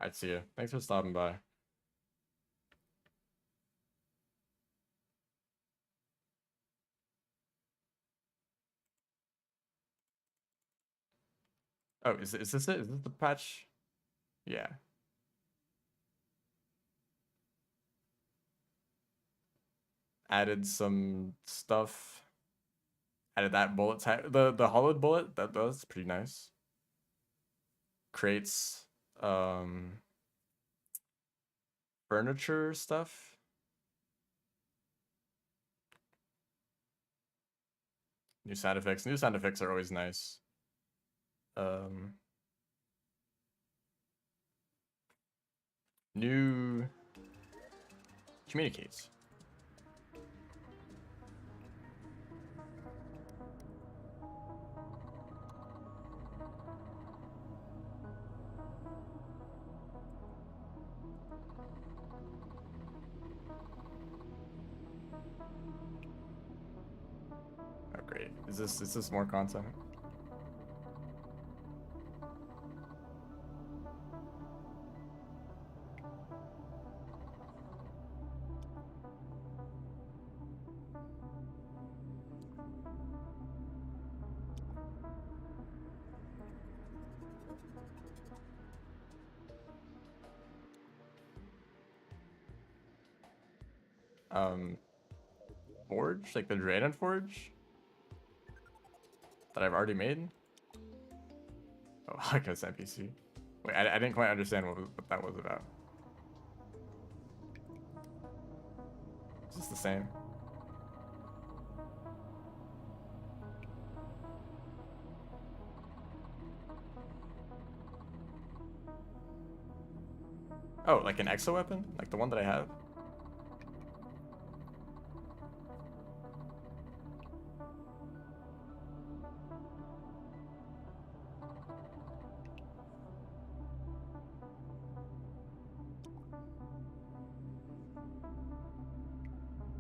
I'd see you. Thanks for stopping by. Oh, is this it? Is this the patch? Yeah. Added some stuff. Added that bullet type. The hollowed bullet, that was pretty nice. Creates furniture stuff. New sound effects. New sound effects are always nice. New communicates. Oh great. Is this more content? forge, like the Dragon Forge that I've already made. Oh, I guess NPC. Wait, I didn't quite understand what that was about. Is this the same? Oh, like an exo weapon? Like the one that I have?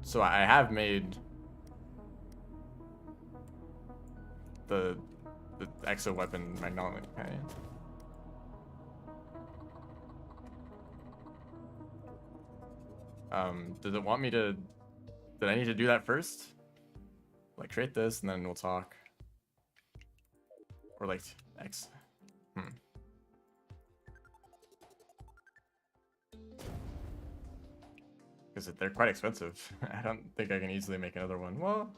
So I have made the exo weapon magnetic companion. Does it want me to? Did I need to do that first? Like create this and then we'll talk. Or like X. Because they're quite expensive. I don't think I can easily make another one. Well,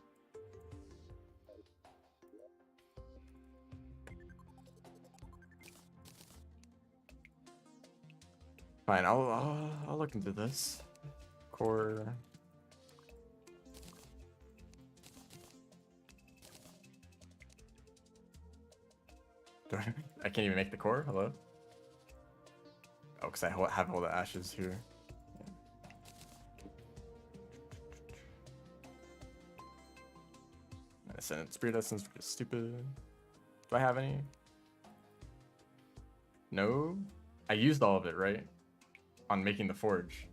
fine. I'll look into this. Core. I can't even make the core. Hello. Oh, because I have all the ashes here. Medicine, spirit essence, stupid. Do I have any? No. I used all of it, right? On making the forge.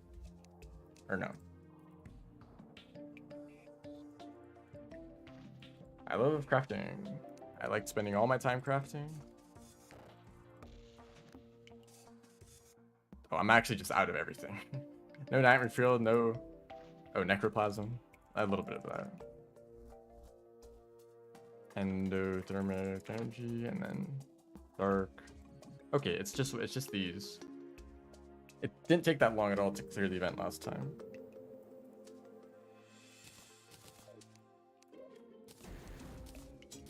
Or no? I love crafting. I like spending all my time crafting. Oh, I'm actually just out of everything. No nightmare field, no. Oh, necroplasm. I had a little bit of that. Endothermic energy, and then dark. Okay, it's just these. It didn't take that long at all to clear the event last time.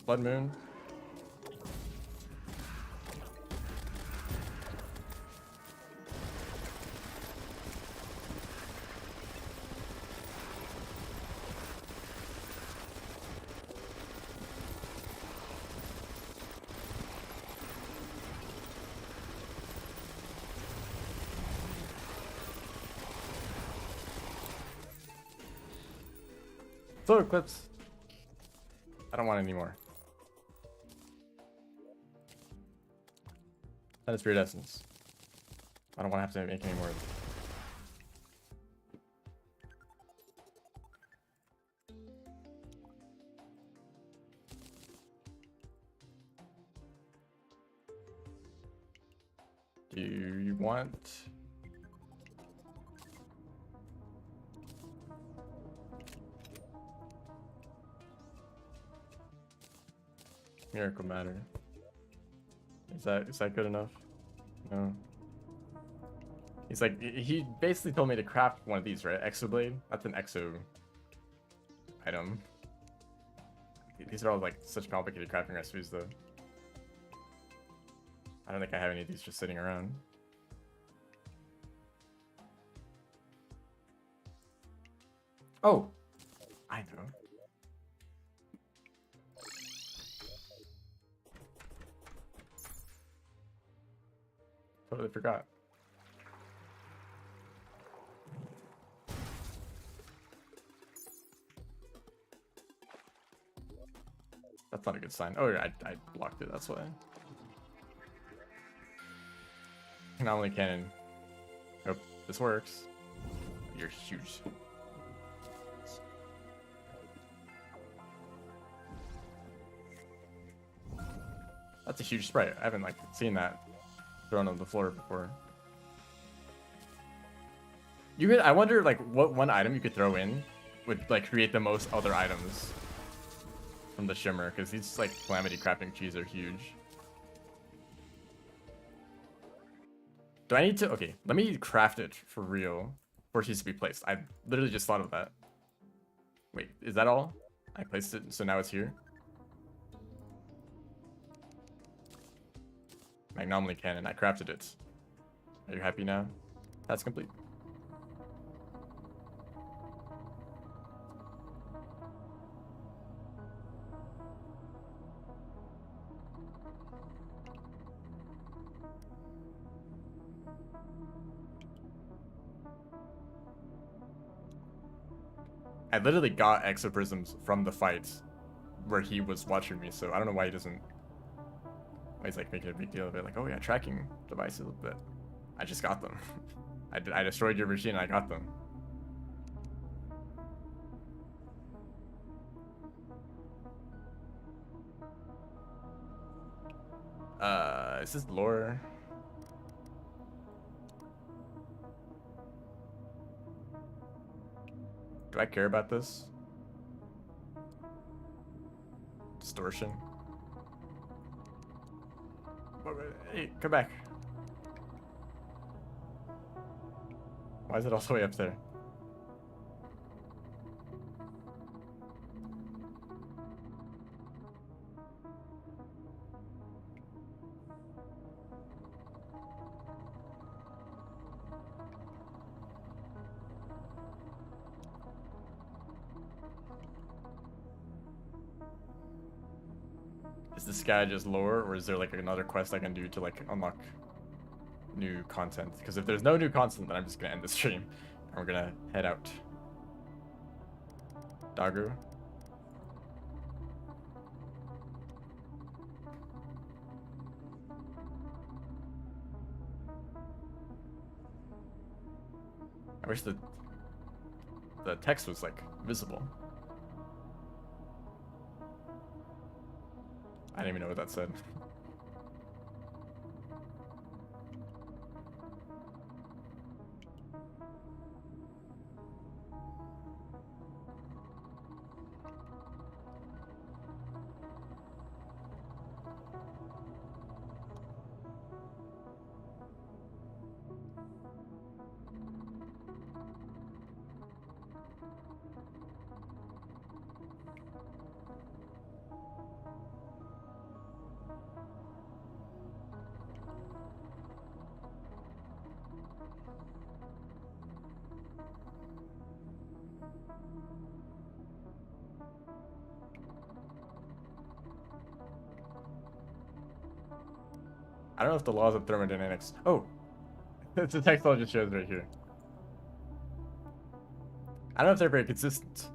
Blood moon. Solar eclipse. I don't want any more. That is spirit essence. I don't want to have to make any more. Do you want? Miracle matter. Is that good enough? No. He's like, he basically told me to craft one of these, right? Exoblade? That's an exo item. These are all like such complicated crafting recipes though. I don't think I have any of these just sitting around. Oh, I know. Totally forgot. That's not a good sign. Oh, yeah, I blocked it, that's why. Not only cannon. Hope this works. You're huge. That's a huge sprite. I haven't like seen that thrown on the floor before. You could, I wonder like what one item you could throw in would like create the most other items from the shimmer, because these like Calamity crafting cheese are huge. Do I need to? Okay, let me craft it for real. Force needs to be placed. I literally just thought of that. Wait, is that all? I placed it, so now it's here. Magnomelie cannon. I crafted it. Are you happy now? That's complete. I literally got exoprisms from the fight where he was watching me, so I don't know why he doesn't. Why he's like making a big deal of it, like, oh yeah, tracking devices, but I just got them. I destroyed your machine and I got them. Is this lore? Do I care about this? Distortion. Hey, come back. Why is it all the way up there? Is this guy just lore, or is there like another quest I can do to like unlock new content? Because if there's no new content, then I'm just gonna end the stream and we're gonna head out. Dagu. I wish the text was like visible. I didn't even know what that said. I don't know if the laws of thermodynamics. Oh, the text all just shows right here. I don't know if they're very consistent.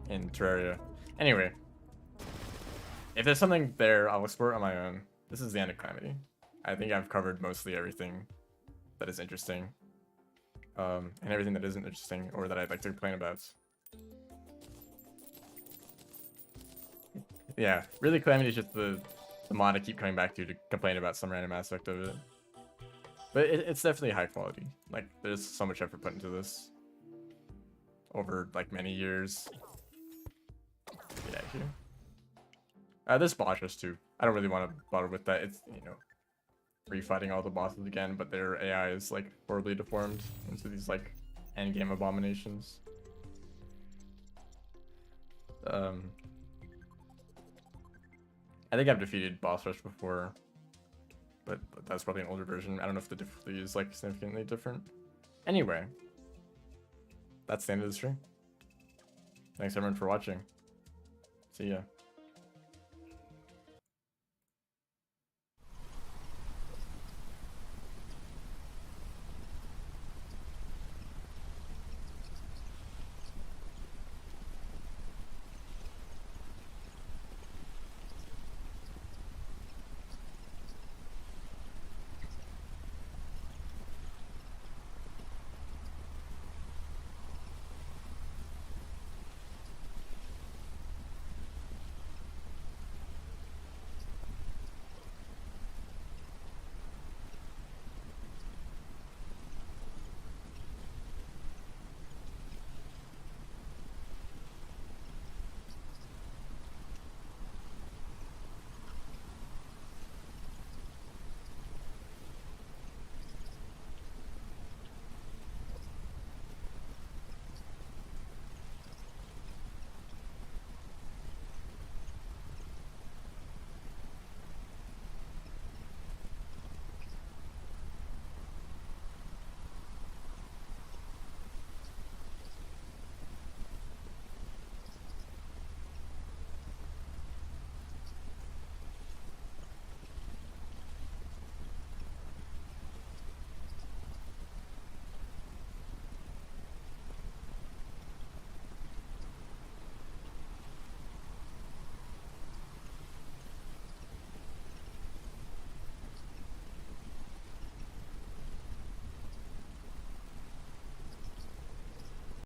In Terraria. Anyway, if there's something there, I'll explore it on my own. This is the end of Calamity. I think I've covered mostly everything that is interesting. And everything that isn't interesting or that I'd like to complain about. Yeah, really Calamity is just the mod I keep coming back to complain about some random aspect of it. But it's definitely high quality. Like, there's so much effort put into this. Over, like, many years. Get out of here. There's bosses too. I don't really want to bother with that. It's, you know, refighting all the bosses again, but their AI is, like, horribly deformed into these, like, endgame abominations. I think I've defeated boss rush before, but that's probably an older version. I don't know if the difficulty is like significantly different. Anyway, that's the end of the stream. Thanks everyone for watching. See ya.